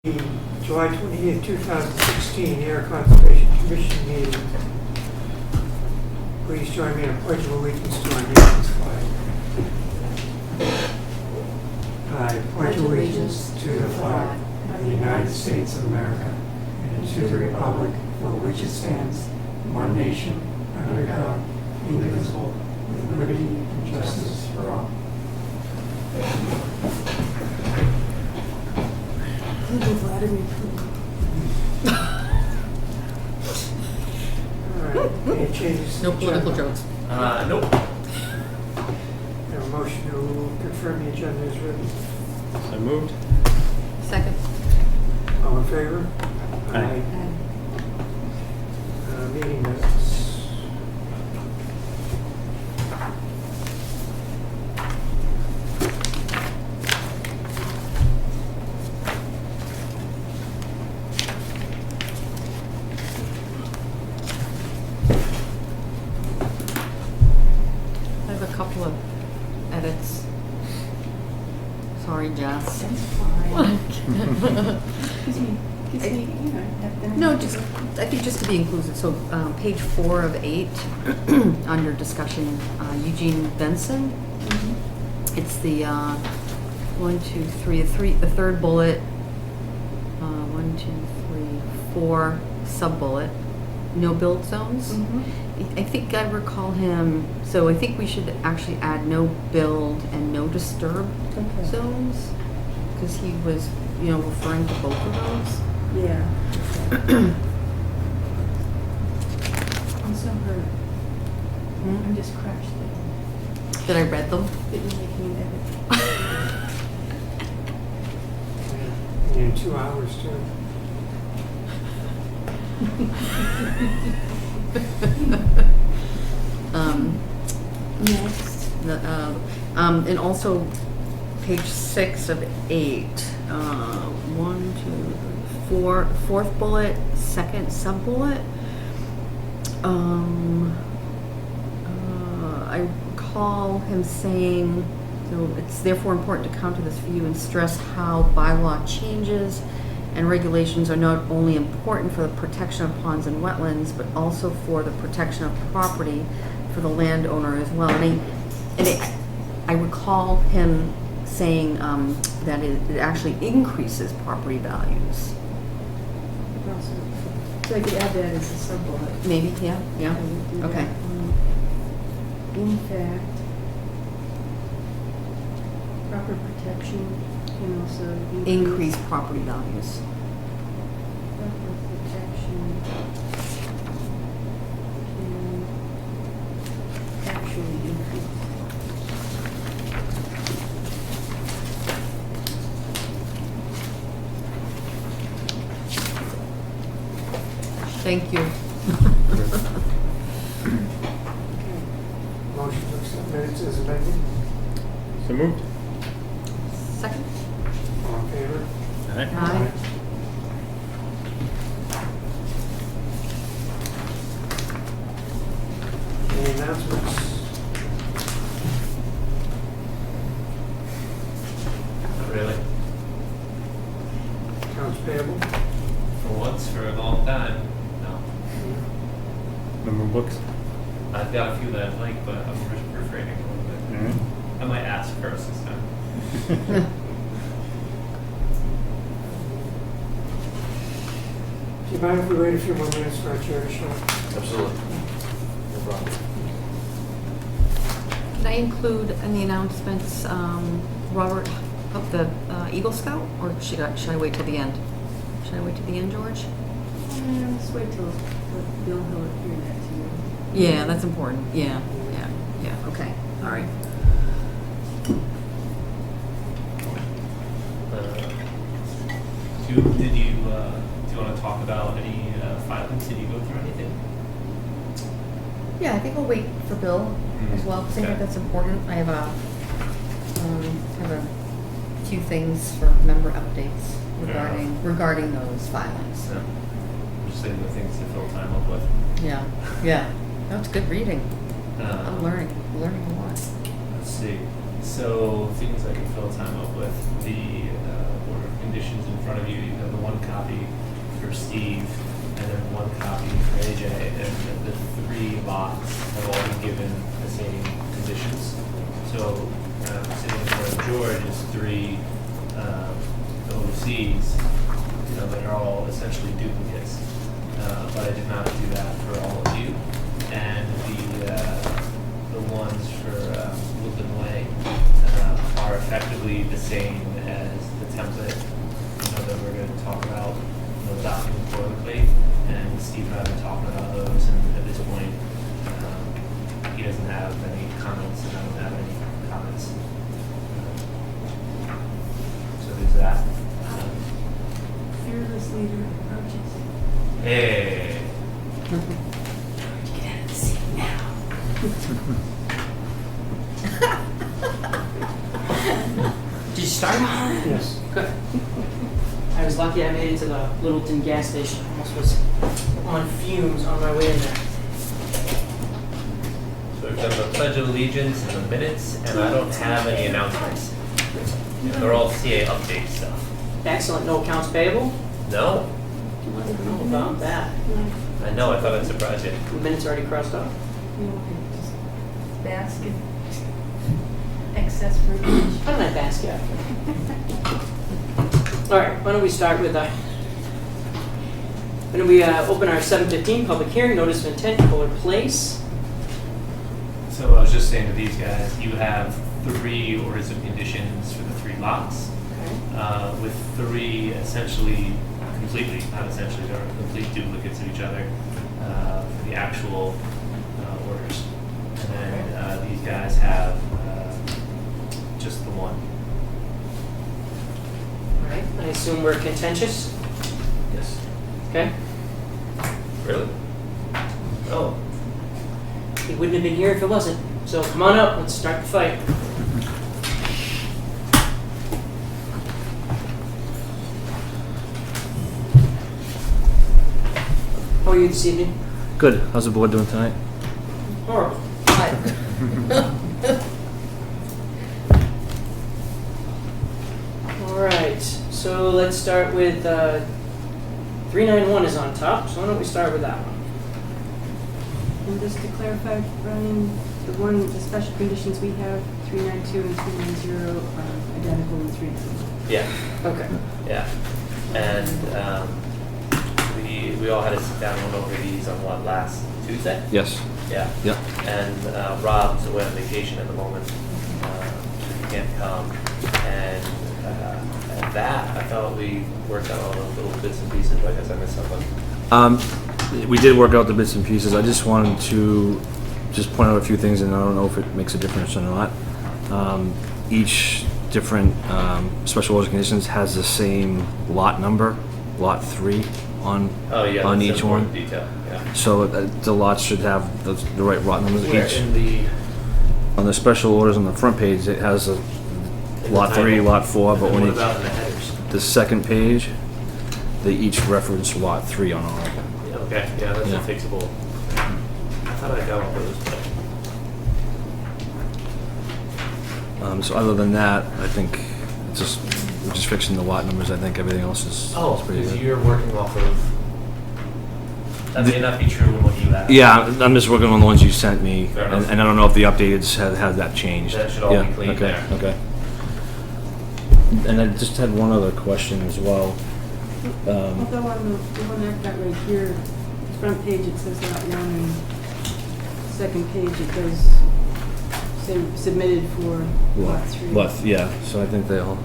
The July 28, 2016 Air Conservation Commission meeting. Please join me in a pledge of allegiance to our nation's flag. I pledge allegiance to the flag of the United States of America and to the republic for which it stands, one nation, under God, indivisible, with liberty and justice for all. Vladimir Putin. All right, any changes? No to the political agenda? jokes. Nope. Have a motion to confirm the agenda is written. So moved. Second. All in favor? Aye. Meeting minutes. I have a couple of edits. Sorry, Jess. That's fine. Gives me, have them. No, just, I think just to be inclusive, so page 4 of 8, under discussion, Eugene Benson. Mhm. It's the 1, 2, 3, the third bullet, 1, 2, 3, 4 sub-bullet, no build zones. Mhm. I think I recall him, so I think we should actually add no build and no disturb Okay. zones, because he was, referring to both of those. Yeah. Okay. I'm so hurt. I'm just crushed That I read them. that you're making an edit. Yeah, in 2 hours too. Next. And also page 6 of 8, 1, 2, 3, 4, fourth bullet, second sub bullet. I recall him saying, so it's therefore important to counter this view and stress how bylaw changes and regulations are not only important for the protection of ponds and wetlands, but also for the protection of property for the landowner as well. I recall him saying that it actually increases property values. So I could add that as a sub-bullet. Maybe, yeah, I would do that. okay. In fact, proper protection can also Increase property values. Proper protection can actually increase. Thank you. Okay. Motion to accept minutes as amended. So moved. Second? All in favor? Aye. Any announcements? Not really. Accounts payable? For once, for a long time. No. Number of books. I've got a few that I like, but I'm refraining a little bit. Alright. I might ask first this time. Do you mind if we wait a few more minutes for our chair to show up? Absolutely. No problem. Can I include in the announcements, Robert of the Eagle Scout, or should I wait till the end? Should I wait till the end, George? Let's wait till Bill Hiller hear that to you. Yeah, that's important. Yeah, okay, all right. Do you want to talk about any filings? Did you go through anything? Yeah, I think we'll wait for Bill as well, because I think Okay. that's important. I have a few things for member updates regarding those filings. No. I'm just thinking of things to fill time up with. Yeah. That's good reading. I'm learning a lot. Let's see. So things I can fill time up with. The order of conditions conditions in front of you. You have the one copy for Steve, and then one copy for AJ, and the three lots have all been given the same conditions. So, sitting in front of George is three OCs, that are all essentially duplicates. But I did not do that for all of you. And the ones for Woodland Way are effectively the same as the template that we're going to talk about, document boilerplate. And Steve and I have been talking about those, and at this point, he doesn't have any comments, and I don't have any comments. So there's that. Fearless leader approaches. Hey. Get out of the seat now. Did you start? Yes. Good. I was lucky I made it to the Littleton gas station. Almost was on fumes on my way in there. So we've done the Pledge of Allegiance and the minutes, and I don't have any announcements. They're all CA update stuff. Excellent. No accounts payable? No? How about that? I know, I thought I'd surprise you. The minutes already crossed off? Just basket. Excess verbiage. How did I basket? All right, why don't we start with, when we open our 7:15 public hearing, notice of intent, Fuller Place. So I was just saying to these guys, you have three orders of conditions for the three lots, Okay. with three essentially, completely, not essentially, they're complete duplicates of each other for the actual orders. And then these guys have just the one. All right, I assume we're contentious? Yes. Okay. Really? Oh. He wouldn't have been here if it wasn't. So come on up, let's start the fight. How are you this evening? Good. How's the board doing tonight? Horrible. All right, so let's start with 391 is on top, so why don't we start with that one? And just to clarify, Brian, the special conditions we have, 392 and 390 are identical in 391. Yeah. Okay. Yeah. And we all had to sit down and went over these on what, last Tuesday? Yes. Yeah. Yep. And Rob's away on vacation at the moment. He can't come. And that, I thought we worked out all those little bits and pieces, but I guess I missed something. We did work out the bits and pieces. I just wanted to just point out a few things, and I don't know if it makes a difference or not. Each different special orders conditions has the same lot number, lot 3 on Oh, yeah. on that's each an one. important detail. Yeah. So the lots should have the right lot numbers. Where Each in the on the special orders on the front page, it has a in the lot 3, title? lot 4, but And when what each, about in the headers? the second page, they each reference lot 3 on all of them. Yeah, okay, yeah, that's Yeah. a fixable. I thought I got all those, but So other than that, I think it's just we're just fixing the lot numbers. I think everything else is pretty because good. you're working off of. That may not be true in what you have. Yeah, I'm just working on the ones you sent me, Fair enough. and I don't know if the updates have that changed. That should all Yeah, be clean okay, there. Okay. And I just had one other question as well. Although on the one I've got right here, front page it says lot 1, and second page it does say submitted for lot 3. Yeah, so I think they all.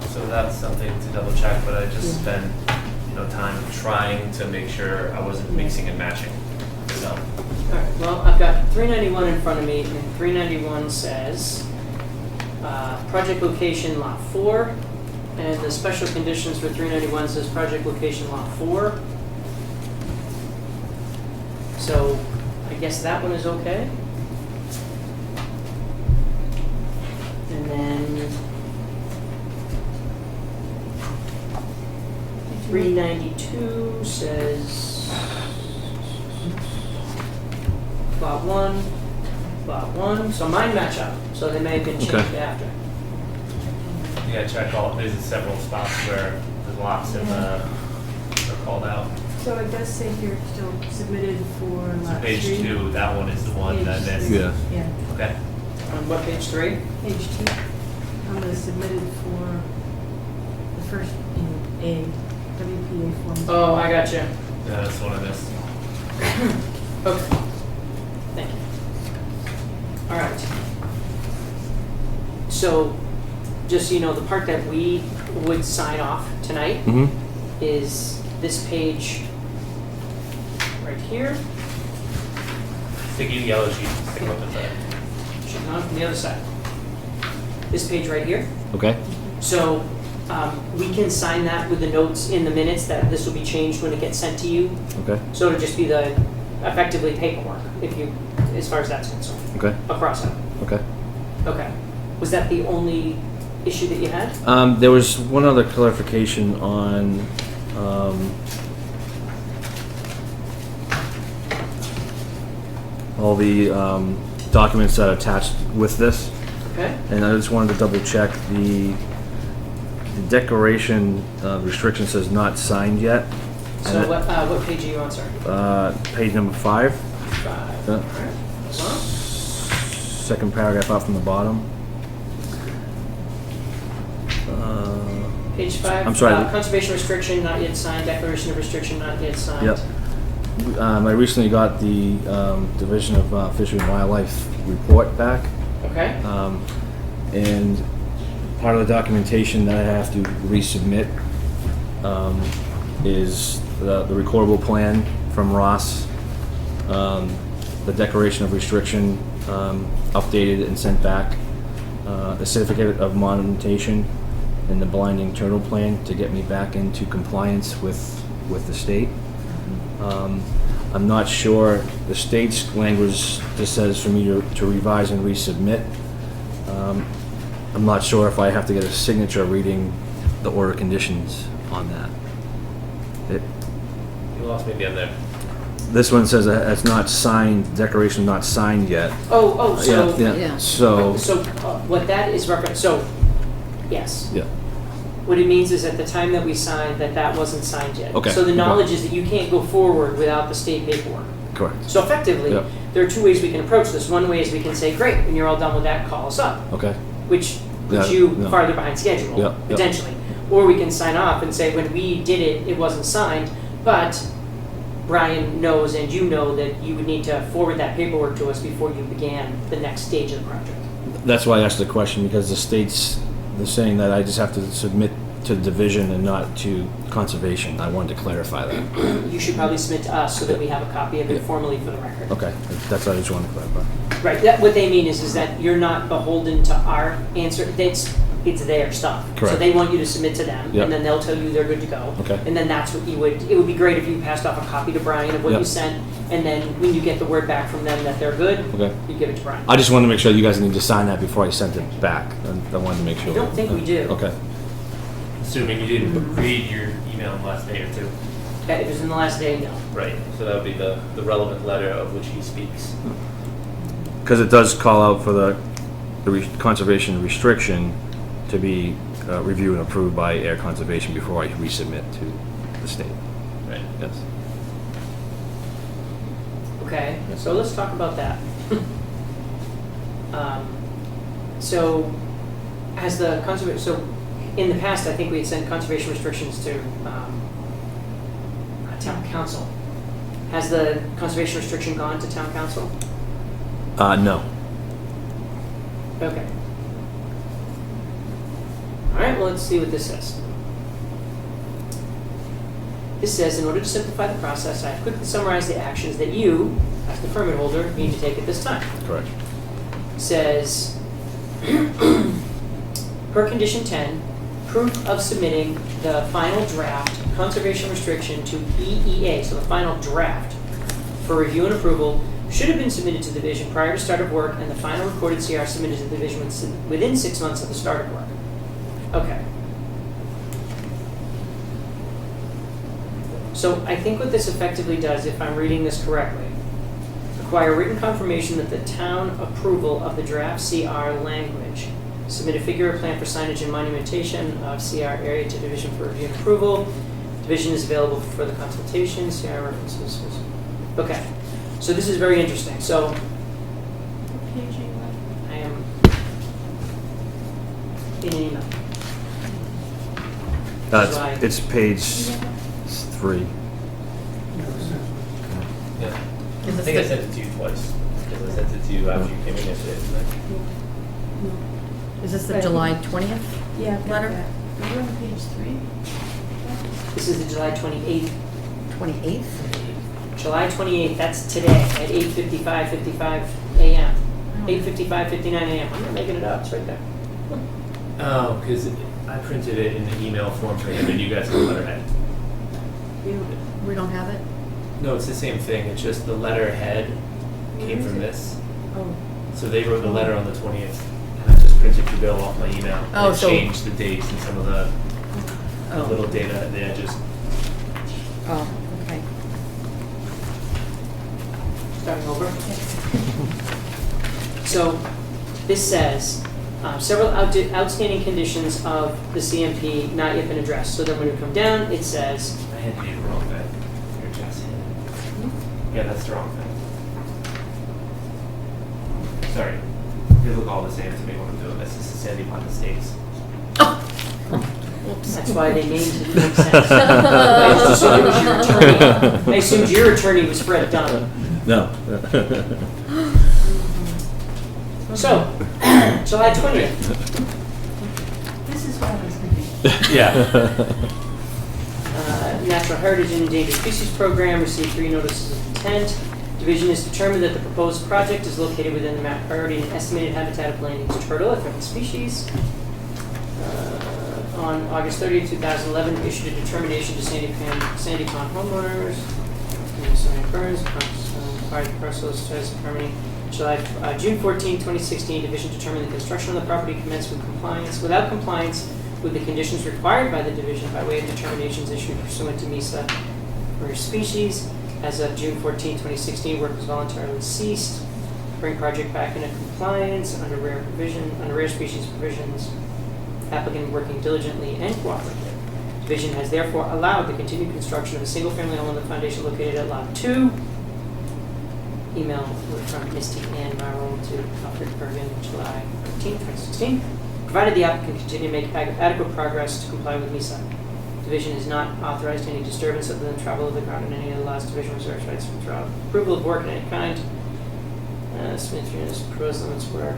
So that's something to double check, but I just spent, time trying to make sure I wasn't mixing and matching. So, All right, well, I've got 391 in front of me, and 391 says, project location lot 4, and the special conditions for 391 says project location lot 4. So, I guess that one is okay. And then 392 says lot 1, so mine match up. So they may have been changed Okay. after. You gotta check all, there's several spots where the lots have, are called out. So it does say here still submitted for So lot page 3. 2, that one is the one that I Page missed. three. Yeah. Yeah, Okay. On what, page 3? page 2. On the submitted for the first, A, WPA form. Oh, I got you. Yeah, that's one I missed. Okay. Thank you. All right. So, just so you know, the part that we would sign off tonight Mm-hmm. is this page right here. Sticky yellow sheet, stick them up inside. Shooting on from the other side. This page right here. Okay. So we can sign that with the notes in the minutes that this will be changed when it gets sent to you. Okay. So it'll just be the effectively paperwork, if you, as far as that's concerned. Okay. Across it. Okay. Okay. Was that the only issue that you had? There was one other clarification on, all the, documents that are attached with this. Okay. And I just wanted to double check the declaration, restriction says not signed yet. So And what page are you on, sir? Page number 5, 5. Yeah. All right. Hold on. second paragraph up from the bottom. Page 5. I'm sorry. Conservation restriction not yet signed. Declaration of restriction not yet signed. Yep. I recently got the Division of Fish and Wildlife report back, Okay. and part of the documentation that I have to resubmit is the recordable plan from Ross, the declaration of restriction updated and sent back, the certificate of monumentation, and the blinding turtle plan to get me back into compliance with the state. I'm not sure, the state's language just says for me to revise and resubmit. I'm not sure if I have to get a signature reading the order conditions on that. You lost me again there. This one says that it's not signed, declaration not signed yet. So Yeah. So, what that is reference. So yes. yeah, What it means is at the time that we signed that wasn't signed yet. Okay. So the knowledge is that you can't go forward without the state paperwork. correct. So effectively, Yep. there are two ways we can approach this. One way is we can say, great, when you're all done with that, call us up, Okay, which puts Yeah, you yeah. farther behind schedule, Yep, yep. potentially. Or we can sign off and say, when we did it, it wasn't signed, but Brian knows and you know that you would need to forward that paperwork to us before you began the next stage of the project. that's why I asked the question, because the state's, they're saying that I just have to submit to the division and not to conservation. I wanted to clarify that. You should probably submit to us so that we have a copy of it formally for the record. Okay, that's what I just wanted to clarify. Right, what they mean is that you're not beholden to our answer, it's their stuff. So Correct. they want you to submit to them, Yep. and then they'll tell you they're good to go. Okay. And then that's what it would be great if you passed off a copy to Brian of what you Yep. sent, and then when you get the word back from them that they're good, Okay. you give it to Brian. I just wanted to make sure you guys need to sign that before I sent it back. I wanted to make sure. I don't think we do. Okay. Assuming you didn't read your email in the last day or two. If it was in the last day, no. Right. So that would be the relevant letter of which he speaks. Because it does call out for the conservation restriction to be reviewed and approved by Air Conservation before I resubmit to the state. Right. Yes. Okay, so let's talk about that. So, has the conservation, so in the past, I think we had sent conservation restrictions to town council. Has the conservation restriction gone to town council? No. Okay. All right, well, let's see what this says. This says, in order to simplify the process, I have quickly summarized the actions that you, as the permit holder, need to take at this time. Correct. Says, per condition 10, proof of submitting the final draft conservation restriction to EEA, so the final draft, for review and approval, should have been submitted to the division prior to start of work, and the final recorded CR submitted to the division within 6 months of the start of work. Okay. So I think what this effectively does, if I'm reading this correctly, require written confirmation that the town approval of the draft CR language Submit a figure or plan for signage and monumentation of CR area to division for review and approval. Division is available for further consultation. CR references. Okay, so this is very interesting. So I am in an email. July. It's page 3. Yeah. I Is this think I the- sent it to you twice, because I sent it to you after you came in yesterday, didn't I? Is this the July 20th? Yeah, I've got Letter? that. Are you on page 3? This is the July 28th. 28th? July 28th, that's today at 8:55 a.m. 8:59 a.m. I'm not making it up, it's right there. Oh, because I printed it in the email form for him, and you guys have the letterhead. We don't have it? No, it's the same thing, it's just the letterhead came from this. Oh. So they wrote the letter on the 20th, and I just printed the bill off my email. Oh, And so- changed the dates and some of the Oh. little data at the edges. Oh, okay. Starting over. So this says, several outstanding conditions of the CMP not yet been addressed. So then when we come down, it says, I had to do the wrong thing. You're just Yeah, that's the wrong thing. Sorry. They look all the same to me when I'm doing this. This is Sandy Pond Estates. Whoops. that's why they named it to make sense. I just assumed it was your attorney. I assumed your attorney was Fred Dunn. No. So, July 20th. This is what I was thinking. Yeah. Natural Heritage and Endangered Species Program received 3 notices of intent. Division has determined that the proposed project is located within the map priority and estimated habitat of landing turtle, a threatened species. On August 30th, 2011, issued a determination to Sandy Pond homeowners. Sorry, Burns, acquired parcels, as permitting. June 14, 2016, Division determined the construction of the property commenced without compliance with the conditions required by the Division by way of determinations issued pursuant to MISA for species. As of June 14, 2016, work was voluntarily ceased. Bring project back into compliance under rare species provisions. Applicant working diligently and cooperatively. Division has therefore allowed the continued construction of a single-family home on the foundation located at Lot 2. Email from Misty Ann Marrow to Alfred Bergen, July 13, 2016. Provided the applicant continue to make adequate progress to comply with MISA. Division has not authorized any disturbance of the travel of the ground in any of the last Division reserves rights without approval of work in any kind. Smith units proposed limits work.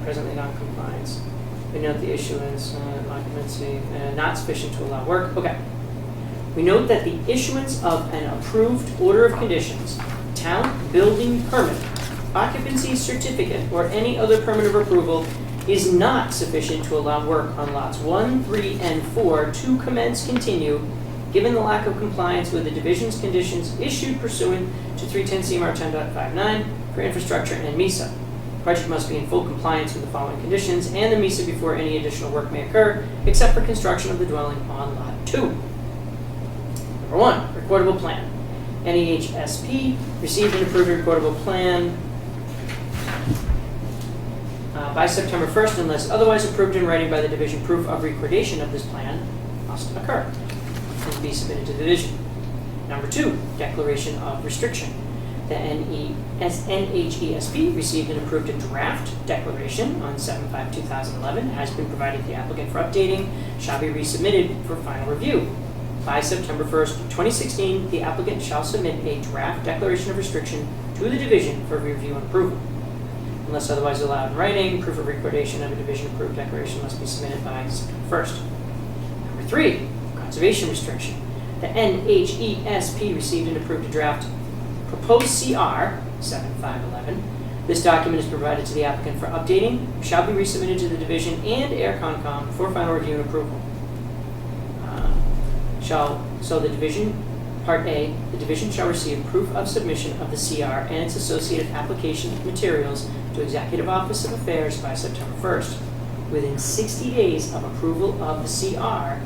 Presently non-compliance. We note the issuance, occupancy, not sufficient to allow work. Okay. We note that the issuance of an approved order of conditions, town building permit, occupancy certificate, or any other permit of approval is not sufficient to allow work on lots 1, 3, and 4 to commence continue, given the lack of compliance with the Division's conditions issued pursuant to 310 CMR 10.59 for infrastructure and MISA. Project must be in full compliance with the following conditions and the MISA before any additional work may occur, except for construction of the dwelling on Lot 2. Number 1, recordable plan. NEHSP received and approved a recordable plan by September 1st, unless otherwise approved in writing by the Division. Proof of recordation of this plan must occur and be submitted to the Division. Number 2, declaration of restriction. The NHESP received and approved a draft declaration on 7/5/2011, has been provided to the applicant for updating, shall be resubmitted for final review. By September 1st, 2016, the applicant shall submit a draft declaration of restriction to the Division for review and approval. Unless otherwise allowed in writing, proof of recordation of a Division-approved declaration must be submitted by September 1st. Number 3, conservation restriction. The NHESP received and approved a draft proposed CR 7/5/11. This document is provided to the applicant for updating, shall be resubmitted to the Division and Air Concom for final review and approval. So the Division, Part A, the Division shall receive proof of submission of the CR and its associated application materials to Executive Office of Affairs by September 1st. Within 60 days of approval of the CR,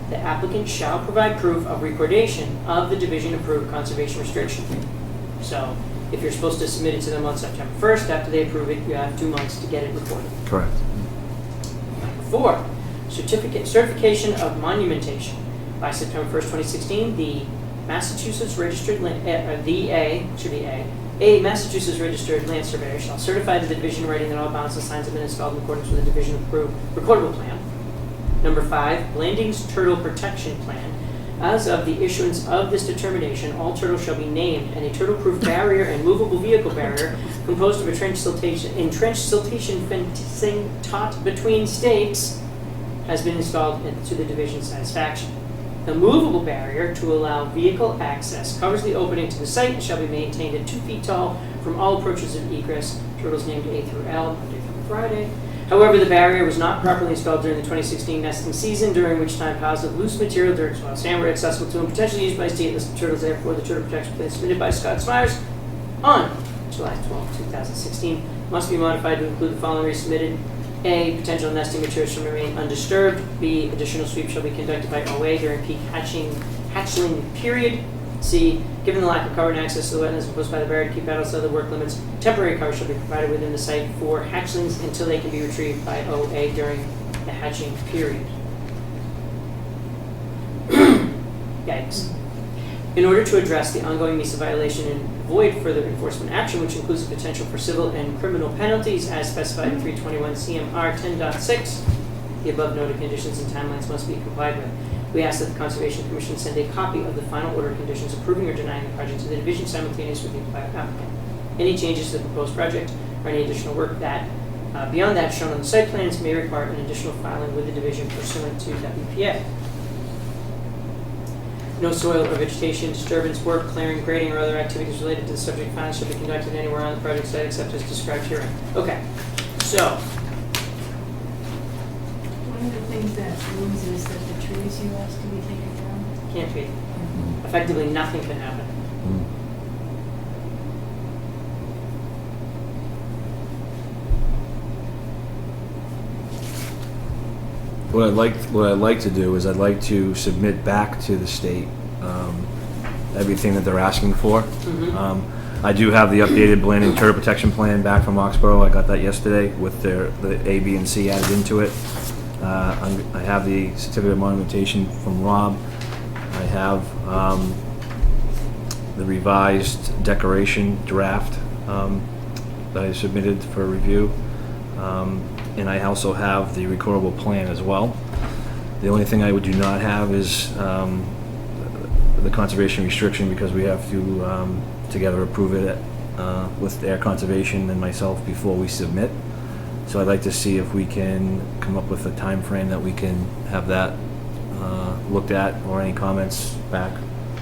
the applicant shall provide proof of recordation of the Division-approved conservation restriction. So if you're supposed to submit it to them on September 1st, after they approve it, you have 2 months to get it recorded. Correct. 4, certification of monumentation. By September 1st, 2016, the Massachusetts Registered A Massachusetts Registered Land Surveyor shall certify to the division in writing that all bounds and signs have been installed in accordance with the division approved recordable plan. Number 5, Blanding's Turtle Protection Plan. As of the issuance of this determination, all turtles shall be named, and a turtle-proof barrier and movable vehicle barrier composed of entrenched siltation fencing taut between stakes has been installed to the division's satisfaction. The movable barrier to allow vehicle access covers the opening to the site and shall be maintained at 2 feet tall from all approaches of egress. Turtles named A through L, Monday through Friday. However, the barrier was not properly installed during the 2016 nesting season, during which time piles of loose material, dirt, soil, sand were accessible to and potentially used by stateless turtles. Therefore, the turtle protection plan submitted by Scott Smyers on July 12, 2016 must be modified to include the following resubmitted. A, potential nesting materials shall remain undisturbed. B, additional sweep shall be conducted by OA during peak hatchling period. C, given the lack of cover and access to the wetlands imposed by the barrier to keep out outside the work limits, temporary cover shall be provided within the site for hatchlings until they can be retrieved by OA during the hatching period. Yikes. In order to address the ongoing NISA violation and avoid further enforcement action, which includes the potential for civil and criminal penalties as specified in 321 CMR 10.6, the above noted conditions and timelines must be complied with. We ask that the Conservation Commission send a copy of the final order of conditions approving or denying the project to the division simultaneously with the applicant. Any changes to the proposed project or any additional work that beyond that shown on the site plans may require an additional filing with the division pursuant to WPA. No soil or vegetation disturbance work, clearing, grading, or other activities related to the subject file shall be conducted anywhere on the project site except as described herein. Okay, so One of the things that moves is that the trees you asked to be taken down. can't be. Effectively, nothing can happen. What I'd like to do is I'd like to submit back to the state everything that they're asking for. I do have the updated Blanding Turtle Protection Plan back from Oxbow. I got that yesterday with the A, B, and C added into it. I have the certificate of monumentation from Rob. I have the revised decoration draft that I submitted for review. And I also have the recordable plan as well. The only thing I do not have is the conservation restriction, because we have to together approve it with Air Conservation and myself before we submit. So I'd like to see if we can come up with a time frame that we can have that looked at, or any comments back.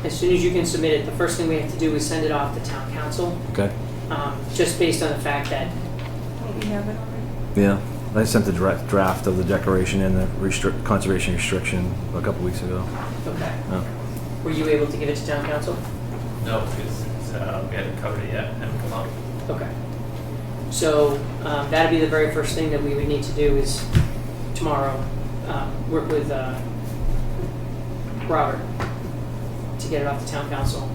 As soon as you can submit it, the first thing we have to do is send it off to town council. Okay. Just based on the fact that Don't we have it already? Yeah, I sent the draft of the declaration and the conservation restriction a couple weeks ago. okay. Oh. Were you able to give it to town council? No, because we hadn't covered it yet, haven't come up. Okay. So that'd be the very first thing that we would need to do is tomorrow work with Robert to get it off to town council.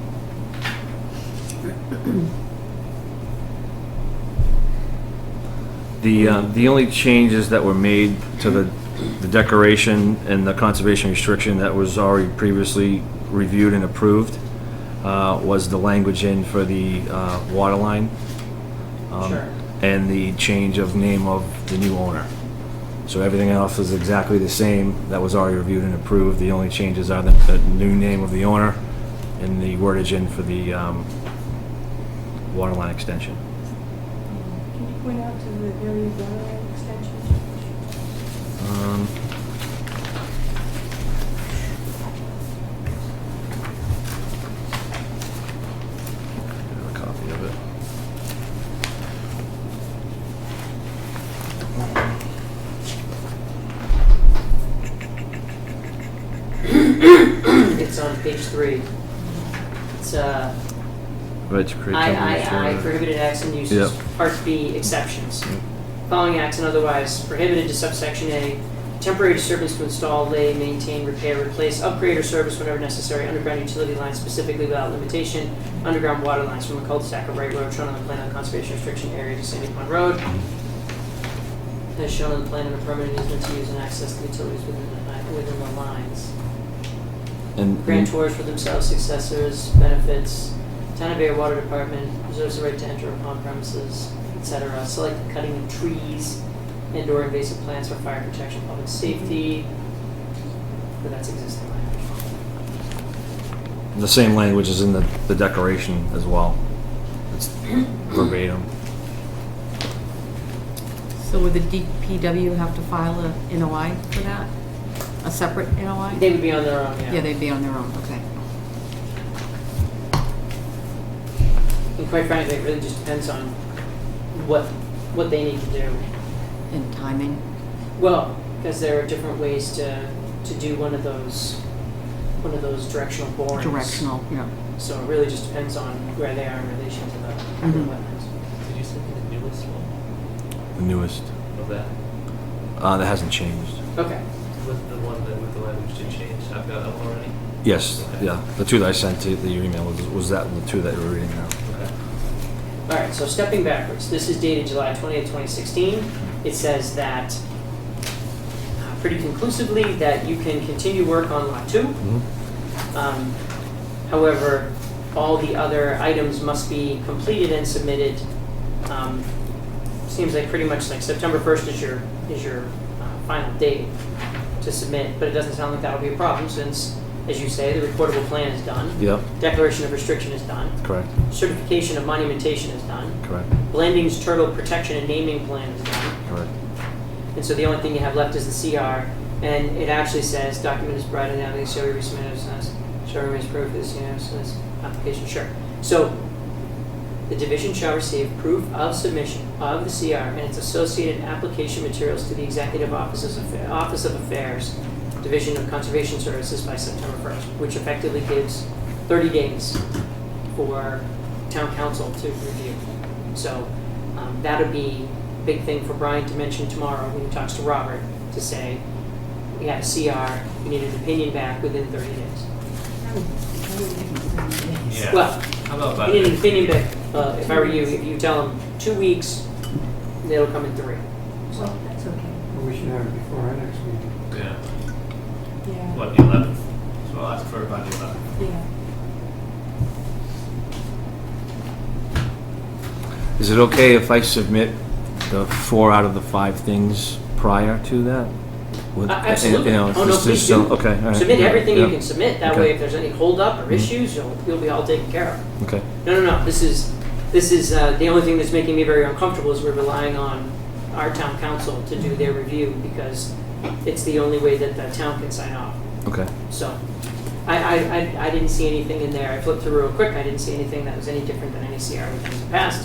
The only changes that were made to the declaration and the conservation restriction that was already previously reviewed and approved was the language in for the water line. Sure. And the change of name of the new owner. So everything else is exactly the same that was already reviewed and approved. The only changes are the new name of the owner and the wordage in for the water line extension. Can you point out to the area of water extension? I have a copy of it. It's on page 3. It's Right to create temporary I storage. prohibited acts and uses, Yep. Part B, exceptions. Following acts and otherwise prohibited to subsection A, temporary disturbance to install, lay, maintain, repair, replace, upgrade, or service whenever necessary, underground utility lines specifically without limitation, underground water lines from the cul-de-sac of Wright Road shown on the plan of the conservation restriction area to Sandy Pond Road. as shown on the plan of a permanent easement to use and access the utilities within the lines. And Grantors for themselves, successors, benefits, Town of Ayer Water Department reserves the right to enter upon premises, etc. Select the cutting of trees and/or invasive plants for fire protection, public safety. But that's existing language. the same language is in the declaration as well. It's verbatim. So would the DPW have to file a NOI for that? A separate NOI? They would be on their own, yeah. Yeah, they'd be on their own, okay. And quite frankly, it really just depends on what they need to do. And timing? Well, because there are different ways to do one of those directional borings. Directional, yeah. So it really just depends on where they are in relation to the Mhm. wetlands. Did you send me the newest one The newest. of that? That hasn't changed. Okay. With the one that with the language did change? I've got that one already. Yes, yeah. The two that I sent to your email was that and the two that you're reading now. Okay. All right, so stepping backwards, this is dated July 20th, 2016. It says that pretty conclusively that you can continue work on Lot 2. However, all the other items must be completed and submitted. Seems like pretty much like September 1st is your final date to submit, but it doesn't sound like that'll be a problem since, as you say, the recordable plan is done. Yep, Declaration of restriction is done. correct, Certification of monumentation is done. correct, Blendings, turtle protection and naming plan is done. correct. And so the only thing you have left is the CR. And it actually says document is provided and everything shall be resubmitted as shall remain proof this, so this application, sure. So the division shall receive proof of submission of the CR and its associated application materials to the Executive Office of Affairs, Division of Conservation Services by September 1st, which effectively gives 30 days for town council to review. So that'll be a big thing for Brian to mention tomorrow when he talks to Robert to say, we have a CR, we need an opinion back within 30 days. Yeah. Well, How about we need an that? opinion back, if I were you, if you tell them 2 weeks, they'll come in 3. Well, that's okay. Well, we should have it before our next meeting. Yeah. Yeah. What, the 11th? So I'll ask for about the 11th. Yeah. Is it okay if I submit the 4 out of the 5 things prior to that? Absolutely. You know, Oh, no, just please so- do. Okay, all right. Submit everything you Yeah. can submit. That Okay. way, if there's any holdup or Mhm. issues, you'll be all taken care of. Okay, No. This is the only thing that's making me very uncomfortable is we're relying on our town council to do their review because it's the only way that the town can sign off. okay. So, I didn't see anything in there. I flipped through real quick. I didn't see anything that was any different than any CR we've done in the past.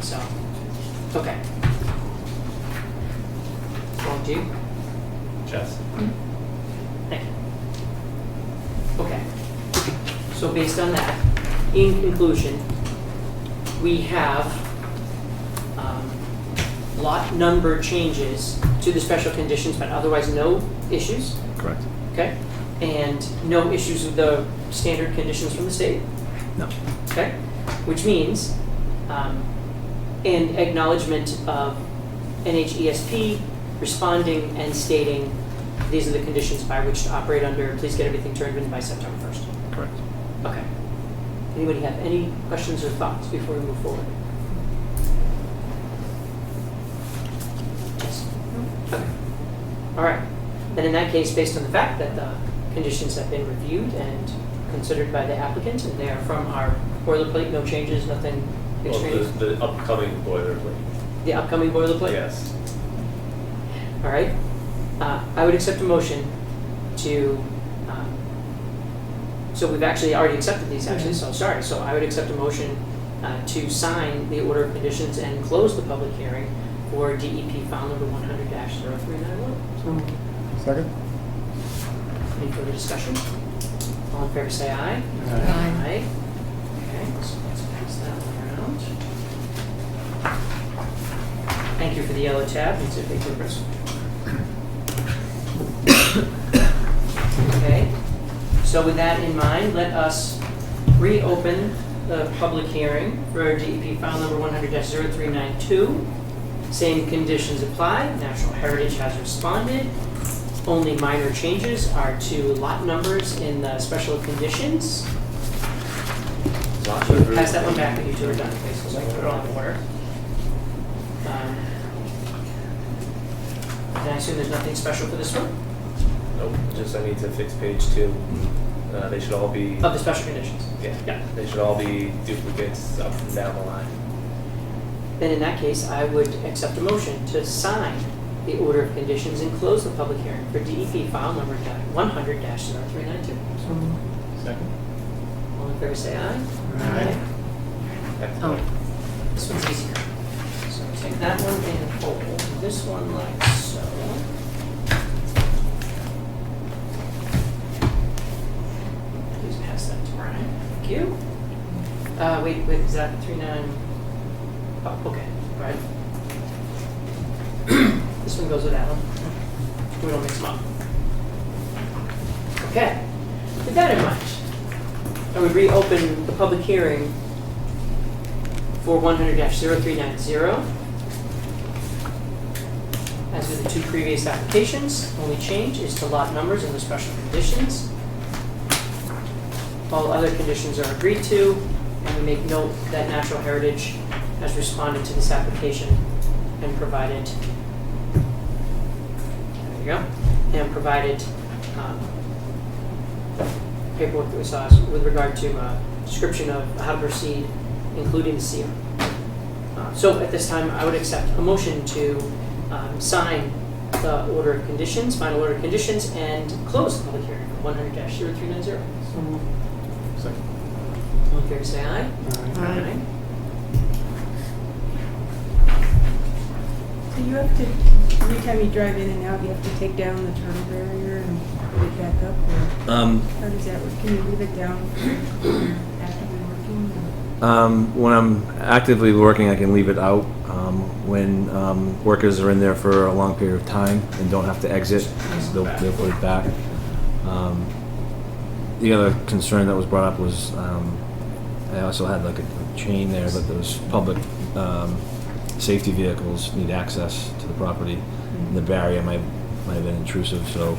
So, okay. Wrong to you. Jess? Thank you. Okay. So based on that, in conclusion, we have lot number changes to the special conditions, but otherwise no issues, Correct. okay? And no issues with the standard conditions from the state, No. okay? Which means, an acknowledgement of NHESP responding and stating, these are the conditions by which to operate under, please get everything turned in by September 1st. Correct. Okay. Anybody have any questions or thoughts before we move forward? Yes? Okay. All right. Then in that case, based on the fact that the conditions have been reviewed and considered by the applicant, and they are from our boilerplate, no changes, nothing Well, extraneous, the upcoming boilerplate. the upcoming boilerplate? Yes. All right. I would accept a motion to, so we've actually already accepted these actually, so sorry. So I would accept a motion to sign the order of conditions and close the public hearing for DEP file number 100-0391. Second? Any further discussion? All in favor say aye. Aye. Okay, so let's pass that one around. Thank you for the yellow tab, it's a big difference. Okay, so with that in mind, let us reopen the public hearing for DEP file number 100-0392. Same conditions apply. Natural Heritage has responded. Only minor changes are to lot numbers in the special conditions. Pass that one back when you two are done, please, so I can put it on the order. And I assume there's nothing special for this one? Nope, just I need to fix page 2. They should all be, Of the special conditions? yeah, they should all be duplicates up and down the line. Then in that case, I would accept a motion to sign the order of conditions and close the public hearing for DEP file number 100-0392. So moved. Second. All in favor, say aye. Aye. Oh, This one's easier. So take that one and fold this one like so. Please pass that to Brian. Thank you. Wait, is that 39? Oh, okay, right. This one goes with that one. We don't mix them up. Okay. With that in mind, I would reopen the public hearing for 100-0390. As with the two previous applications, only change is to lot numbers and the special conditions. All other conditions are agreed to, and we make note that Natural Heritage has responded to this application and provided, there you go, and provided paperwork that we saw with regard to description of how to proceed, including the CO. So at this time, I would accept a motion to sign the order of conditions, final order of conditions, and close the public hearing for 100-0390. So moved. Second. All in favor, say aye. Aye. So you have to, every time you drive in and out, you have to take down the turn barrier and put it back up, or how does that work? Can you leave it down when you're actively working? When I'm actively working, I can leave it out. When workers are in there for a long period of time and don't have to exit, they'll put it back. The other concern that was brought up was I also had like a chain there, but those public safety vehicles need access to the property. And the barrier might have been intrusive, so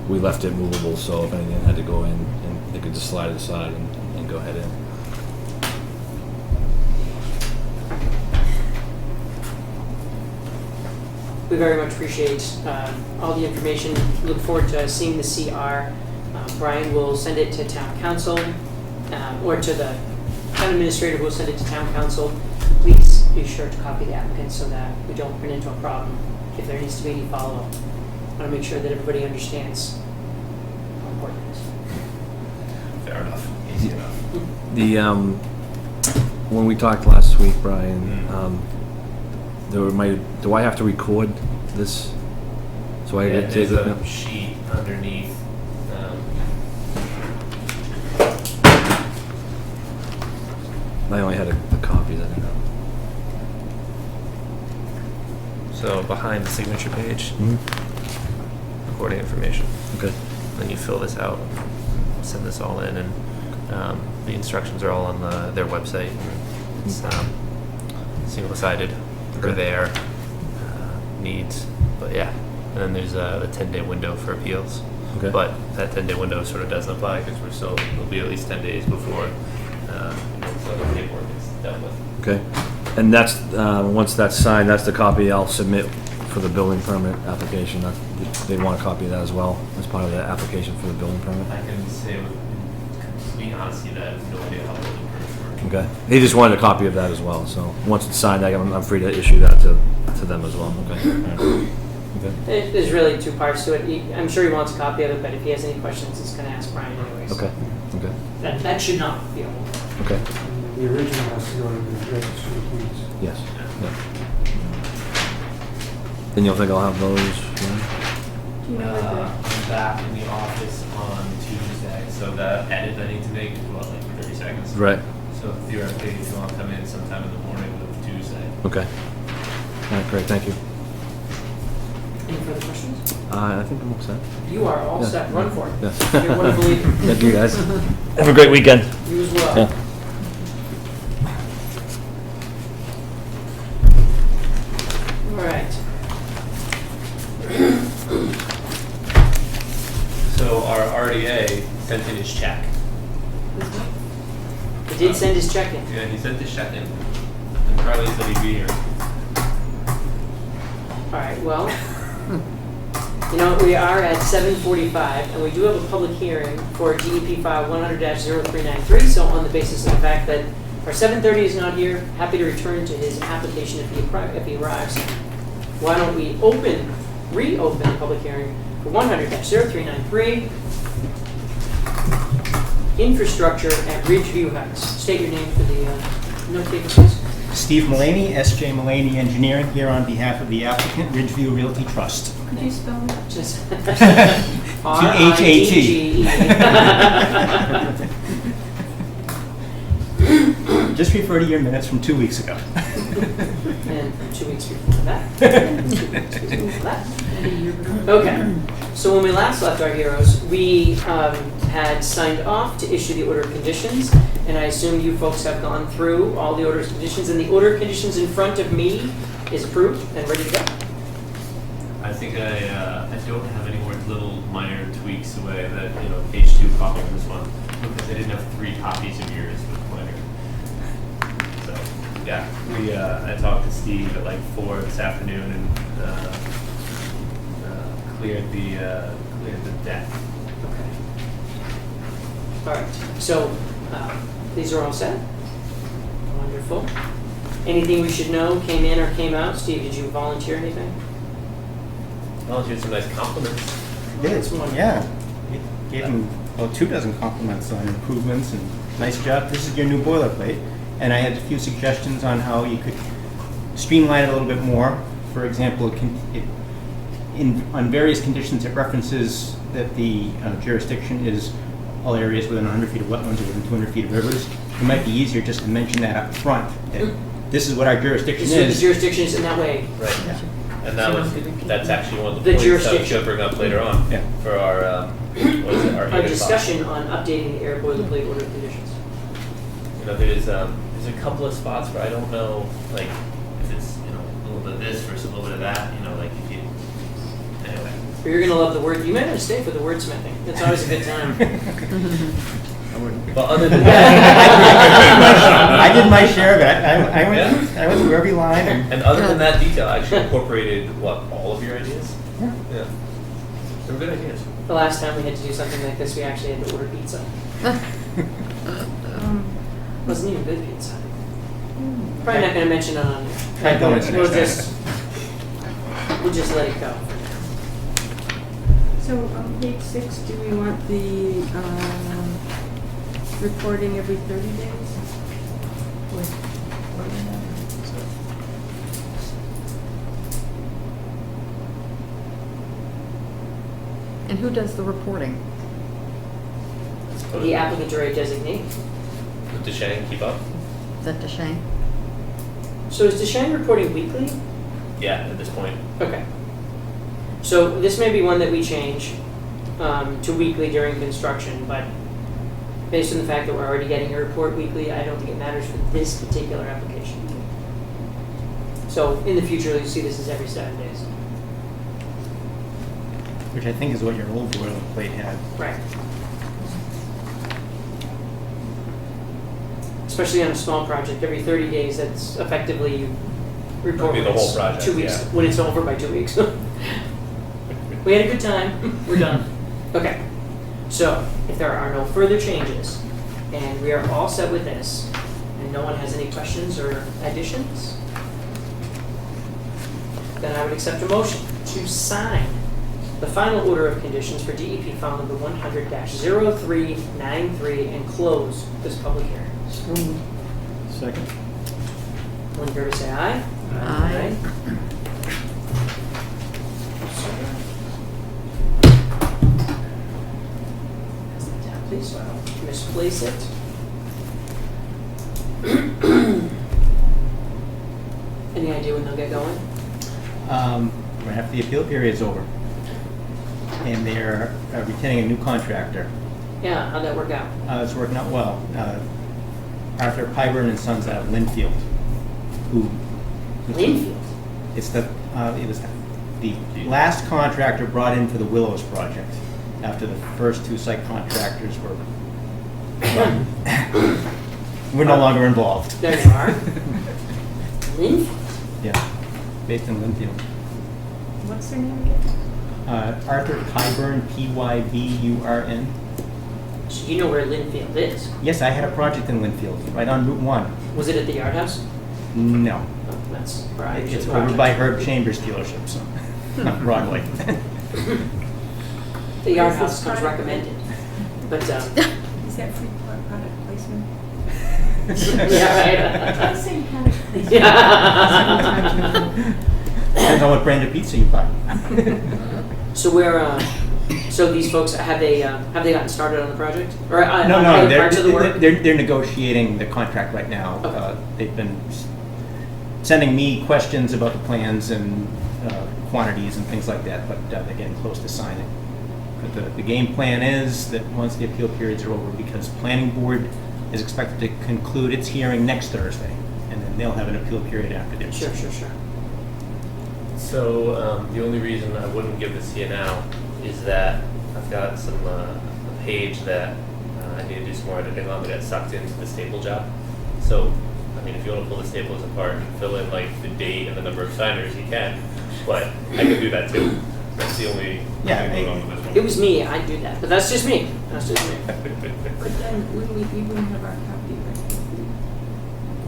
we left it movable, so if anything had to go in, and they could just slide it aside and go ahead in. We very much appreciate all the information. Look forward to seeing the CR. Brian will send it to town council, or to the town administrator who will send it to town council. Please be sure to copy the applicant so that we don't run into a problem if there needs to be any follow-up. I want to make sure that everybody understands how important it is. Fair enough. Easy enough. The when we talked last week, Brian, do I have to record this? So I get There's to a sheet underneath. I only had the copies. I didn't know. So behind the signature page, Mm-hmm. recording information. Okay. Then you fill this out, send this all in, and the instructions are all on their website. And it's single-sided per Okay. their needs. But yeah, and then there's a 10-day window for appeals. Okay. But that 10-day window sort of doesn't apply because it'll be at least 10 days before so the paperwork is dealt with. Okay. And that's once that's signed, that's the copy I'll submit for the building permit application. They want a copy of that as well as part of the application for the building permit. I can say with complete honesty that I have no idea how building permits work. Okay. He just wanted a copy of that as well. So once it's signed, I'm free to issue that to them as well. Okay. Okay. There's really two parts to it. I'm sure he wants a copy of it, but if he has any questions, he's going to ask Brian anyways. Okay. Okay. That should not be a whole. Okay. And the original has to go to the registry of deeds. Yes. Yeah. And you'll think I'll have those? Yeah? Do you know what I'm back in the office on Tuesday, so the edit I need to make is what, like 30 seconds? Right. So theoretically, if you want to come in sometime in the morning of Tuesday. Okay. All right, great. Thank you. Any further questions? I think I'm all set. You are all Yeah. set. Run for it. Yes. You're a wonderful leader. Thank you, guys. Have a great weekend. You as well. Yeah. Charlie A. sent in his check. He did send his check in. Yeah, he sent his check in. And Charlie said he'd be here. All right, well, you know, we are at 7:45, and we do have a public hearing for DEP file 100-0393, so on the basis of the fact that our 7:30 is not here, happy to return to his application if he arrives. Why don't we reopen the public hearing for 100-0393, infrastructure at Ridgeview Heights. State your name for the note taker, please. Steve Mullaney, S.J. Mullaney Engineering, here on behalf of the applicant, Ridgeview Realty Trust. Could you spell that? Just T-H-A-T. R-I-G-G-E. Just refer to your minutes from 2 weeks ago. And 2 weeks before that. 2 weeks before that. Okay, so when we last left our heroes, we had signed off to issue the order of conditions, and I assume you folks have gone through all the orders of conditions, and the order of conditions in front of me is approved and ready to go. I think I don't have any more little minor tweaks away that, page 2 copy of this one, because I didn't have 3 copies of yours with pointer. So, yeah, I talked to Steve at like 4 this afternoon and cleared the deck. Okay. All right, so these are all set. Wonderful. Anything we should know came in or came out? Steve, did you volunteer anything? Volunteered some nice compliments. That's wonderful. Yeah. You gave him about 2 dozen compliments on improvements and nice job. This is your new boilerplate. And I had a few suggestions on how you could streamline it a little bit more. For example, on various conditions, it references that the jurisdiction is all areas within 100 feet of wetlands or within 200 feet of rivers. It might be easier just to mention that up front. That this is what our jurisdiction So the is. jurisdiction is in that way. Right. Yeah. And that's actually one of the The points that we jurisdiction. should bring up later on Yeah. for our, what is it, our 8 Our o'clock. discussion on updating the air boilerplate order of conditions. There's a couple of spots where I don't know, like, if it's, a little bit of this versus a little bit of that, like if you, anyway. But you're gonna love the word. You might want to stay for the wordsmithing. It's always a good time. But other than that, I did my share of it. I went through every line. and other than that detail, I actually incorporated, all of your ideas? Yeah. Yeah. They were good ideas. The last time we had to do something like this, we actually had to order pizza. Wasn't even good pizza. Probably not gonna mention it on I don't mention it We'll next just let it go. So on page 6, do we want the reporting every 30 days? And who does the reporting? The applicant or a designee. With Deshane, keep up? Is that Deshane? So is Deshane reporting weekly? Yeah, at this point. Okay. So this may be one that we change to weekly during construction, but based on the fact that we're already getting a report weekly, I don't think it matters for this particular application. So in the future, you'll see this as every 7 days. Which I think is what your old boilerplate had. Right. Especially on a small project, every 30 days, that's effectively you report That'd be the when it's whole project, 2 weeks, yeah. when it's over by 2 weeks. We had a good time, we're done. Okay, so if there are no further changes, and we are all set with this, and no one has any questions or additions, then I would accept a motion to sign the final order of conditions for DEP file number 100-0393 and close this public hearing. Second. All in favor, say aye. Aye. Pass that down, please, so I don't misplace it. Any idea when they'll get going? Right after the appeal period's over. And they're retaining a new contractor. Yeah, how'd that work out? It's working out well. Arthur Pyburn and Sons out of Linfield, who Linfield? it was the last contractor brought in for the Willows project. after the first two site contractors were we're no longer involved. There you are. Linfield. Yeah, based in Linfield. What's their name again? Arthur Pyburn, Pyburn. So you know where Linfield is? Yes, I had a project in Linfield, right on Route 1. Was it at the Yard House? No, Oh, that's where I it's usually over project. by Herb Chambers dealership, so not Broadway. The Yard Is House this comes product- recommended. But, Is that free product placement? yeah, right. Same kind of place. Yeah. Depends on what brand of pizza you buy. So where, so these folks, have they gotten started on the project? Or No, on no, other parts of the work? they're negotiating the contract right now. Okay. They've been sending me questions about the plans and quantities and things like that, but they're getting close to signing. But the game plan is that once the appeal periods are over, because planning board is expected to conclude its hearing next Thursday, and then they'll have an appeal period after their Sure, decision. sure, sure. So the only reason I wouldn't give this to you now is that I've got some a page that I need to do some more editing on that got sucked into the staple job. So I mean, if you want to pull the staples apart and fill in like the date and the number of signers, you can. But I can do that too. That's the only Yeah, thing going on with this one. It was me, I'd do that, but that's just me. That's just me. But then we wouldn't have our copy, right?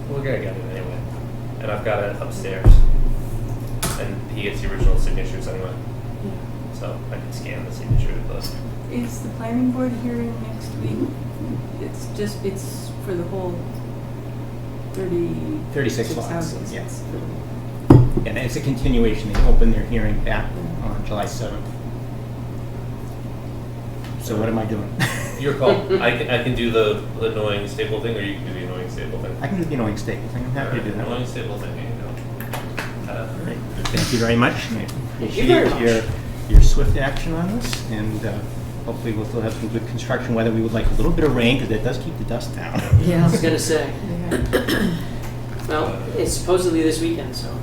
We're gonna get it anyway. And I've got it upstairs. And he gets the original signatures anyway. Yeah. So I can scan the signature of those. Is the planning board hearing next week? It's for the whole 36 lots, houses. yes. And it's a continuation. They opened their hearing back on July 7th. So what am I doing? Your call. I can do the annoying staple thing, or you can do the annoying staple thing. I can do the annoying staple thing. I'm happy to do that. Annoying staple thing. There you go. Great. Thank you very much. I Thank you very appreciate your swift action on this, and hopefully we'll still have some good construction weather. We would like a little bit of rain, because it does keep the dust down. I was gonna say. Yeah. Well, it's supposedly this weekend, so.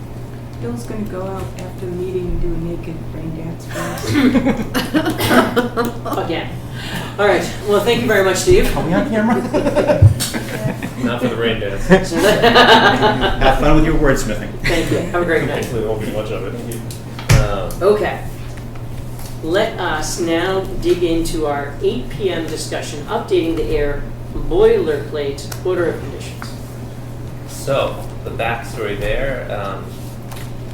Bill's gonna go out after the meeting and do a naked rain dance for us. Again. All right. Well, thank you very much, Steve. Are we on camera? Not for the rain dance. Have fun with your wordsmithing. Thank you. Have a great night. Hopefully there won't be much of it. Okay. Let us now dig into our 8 p.m. discussion, updating the Ayer boilerplate order of conditions. So, the backstory there,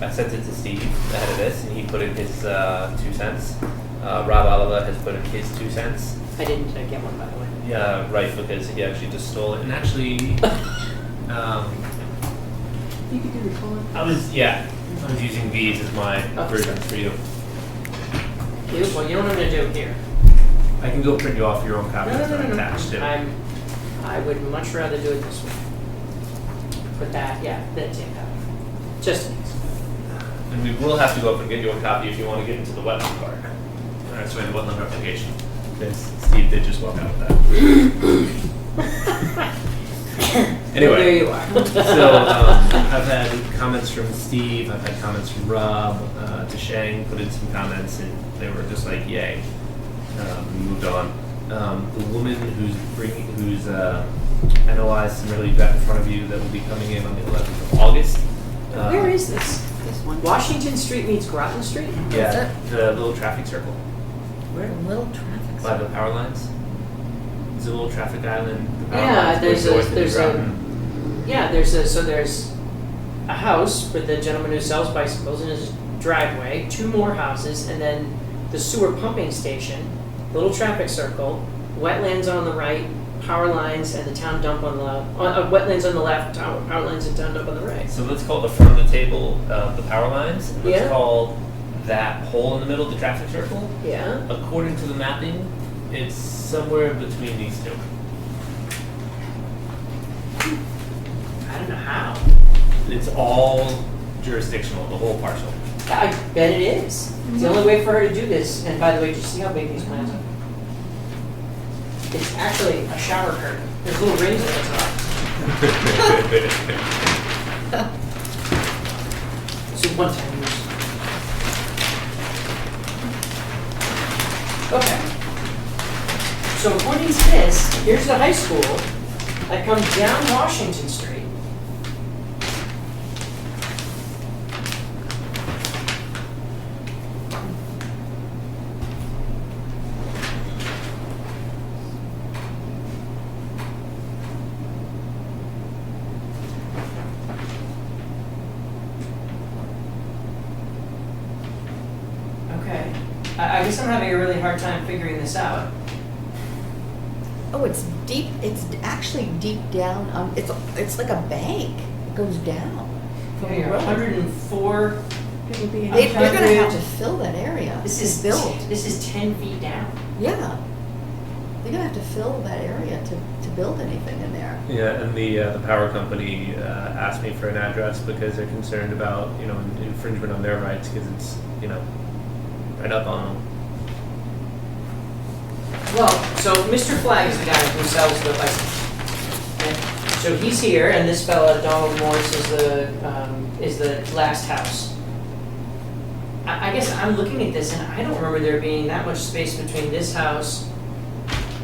I sent it to Steve ahead of this, and he put in his 2 cents. Rob Oliver has put in his 2 cents. I didn't get one, by the way. Yeah, right, because he actually just stole it. And actually, You could do the color. I was using these as my versions for you. Beautiful. You know what I'm going to do here? I can go print you off your own copy that's not attached to it. I would much rather do it this way. Put that, that's it. Just in case. And we will have to go up and get you a copy if you want to get into the wetland park. Sorry, the wetland application. Because Steve did just walk out with that. Anyway. There you are. So I've had comments from Steve, I've had comments from Rob, Tashang put in some comments, and they were just like, yay. We moved on. The woman who's NOI submitted back in front of you that will be coming in on the 11th of August. Where is this? This one? Washington Street meets Groton Street? Yeah, the little traffic circle Where? Little traffic. by the power lines. There's a little traffic island. The power Yeah, lines there's go a, north into there's Groton. there's a house with the gentleman who sells bicycles in his driveway, 2 more houses, and then the sewer pumping station, little traffic circle, wetlands on the right, power lines, and the town dump on the, wetlands on the left, power lines and town dump on the right. So let's call the front of the table the power lines. And let's Yeah. call that hole in the middle the traffic circle. Yeah? According to the mapping, it's somewhere between these two. I don't know how. It's all jurisdictional, the whole parcel. I bet it is. It's the only way for her to do this. And by the way, just see how big these plants are. It's actually a shower curtain. There's little rings at the top. It's a one-time use. Okay. So according to this, here's the high school that comes down Washington Street. Okay. I guess I'm having a really hard time figuring this out. Oh, it's deep, it's actually deep down, it's like a bank. It goes down from the Here, road. 104. It would be. They're gonna have to 100. fill that area. This to is build. This is 10 feet down. Yeah. They're gonna have to fill that area to build anything in there. Yeah, and the power company asked me for an address because they're concerned about, you know, infringement on their rights because it's, you know, right up on them. Well, so Mr. Flagg is the guy who sells the license. Okay? So he's here, and this fella, Donald Morris, is the last house. I guess I'm looking at this, and I don't remember there being that much space between this house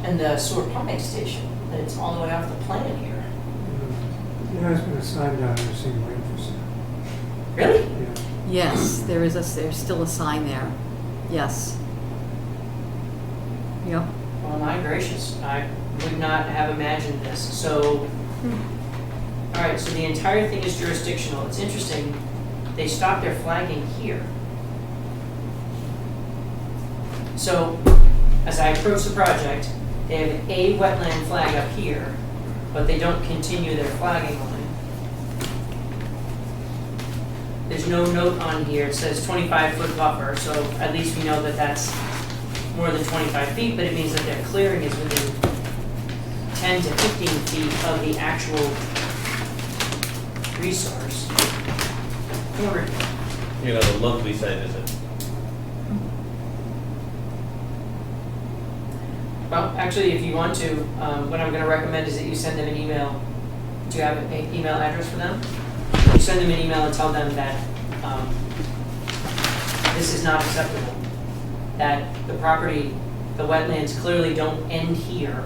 and the sewer pumping station. And it's all the way off the plan here. There has been a sign down there saying wait for sale. Really? Yeah. Yes, there's still a sign there. Yes. Yep. Well, my gracious, I would not have imagined this. So, all right, so the entire thing is jurisdictional. It's interesting. They stopped their flagging here. So, as I approach the project, they have a wetland flag up here, but they don't continue their flagging line. There's no note on here. It says 25-foot buffer, so at least we know that that's more than 25 feet, but it means that their clearing is within 10 to 15 feet of the actual resource. Or, You know, the lovely site is it? well, actually, if you want to, what I'm going to recommend is that you send them an email. Do you have an email address for them? You send them an email and tell them that this is not acceptable. That the property, the wetlands clearly don't end here.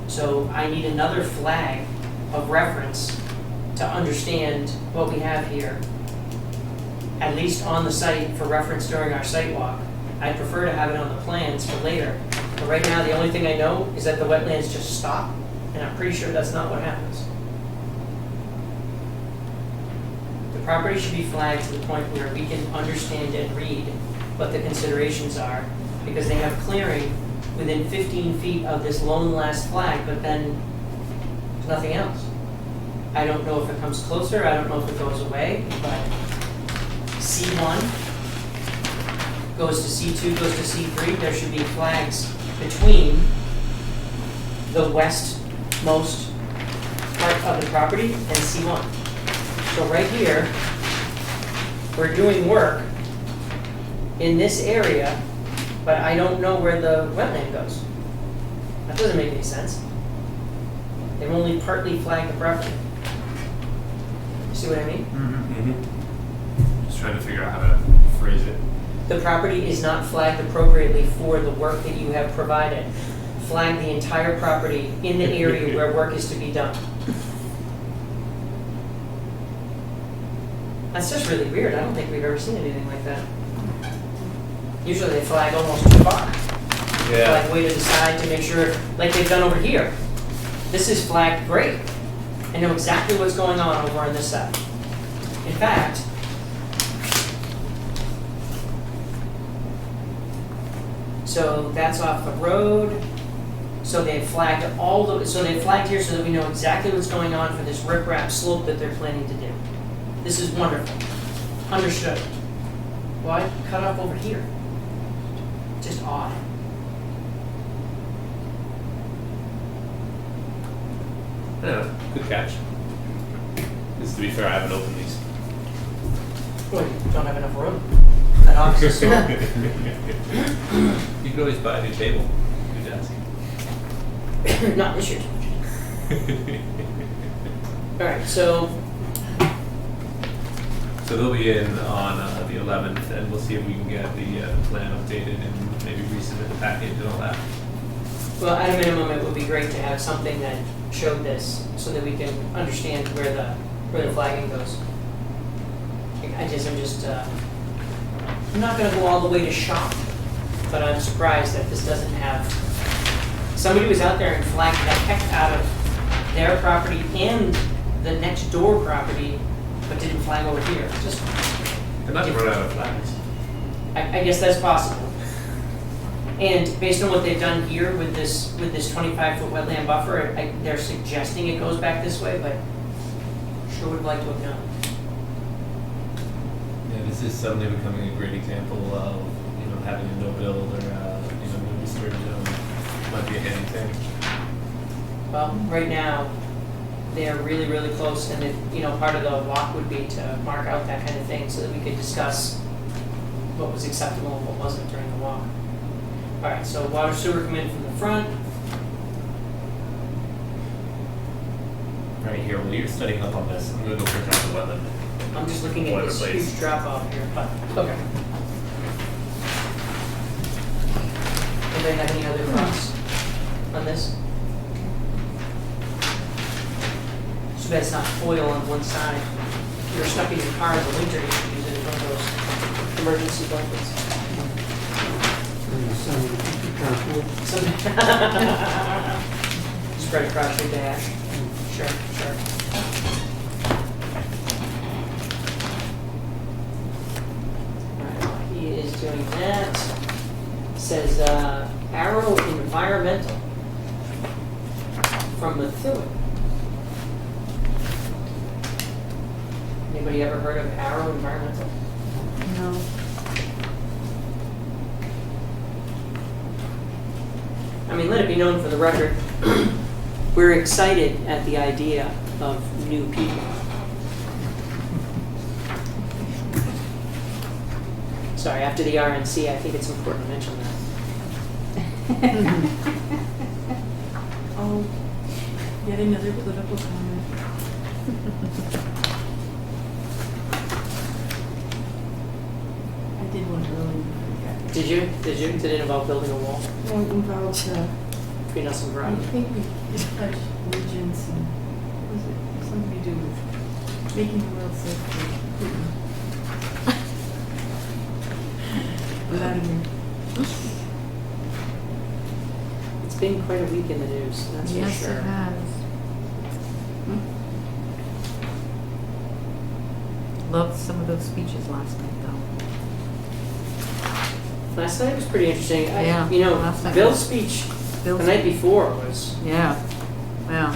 So I need another flag of reference to understand what we have here, at least on the site for reference during our site walk. I'd prefer to have it on the plans for later. But right now, the only thing I know is that the wetlands just stop, and I'm pretty sure that's not what happens. The property should be flagged to the point where we can understand and read what the considerations are, because they have clearing within 15 feet of this lone last flag, but then there's nothing else. I don't know if it comes closer, I don't know if it goes away, but C1 goes to C2, goes to C3, there should be flags between the westmost part of the property and C1. So right here, we're doing work in this area, but I don't know where the wetland goes. That doesn't make any sense. They've only partly flagged the property. You see what I mean? Mm-hmm. Just trying to figure out how to phrase it. The property is not flagged appropriately for the work that you have provided. Flag the entire property in the area where work is to be done. That's just really weird. I don't think we've ever seen anything like that. Usually they flag almost too far. Yeah. Flag way to the side to make sure, like they've done over here. This is flagged great. I know exactly what's going on over on this side. In fact, so that's off the road. So they've flagged so they've flagged here so that we know exactly what's going on for this riprap slope that they're planning to do. This is wonderful. Understood. Why cut off over here? Just odd. Yeah, good catch. Because to be fair, I haven't opened these. Well, you don't have enough room. That office is small. You could always buy a new table, new desk. Not this year's budget. All right, so So they'll be in on the 11th, and we'll see if we can get the plan updated and maybe resubmit the package and all that. Well, at a minimum, it would be great to have something that showed this, so that we can understand where the flagging goes. I'm not gonna go all the way to shop, but I'm surprised that this doesn't have, somebody was out there and flagged the heck out of their property and the next door property, but didn't flag over here. Just, They're not run out of flags. I guess that's possible. And based on what they've done here with this 25-foot wetland buffer, they're suggesting it goes back this way, but sure would like to have known. Yeah, this is suddenly becoming a great example of, having a no-build or, no disturb zone might be a handy thing. Well, right now, they're really, really close, and part of the walk would be to mark out that kind of thing so that we could discuss what was acceptable and what wasn't during the walk. All right, so water sewer come in from the front. Right here, while you're studying up on this, I'm gonna go print out the wetland. I'm just looking at this Boilerplates. huge drop off here, but, okay. Anybody have any other thoughts on this? Too bad it's not foil on one side. If you're stuck in your car in the winter, you can use it as one of those emergency blankets. Spread across your dash. Sure. Alright, while he is doing that, says Arrow Environmental from Methuen. Anybody ever heard of Arrow Environmental? No. I mean, let it be known for the record, we're excited at the idea of new people. Sorry, after the RNC, I think it's important to mention that. Oh, yet another political comment. I did one earlier. Did you? Did it involve building a wall No, it involved, between us and I Verizon? think we pledged allegiance and, was it something to do with making the world safe for Putin? Vladimir. It's been quite a week in the news, that's for Yes, sure. it has. Loved some of those speeches last night, though. Last night was pretty interesting. Yeah, last night Bill's was- speech Bill's- the night before was, Yeah, yeah.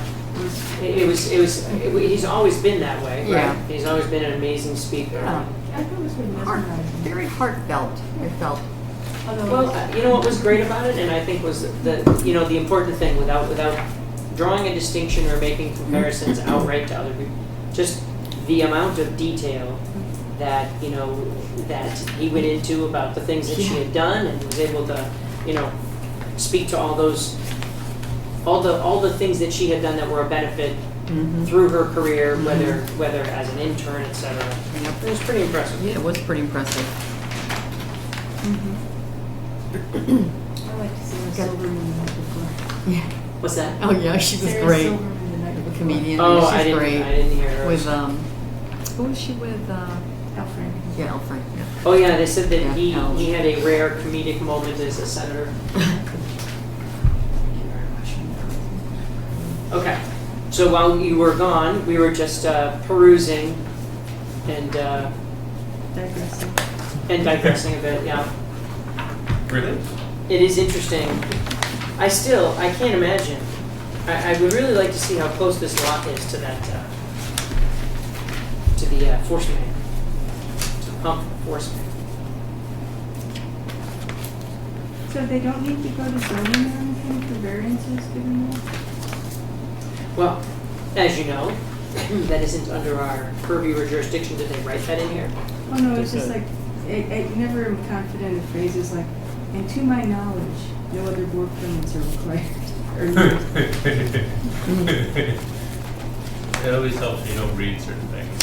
he's always been that way, right? Yeah. He's always been an amazing speaker. Yeah. I thought it was very Heart, mesmerizing. very heartfelt, I felt. Although Well, you know what was great about it, and I think was the important thing, without drawing a distinction or making comparisons outright to other people, just the amount of detail that that he went into about the things that she had done, and was able to speak to all the things that she had done that were a benefit through her career, whether as an intern, etc. Yep. It was pretty impressive. Yeah, it was pretty impressive. I like to see Sarah Silverman the night before. Yeah. What's that? Oh, yeah, she was Sarah great. Silverman the night The before. comedian. Oh, she's I great. didn't hear her. With, who was she with? Al Franken. Yeah, Al Franken. Yeah. Oh yeah, they said that Yeah, Al. he had a rare comedic moment as a senator. Okay, so while you were gone, we were just perusing and Digressing. digressing a bit. Yeah, Really? it is interesting. I can't imagine. I would really like to see how close this lot is to that to the force main, to the pump for the force main. So they don't need to go to zoning or anything for variances given that? Well, as you know, that isn't under our purview or jurisdiction. Did they write that in here? Oh, no, it's just like, I never am confident in phrases like, and to my knowledge, no other board permits are required. Or needed. It always helps you don't read certain things.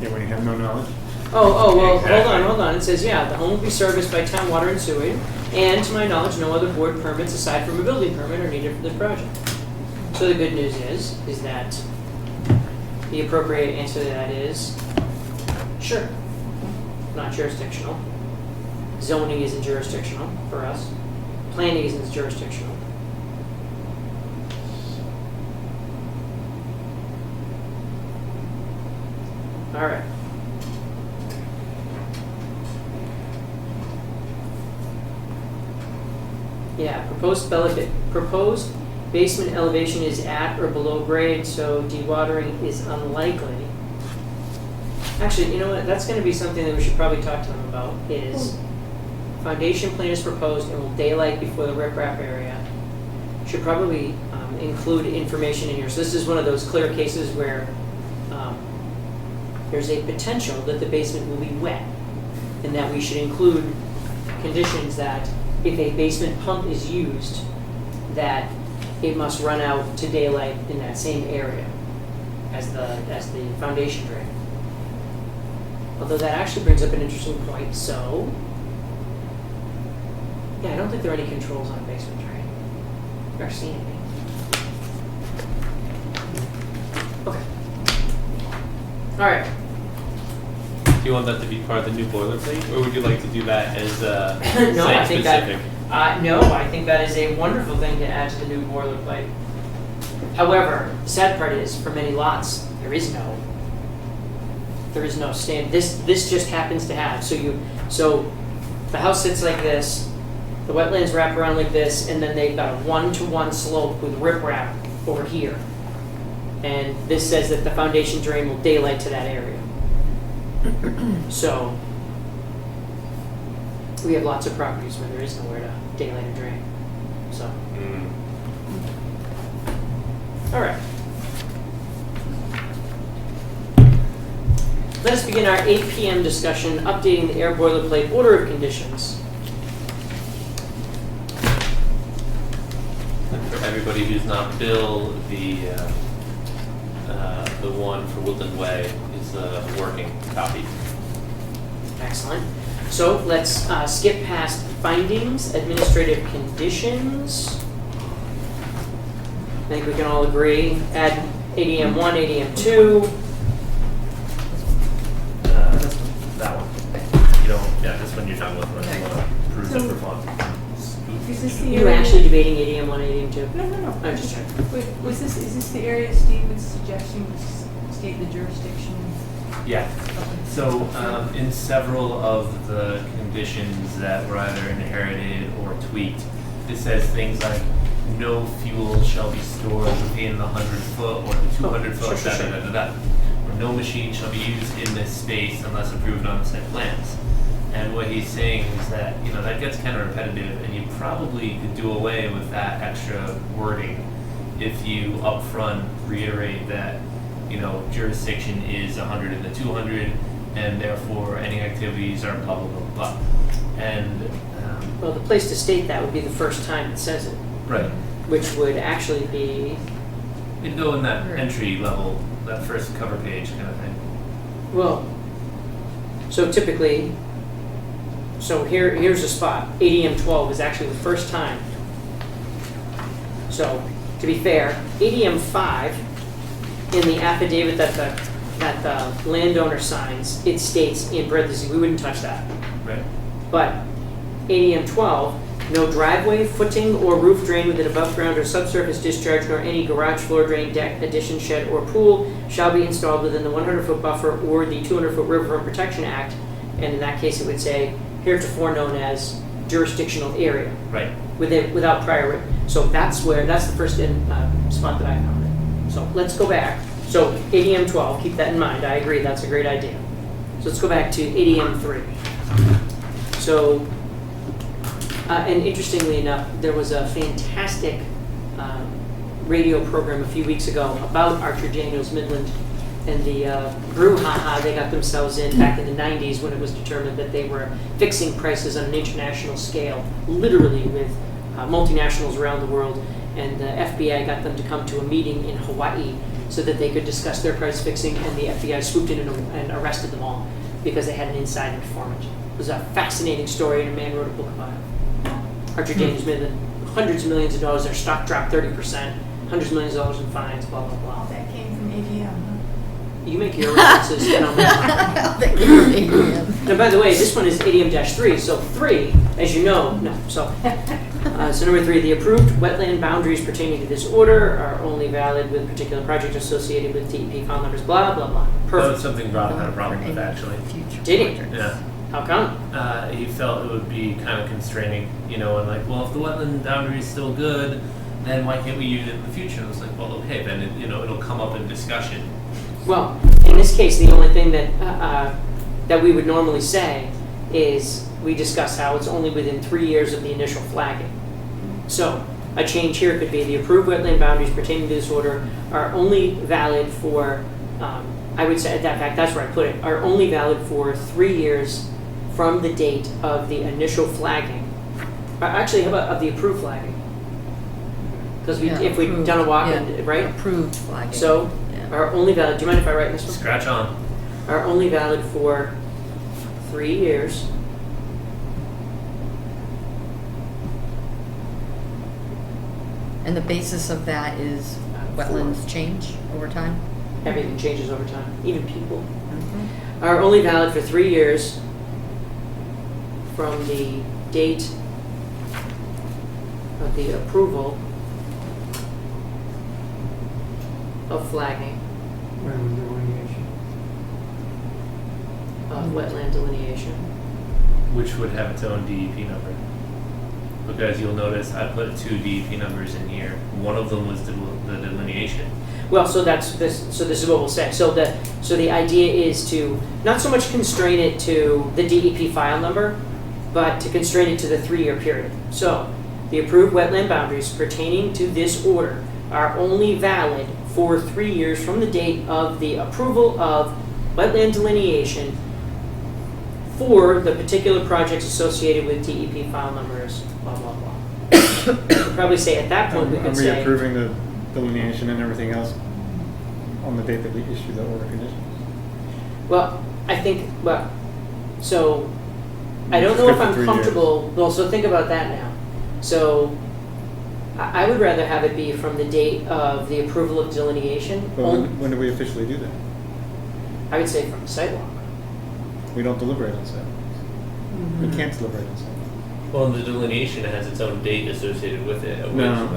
Yeah, when you have no knowledge. Oh, well, Exactly. hold on. It says, yeah, the home will be serviced by town water and sewage, And to my knowledge, no other board permits aside from a building permit are needed for this project. So the good news is that the appropriate answer to that is, sure, not jurisdictional. Zoning isn't jurisdictional for us. Planning isn't jurisdictional. All right. Yeah, proposed basement elevation is at or below grade, so dewatering is unlikely. Actually, you know what? That's going to be something that we should probably talk to them about. Is foundation plan is proposed and will daylight before the riprap area. Should probably include information in here. So this is one of those clear cases where there's a potential that the basement will be wet, and that we should include conditions that if a basement pump is used, that it must run out to daylight in that same area as the foundation drain. Although that actually brings up an interesting point. So, yeah, I don't think there are any controls on a basement drain. I've never seen any. Okay. All right. Do you want that to be part of the new boilerplate, or would you like to do that as No, I think that. site-specific? No, I think that is a wonderful thing to add to the new boilerplate. However, the sad part is, for many lots, there is no stand. This just happens to have. So the house sits like this, the wetlands wrap around like this, and then they've got a 1-to-1 slope with riprap over here. And this says that the foundation drain will daylight to that area. So we have lots of properties where there is nowhere to daylight a drain. So, all right. Let us begin our 8 p.m. discussion, updating the air boilerplate order of conditions. And for everybody who's not Bill, the one for Woodland Way is a working copy. Excellent. So let's skip past findings, administrative conditions. I think we can all agree. Add ADM 1, ADM 2. That one. You don't, yeah, this one you're done with, unless you want to approve So- it for fun. Is this the You area? actually debating ADM 1, ADM 2? No. I'm just checking. Wait, is this the area Steve was suggesting to state the jurisdiction? Yeah. So, in several of the conditions that were either inherited or tweaked, it says things like no fuel shall be stored within the 100-foot or the 200-foot, sure. or no machine shall be used in this space unless approved on the site plans. And what he's saying is that, that gets kind of repetitive, and you probably could do away with that extra wording if you upfront reiterate that, jurisdiction is 100 and the 200, and therefore any activities are blah, blah, blah, blah. And, Well, the place to state that would be the first time it says it, right. which would actually be, It'd go in that entry level, that first cover page kind of thing. well, so typically, here's a spot. ADM 12 is actually the first time. So, to be fair, ADM 5, in the affidavit that the landowner signs, it states in parentheses, we wouldn't touch that. Right. But ADM 12, no driveway, footing, or roof drain with an above ground or subsurface discharge, nor any garage, floor drain, deck, addition, shed, or pool shall be installed within the 100-foot buffer or the 200-foot Riverfront Protection Act. And in that case, it would say, heretofore known as jurisdictional area, Right. without prior written. So that's the first spot that I found it. So let's go back. So ADM 12, keep that in mind. I agree, that's a great idea. So let's go back to ADM 3. So, and interestingly enough, there was a fantastic radio program a few weeks ago about Archer Daniels Midland and the brouhaha they got themselves in back in the 90s when it was determined that they were fixing prices on an international scale, literally with multinationals around the world. And the FBI got them to come to a meeting in Hawaii so that they could discuss their price fixing, and the FBI swooped in and arrested them all because they had an inside informant. It was a fascinating story, and a man wrote a book about it. Archer Daniels made hundreds of millions of dollars, their stock dropped 30%, hundreds of millions of dollars in fines, blah, blah, blah. That came from AGM, You make your references, you know. And by the way, this one is ADM-3, so 3, as you know, no, so. So number 3, the approved wetland boundaries pertaining to this order are only valid with particular project associated with DEP file numbers, blah, blah, blah. That was Perfect. something Rob had a problem with, actually. Did he? Yeah. How come? He felt it would be kind of constraining, you know, and like, well, if the wetland boundary is still good, then why can't we use it in the future? And it's like, well, okay, then it, you know, it'll come up in discussion. Well, in this case, the only thing that that we would normally say is we discuss how it's only within 3 years of the initial flagging. So a change here could be the approved wetland boundaries pertaining to this order are only valid for, I would say, in fact, that's where I put it, are only valid for 3 years from the date of the initial flagging. Actually, how about of the approved flagging? Because if we've done a walk, right? Approved flagging. So Yeah. are only valid, do you mind if I write this one? Scratch on. Are only valid for 3 years And the basis of that is wetlands change over time? everything changes over time, even people, are only valid for 3 years from the date of the approval of flagging Wetland delineation. of wetland delineation. Which would have its own DEP number. Because you'll notice I put 2 DEP numbers in here. One of them was the delineation. Well, so that's this. So this is what we'll say. So the idea is to not so much constrain it to the DEP file number, but to constrain it to the 3-year period. So the approved wetland boundaries pertaining to this order are only valid for 3 years from the date of the approval of wetland delineation for the particular projects associated with DEP file numbers, blah, blah, blah. We'd probably say at that point we Are could we say, approving the delineation and everything else on the date that we issue the order conditions? well, I think, well, so I don't It's know good if for I'm 3 comfortable, well, so think about that now. So I would rather have it be from the date of the approval of delineation. But when do we officially do that? I would say from the sidewalk. We don't deliberate on sidewalks. We can't deliberate on sidewalks. Well, the delineation has its own date associated with it. No.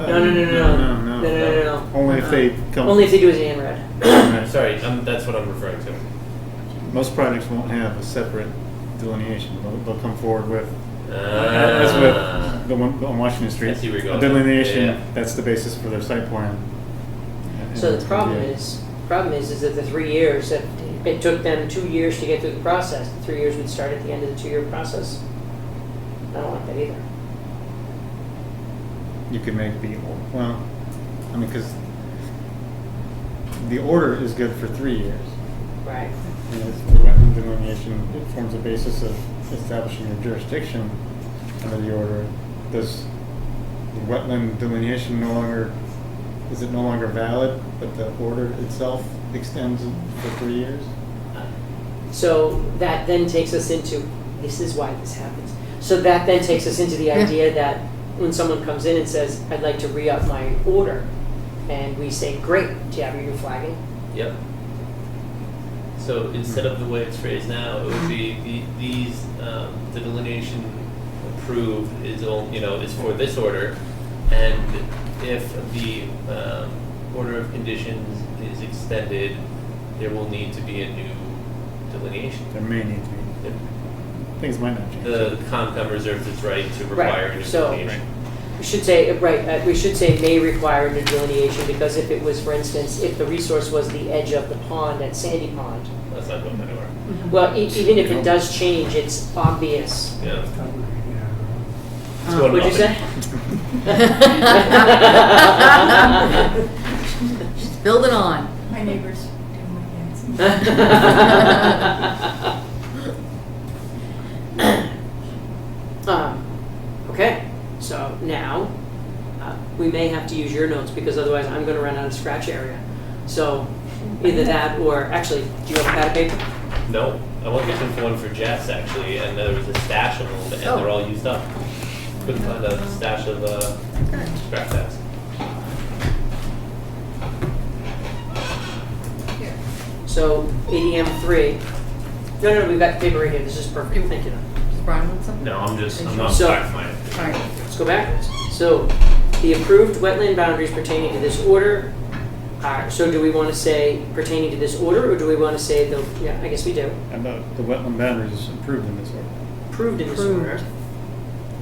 Only if they come. Only if they do as ANRAD. Sorry, that's what I'm referring to. Most projects won't have a separate delineation. They'll come forward with, as with the one on Washington Street. I see where you're going. A delineation, Yeah. that's the basis for their site plan. And So it's the gonna problem be- is that the 3 years, that it took them 2 years to get through the process. The 3 years would start at the end of the 2-year process. I don't like that either. You could make the, well, I mean, because the order is good for 3 years. Right. And it's the wetland delineation, it forms a basis of establishing your jurisdiction under the order. Does the wetland delineation no longer, is it no longer valid, but the order itself extends for 3 years? So that then takes us into, this is why this happens. So that then takes us into the idea that when someone comes in and says, I'd like to re-up my order, and we say, great, do you have your new flagging? Yep. So instead of the way it's phrased now, it would be the delineation approved is is for this order, and if the order of conditions is extended, there will need to be a new delineation. There may need to be. Things might not change. The Concom reserves its right to require a new So- delineation. We should say, we should say may require new delineation, because if it was, for instance, if the resource was the edge of the pond at Sandy Pond, That's not going anywhere. well, even if it does change, it's obvious. Yeah. It's probably, It's going What'd you up. say? Just build it on. My neighbors do my dance. Okay, so now we may have to use your notes, because otherwise I'm going to run out of scratch area. So either that, or actually, do you have a pad of paper? No, I was looking for one for Jess actually, and there was a stash of them, and they're all used up. Couldn't find a stash of scrap tags. So ADM 3. No, we've got the paper right here. This is perfect. Thank you. Does Brian want some? No, I'm not So- back mine. All right. Let's go backwards. So the approved wetland boundaries pertaining to this order are, so do we want to say pertaining to this order, or do we want to say the, yeah, I guess we do. And the wetland boundaries is approved in this order. Approved in this Approved. order.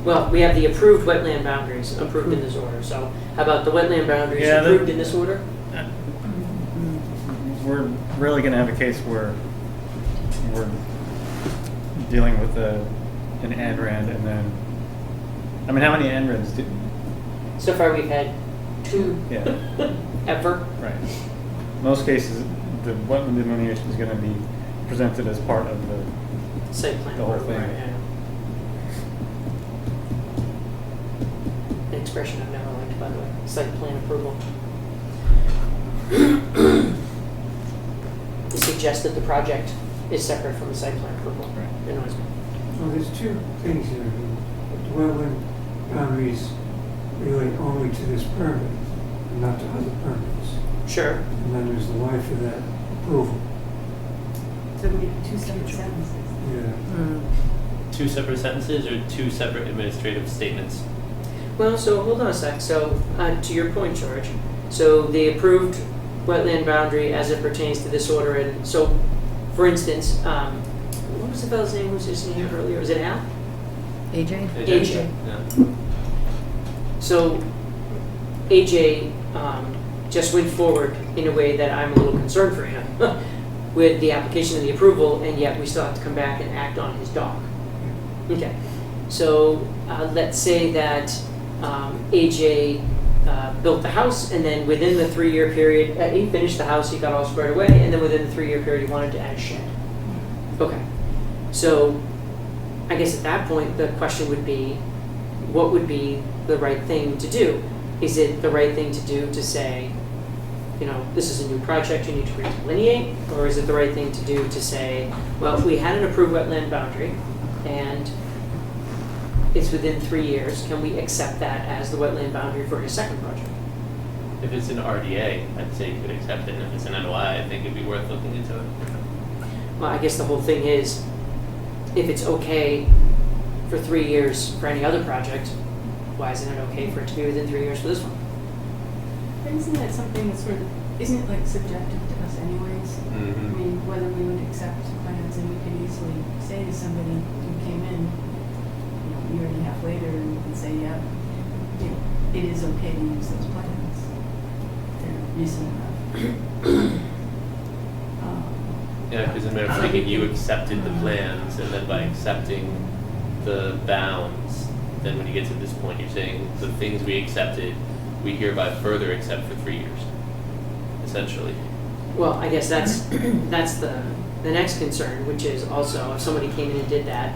Well, we have the approved wetland boundaries approved in this order. So how about the wetland boundaries Yeah, that- approved in this order? We're really gonna have a case where we're dealing with an ANRAD and then, I mean, how many ANRADs do, So far we've had 2 yeah, ever. right. Most cases, the wetland delineation is gonna be presented as part of the, Site plan. The whole approval, thing. right, yeah. An expression I've never liked, by the way. Site plan approval. It suggests that the project is separate from the site plan approval. Right. Annoys me. Well, there's 2 things here. The wetland boundaries relate only to this permit, and not to other permits. Sure. And then there's the life of that approval. So we have 2 separate sentences. Yeah. Mm. 2 separate sentences or 2 separate administrative statements? Well, so hold on a sec. So to your point, George, so the approved wetland boundary as it pertains to this order, and so, for instance, what was the fellow's name who was just in here earlier? Was it Al? AJ? AJ. Yeah. So AJ just went forward in a way that I'm a little concerned for him with the application and the approval, and yet we still have to come back and act on his dock. Okay, so let's say that AJ built the house, and then within the 3-year period, he finished the house, he got all squared away, and then within the 3-year period, he wanted to add a shed. Okay, so I guess at that point, the question would be, what would be the right thing to do? Is it the right thing to do to say, you know, this is a new project, you need to redelineate? Or is it the right thing to do to say, well, we had an approved wetland boundary, and it's within 3 years, can we accept that as the wetland boundary for his second project? If it's an RDA, I'd say you could accept it, and if it's an NOI, I think it'd be worth looking into it. Well, I guess the whole thing is, if it's okay for 3 years for any other project, why isn't it okay for it to be within 3 years for this one? But isn't that something that's sort of, isn't it like subjective to us anyways? I Mm-hmm. mean, whether we would accept plans, and we could easily say to somebody who came in, you know, a year and a half later, and say, yeah, it is okay to use those plans. They're recent enough. Yeah, because in a matter of thinking, you accepted the plans, and then by accepting the bounds, then when you get to this point, you're saying the things we accepted, we hereby further accept for 3 years, essentially. Well, I guess that's the next concern, which is also if somebody came in and did that,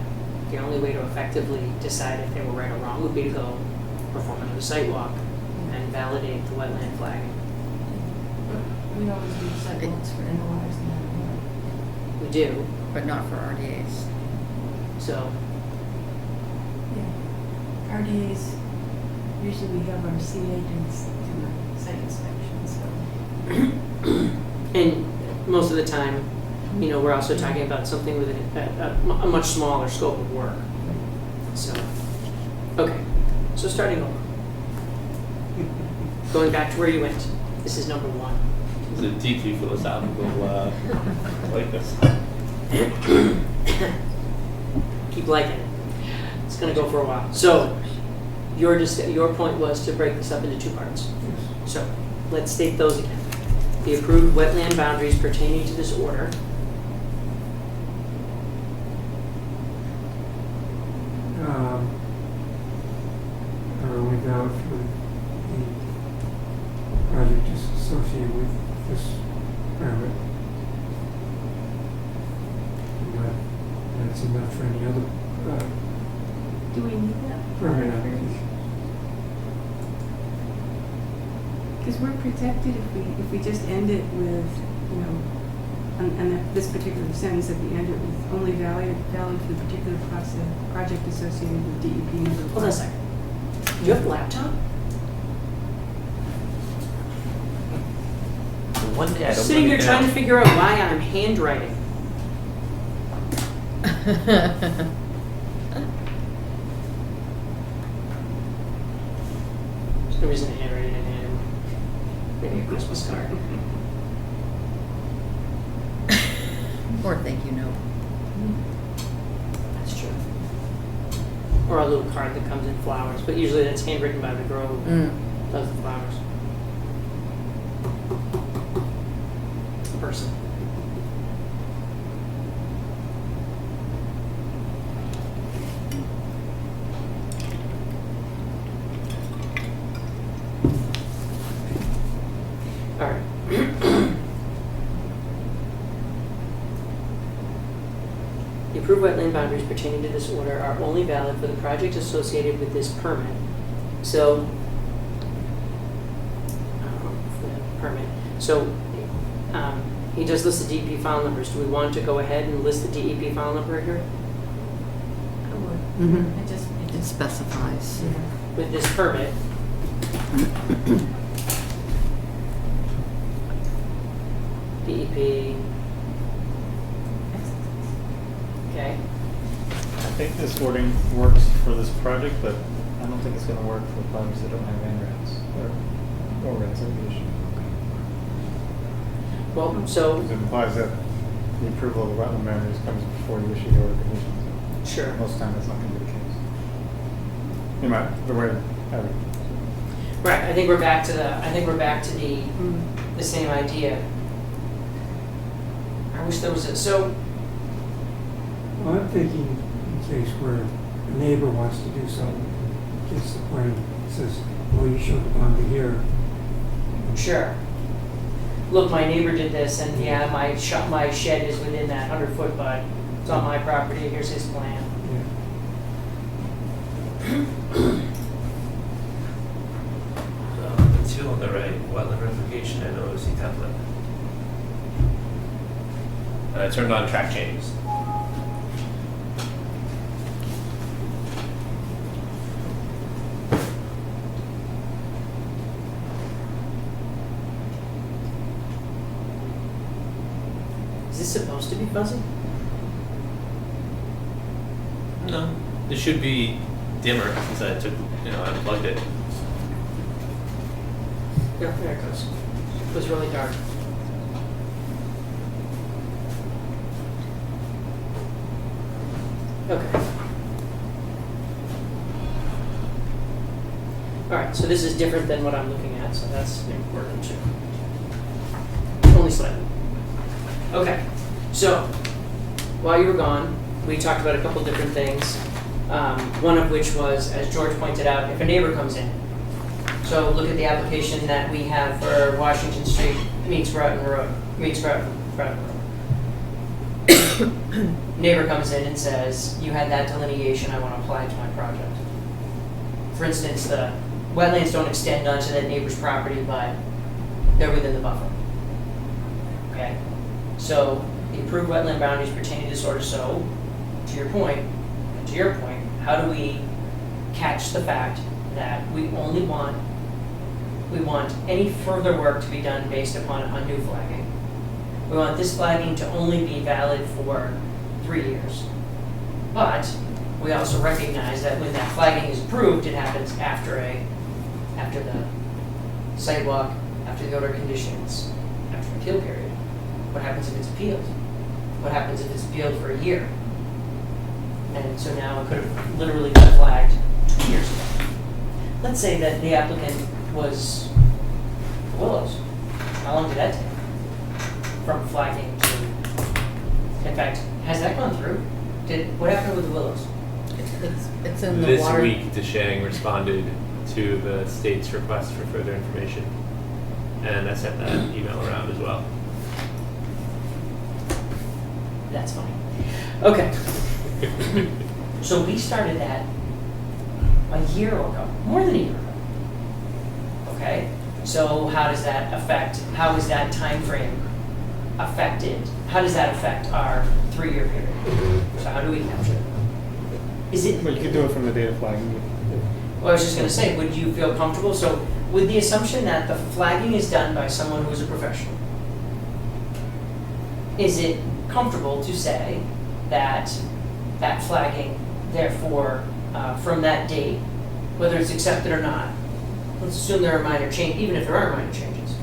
the only way to effectively decide if they were right or wrong would be to go perform another site walk and validate the wetland flagging. We always do sidewalks for NOIs no matter what. We do, But not for RDAs. so Yeah. RDAs, usually we have our C agents do the site inspection, so. and most of the time, you know, we're also talking about something with a much smaller scope of work. So, okay, so starting over. Going back to where you went, this is number 1. It's a deeply philosophical, like this. Keep liking it. It's gonna go for a while. So, your point was to break this up into 2 parts. So, let's state those again. The approved wetland boundaries pertaining to this order. Are only valid for the project is associated with this permit. And that's enough for any other Do we need that? permit application. Because we're protected if we just end it with, you know, and that this particular sentence at the end, it was only valid for the particular project associated with DEP number 5. Hold on a second. Do you have a laptop? One day I don't Sitting bring here it trying down. to figure out why I'm handwriting. There's no reason to handwrite it in hand. Maybe a Christmas card. Or thank you note. That's true. Or a little card that comes in flowers, but usually that's handwritten by the Grove. Does the flowers. Person. All right. The approved wetland boundaries pertaining to this order are only valid for the project associated with this permit. So, for the permit. So, he does list the DEP file numbers. Do we want to go ahead and list the DEP file number here I would. Mhm. It It just, specifies. with this permit? DEP, okay. I think this wording works for this project, but I don't think it's gonna work for projects that don't have NREDs or reconciliation. Well, so, Because it implies that the approval of the wetland boundaries comes before you issue the order of conditions. sure. Most of the time, that's not gonna be the case. The way I would. Right, I think we're back to the same idea. I wish there was so, Well, I'm thinking in case where a neighbor wants to do something, gets the plan, says, well, you should have gone to here. sure. Look, my neighbor did this, and yeah, my shed is within that 100-foot, but it's on my property, here's his plan. Yeah. The two on the right, wetland replication and OOC template. And I turned on track changes. Is this supposed to be fuzzy? No, it should be dimmer since I took, I unplugged it. Yeah, there it goes. It was really dark. Okay. All right, so this is different than what I'm looking at, so that's important too. Only slightly. Okay, so while you were gone, we talked about a couple different things. One of which was, as George pointed out, if a neighbor comes in. So look at the application that we have for Washington Street meets Broughton Road, Broughton Road. Neighbor comes in and says, you had that delineation, I want to apply it to my project. For instance, the wetlands don't extend onto that neighbor's property, but they're within the buffer. Okay? So the approved wetland boundaries pertaining to this order, so to your point, how do we catch the fact that we want any further work to be done based upon a new flagging? We want this flagging to only be valid for 3 years. But we also recognize that when that flagging is approved, it happens after the sidewalk, after the order of conditions, after the appeal period. What happens if it's appealed? What happens if it's appealed for a year? And so now it could have literally been flagged 2 years ago. Let's say that the applicant was Willows. How long did that take? From flagging to, in fact, has that gone through? What happened with the Willows? It's in the This water. week, DeShang responded to the state's request for further information. And I sent that email around as well. That's funny. Okay. So we started that a year ago, more than a year ago. Okay? So how is that time frame affected? How does that affect our 3-year period? So how do we capture it? Is it? Well, you could do it from the date of flagging. Well, I was just gonna say, would you feel comfortable, so with the assumption that the flagging is done by someone who's a professional, is it comfortable to say that that flagging, therefore, from that date, whether it's accepted or not, let's assume there are minor changes, even if there are minor changes,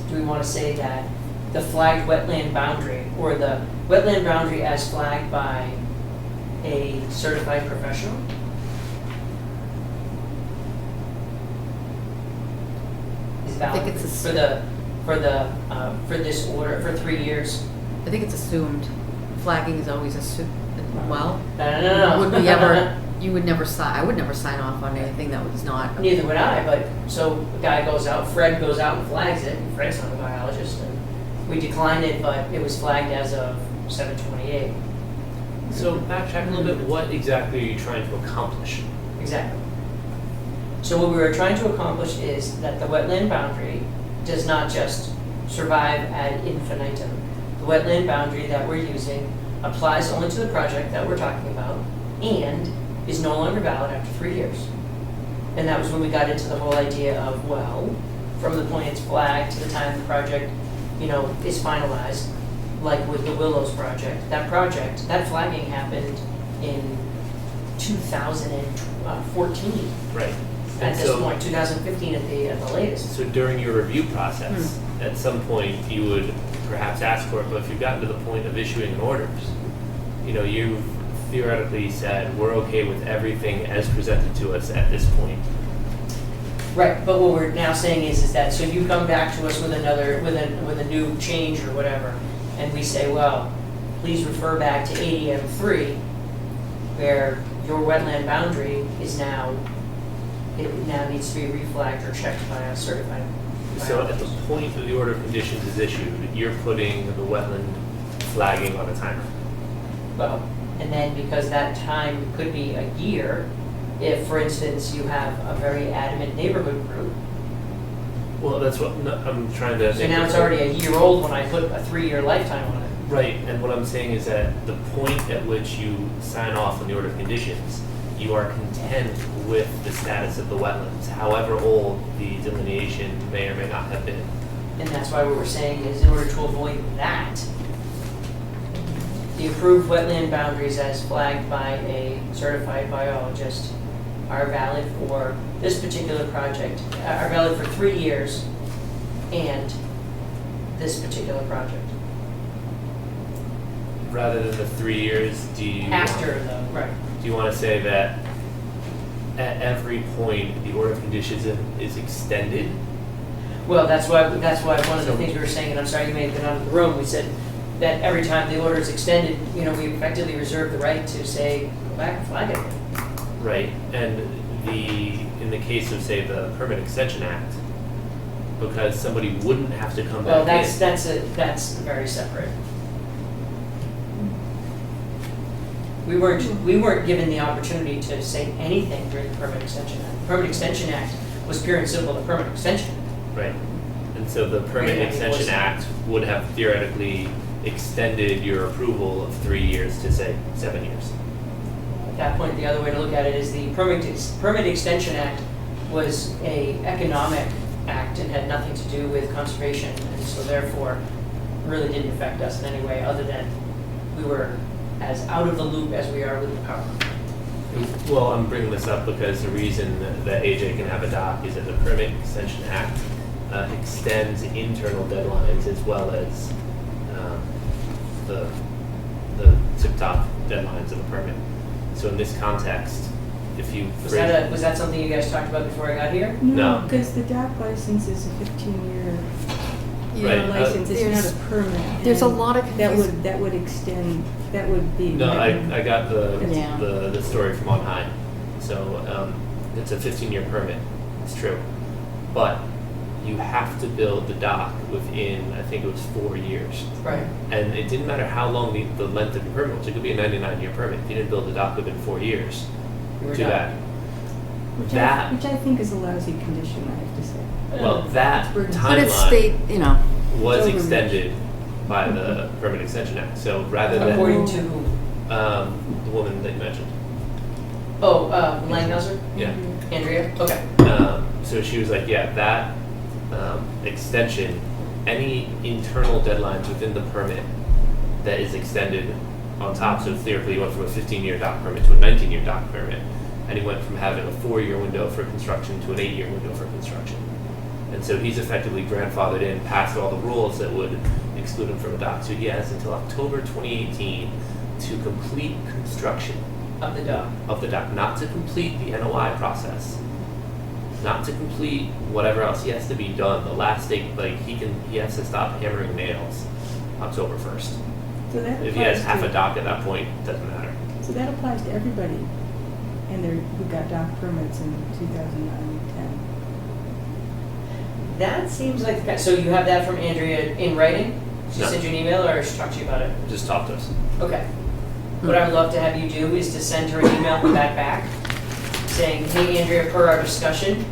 do we want to say that the flagged wetland boundary, or the wetland boundary as flagged by a certified professional? Is I think valid it's for this order, for 3 years? I think it's assumed. Flagging is always assumed. Well, No. would we ever? You would never sign. I would never sign off on anything that was not. Neither would I, but, so a guy goes out, Fred goes out and flags it, and Fred's not a biologist, and we declined it, but it was flagged as of 7/28. So backtrack a little bit, what exactly are you trying to accomplish? Exactly. So what we were trying to accomplish is that the wetland boundary does not just survive ad infinitum. The wetland boundary that we're using applies only to the project that we're talking about and is no longer valid after 3 years. And that was when we got into the whole idea of, well, from the point it's flagged to the time the project, is finalized, like with the Willows project, that flagging happened in 2014. Right. At And this so- point, 2015 at the latest. So during your review process, at some point, you would perhaps ask for it, but if you've gotten to the point of issuing an orders, you've theoretically said, we're okay with everything as presented to us at this point. Right, but what we're now saying is that, so you come back to us with with a new change or whatever, and we say, well, please refer back to ADM3, where your wetland boundary is now, it now needs to be reflagged or checked by a certified So at the biologist. point that the order of conditions is issued, you're putting the wetland flagging on a timer. Well, and then because that time could be a year, if, for instance, you have a very adamant neighborhood group, Well, that's what I'm trying to. so make now the it's point. already a year old when I put a 3-year lifetime on it. Right, and what I'm saying is that the point at which you sign off on the order of conditions, you are content with the status of the wetlands, however old the delineation may or may not have been. And that's why what we're saying is, in order to avoid that, the approved wetland boundaries as flagged by a certified biologist are valid for this particular project, are valid for 3 years and this particular project. Rather than the 3 years, do you After the, right. do you want to say that at every point the order of conditions is extended? Well, that's why one of the things we were saying, and I'm sorry you may have been out of the room, we said that every time the order is extended, we effectively reserve the right to say, go back and flag it again. Right, and in the case of, say, the Permit Extension Act, because somebody wouldn't have to come Well, back in. that's very separate. We weren't given the opportunity to say anything during the Permit Extension Act. The Permit Extension Act was pure and simple, the Permit Extension. Right, and so the Permit Right, Extension was- Act would have theoretically extended your approval of 3 years to, say, 7 years. At that point, the other way to look at it is the Permit Extension Act was a economic act and had nothing to do with conservation, and so therefore really didn't affect us in any way other than we were as out of the loop as we are with the power. Well, I'm bringing this up because the reason that AJ can have a dock is that the Permit Extension Act extends internal deadlines as well as the tip-top deadlines of a permit. So in this context, if you Was that something you guys talked about before I got here? No. Because the dock license is a 15-year Right, license, it's not there's- a permit. there's a and lot of That confus- would extend, that would be. No, I got Yeah. the story from on high. So it's a 15-year permit. It's true, but you have to build the dock within, I think it was 4 years, Right. and it didn't matter how long the length of your permit was. It could be a 99-year permit. If you didn't build the dock within 4 years, We were too done. bad. Which that- I think is a lousy condition, I have to say. Well, that But it's But it's timeline state, was It's overreach. extended by the Permit Extension Act. So rather than According to, the woman that you mentioned. Oh, Langhauser? Yeah. Andrea? Okay. So she was like, yeah, that extension, any internal deadlines within the permit that is extended on top. So theoretically, he went from a 15-year dock permit to a 19-year dock permit, and he went from having a 4-year window for construction to an 8-year window for construction. And so he's effectively grandfathered in past all the rules that would exclude him from a dock. So he has until October 2018 to complete construction Of the dock. of the dock, not to complete the NOI process, not to complete whatever else he has to be done. The last date, like he has to stop hammering nails October 1st. So that If he has applies half a to- dock at that point, it doesn't matter. So that applies to everybody, and who got dock permits in 2009, 10. That seems like, so you have that from Andrea in writing? She No. sent you an email or she talked to you about it? Just talk to us. Okay. What I would love to have you do is to send her an email with that back, saying, hey, Andrea, per our discussion,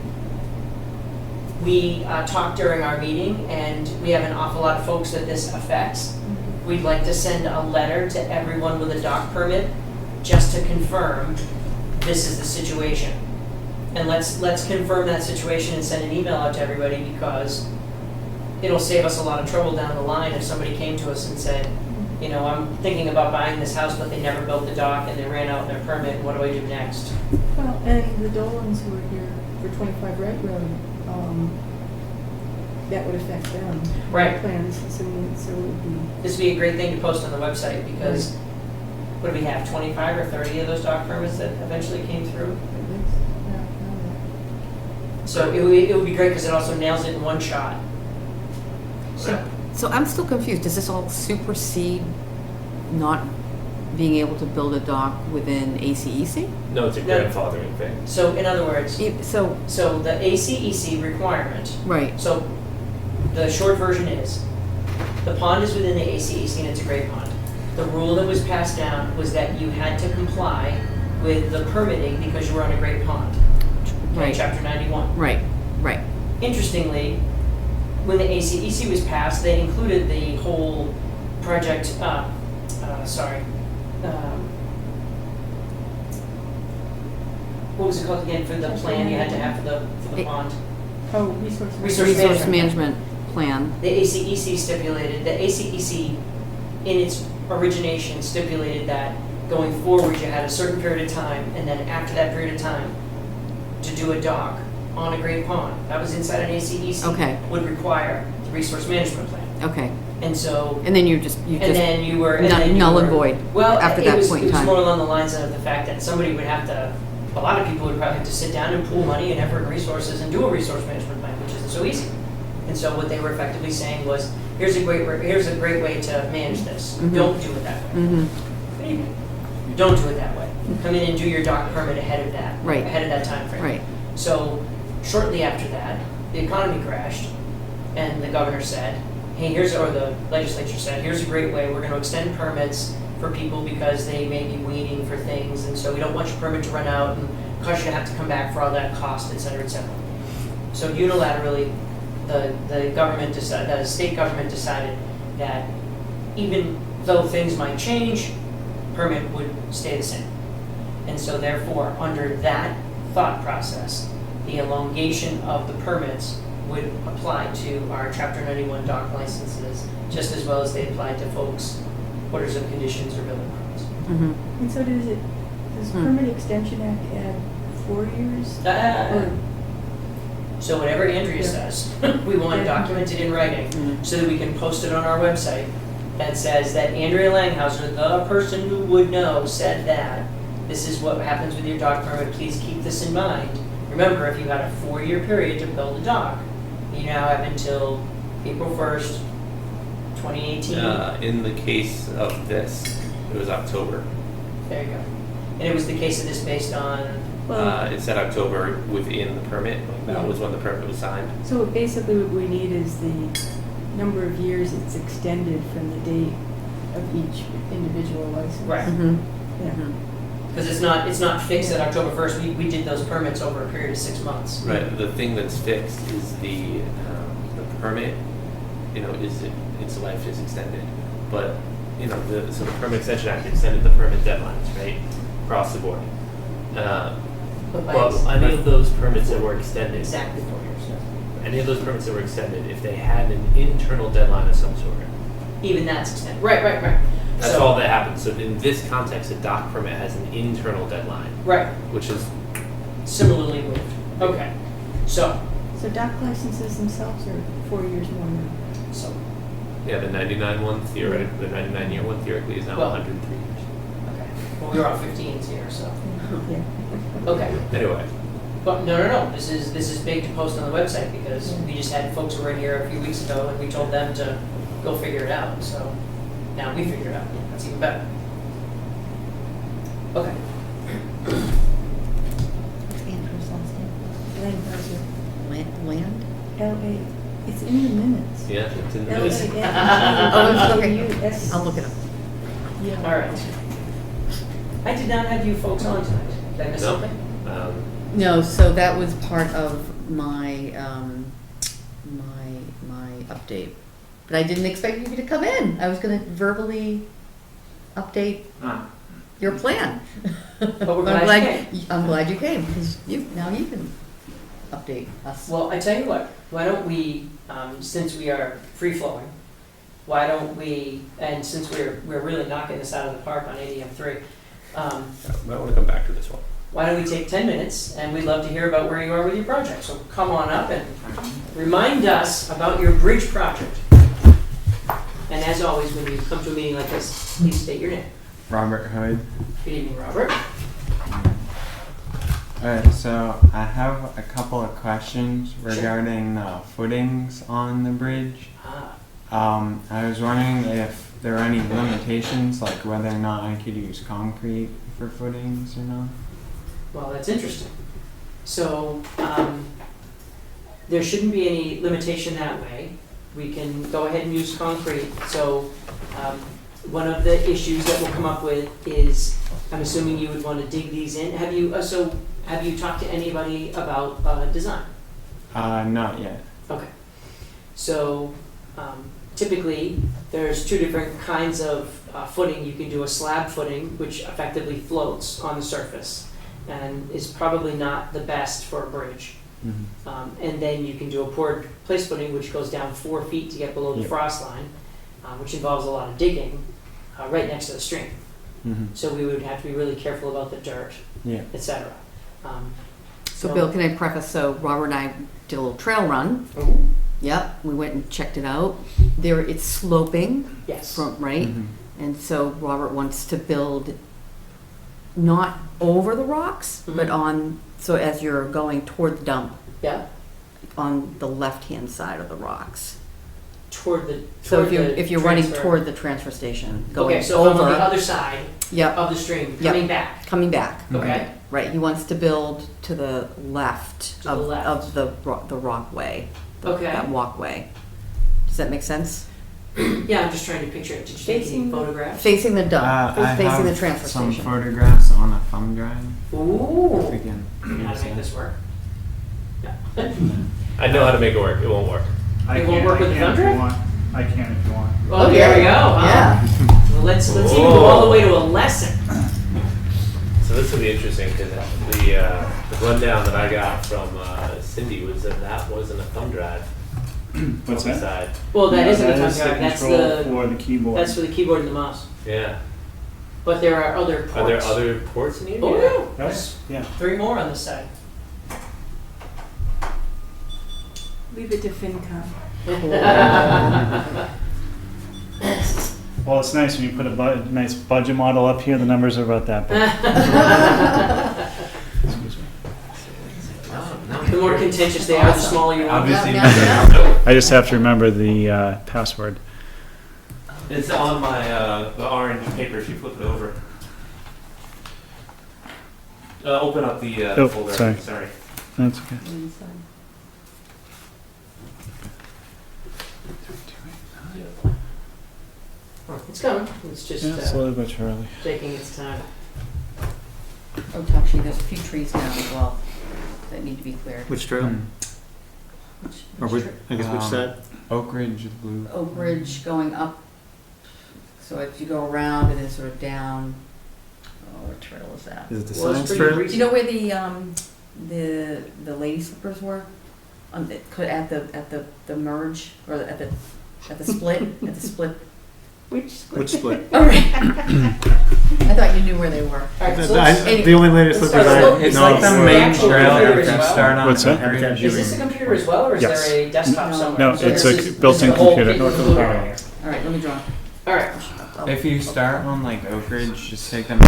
we talked during our meeting, and we have an awful lot of folks that this affects. We'd like to send a letter to everyone with a dock permit, just to confirm this is the situation. And let's confirm that situation and send an email out to everybody, because it'll save us a lot of trouble down the line if somebody came to us and said, you know, I'm thinking about buying this house, but they never built the dock and they ran out their permit, what do I do next? Well, and the Dolans who are here for 25 Wright Road, that would affect them. Right. Plans, so it would be. This would be a great thing to post on the website, because what do we have, 25 or 30 of those dock permits that eventually came through? So it would be great, because it also nails it in one shot. So I'm still confused. Does this all supersede not being able to build a dock within ACEC? No, it's a No. grandfathering thing. So in other words, So, so the ACEC requirement, right, so the short version is, the pond is within the ACEC and it's a great pond. The rule that was passed down was that you had to comply with the permitting because you were on a great pond. Okay, Right. Chapter 91. right, right. Interestingly, when the ACEC was passed, they included the whole project, what was it called again, for the plan you had to have for the It- pond? Oh, resource. Resource Resource management. management plan. The ACEC stipulated, the ACEC in its origination stipulated that going forward, you had a certain period of time, and then after that period of time, to do a dock on a great pond, that was inside an ACEC. Okay. Would require the resource management plan. Okay. And so, And then you and just then you were, and null- then you null were- and void Well, after it that was, point it in was time. more along the lines of the fact that somebody would have to, a lot of people would probably have to sit down and pool money and effort and resources and do a resource management plan, which isn't so easy. And so what they were effectively saying was, here's a great way to manage this. Mhm. Don't do it that way. Mm-hmm. What do you mean? Don't do it that way. Come in and do your dock permit ahead of that. Right. Ahead of that timeframe. Right. So shortly after that, the economy crashed, and the governor said, hey, or the legislature said, here's a great way, we're gonna extend permits for people because they may be waiting for things, and so we don't want your permit to run out and cause you to have to come back for all that cost, et cetera, et cetera. So unilaterally, the state government decided that even though things might change, permit would stay the same. And so therefore, under that thought process, the elongation of the permits would apply to our Chapter 91 dock licenses, just as well as they apply to folks' orders of conditions or building permits. Mm-hmm. And so does Permit Extension Act add 4 years? Or- So whatever Andrea says, we want it documented in writing so that we can post it on our website that says that Andrea Langhauser, the person who would know, said that this is what happens with your dock permit, please keep this in mind. Remember, if you had a 4-year period to build a dock, you now have until April 1st, 2018. In the case of this, it was October. There you go. And it was the case of this based on, It said October within the permit. Like, that was when the permit was signed. So basically what we need is the number of years it's extended from the date of each individual license. right, Mm-hmm. Yeah. because it's not fixed at October 1st. We did those permits over a period of 6 months. Right. The thing that's fixed is the permit. You know, its life is extended, but so the Permit Extension Act extended the permit deadlines, right, across the board. But by Well, any of those permits that were extended, exactly 4 years. any of those permits that were extended, if they had an internal deadline of some sort, Even that's extended. Right. that's So- all that happens. So in this context, a dock permit has an internal deadline, Right, which is similarly moved. Okay, so, So dock licenses themselves are 4 years more now. so, yeah, the 99 one theoretically, the 99-year one theoretically is now Well- 103 years. okay. Well, we were on 15s here, so, Yeah. okay. Anyway, But no. This is big to post on the website because we just had folks who were in here a few weeks ago and we told them to go figure it out. So now we figured it out. That's even better. Okay. Andrew's last name. Land? L.A. It's in the minutes. yeah, it's in the minutes. Oh, okay. I'll look it up. Yeah. All right. I did not have you folks on tonight. Did I miss No. something? No, so that was part of my, my update. But I didn't expect you to come in. I was gonna verbally update your plan. But we're glad you I'm glad you came, because now you can update us. Well, I tell you what, why don't we, since we are free-flowing, why don't we, and since we're really knocking this out of the park on ADM3, Might want to come back to this one. why don't we take 10 minutes, and we'd love to hear about where you are with your project. So come on up and remind us about your bridge project. And as always, when you come to a meeting like this, please state your name. Robert Hood. Good evening, Robert. Alright, so I have a couple of questions regarding the footings on the bridge. I was wondering if there are any limitations, like whether or not I could use concrete for footings or not. Well, that's interesting. So, there shouldn't be any limitation that way. We can go ahead and use concrete. So, one of the issues that we'll come up with is, I'm assuming you would want to dig these in. Have you talked to anybody about design? Not yet. Okay. So, typically, there's two different kinds of footing. You can do a slab footing, which effectively floats on the surface and is probably not the best for a bridge. And then you can do a poured place footing, which goes down 4 feet to get below the frost line, which involves a lot of digging right next to the stream. So we would have to be really careful about the dirt, etc. So Bill, can I preface, so Robert and I did a little trail run. Yep, we went and checked it out. There, it's sloping. Yes. From, right? And so Robert wants to build not over the rocks, but on, so as you're going toward the dump, Yeah. on the left-hand side of the rocks. Toward the. So if you're running transfer. toward the transfer station, going Okay, so over. I'm on the other side Yep, of the stream, Yep. coming back. coming back. Okay. Right, he wants to build to the left To the of, left. of the rockway, Okay. that walkway. Does that make sense? Yeah, I'm just trying to picture it. Did you take any Facing the- photographs? Facing the dump, I facing have the transfer some station. photographs on a thumb drive. Ooh. If we can You know how to make this work? I know how to make it work. It won't work. It won't work with the thumb drive? I can if you want. Oh, there we go. Huh? Yeah. Well, let's even go all the way to a lesson. So this will be interesting because the rundown that I got from Cindy was that wasn't a thumb drive. What's on the that? side. Well, that isn't a That thumb is the drive. That's control for the keyboard. that's for the keyboard and the mouse. Yeah. But there are other ports. Are there other ports in here? Oh yeah. Yes, yeah. 3 more on this side. Leave it to FinCom. Well, it's nice when you put a nice budget model up here, the numbers are about that big. Excuse me. The more contentious they are, the smaller you want. Obviously, No. I just have to remember the password. it's on my the orange paper. If you flip it over, open up the Oh, folder. sorry. That's okay. It's coming. It's just Yeah, slowly but surely. taking its time. Oh, actually, there's a few trees down as well that need to be cleared. Which trail? Or which, I guess which Um, set? Oak Ridge Blue. Oak Ridge going up, so if you go around and then sort of down, what trail is that? Is it the Well, it's science pretty trail? Do recent. you know where the lady slippers were? On the, at the merge, or at the split, at the split? Which Which split? All right. I thought you knew where they were. All right, so let's- The only latest let's slippers start- I It's know like the were- main actual trail computer after as well? start on What's the that? bridge. Habitat Is this a viewing. computer as well, or is Yes. there a desktop No. somewhere? No, So it's this a is- built-in this is the whole computer. kit and North caboodle. of All right, let me draw. All right. If you start on like Oak Ridge, just take them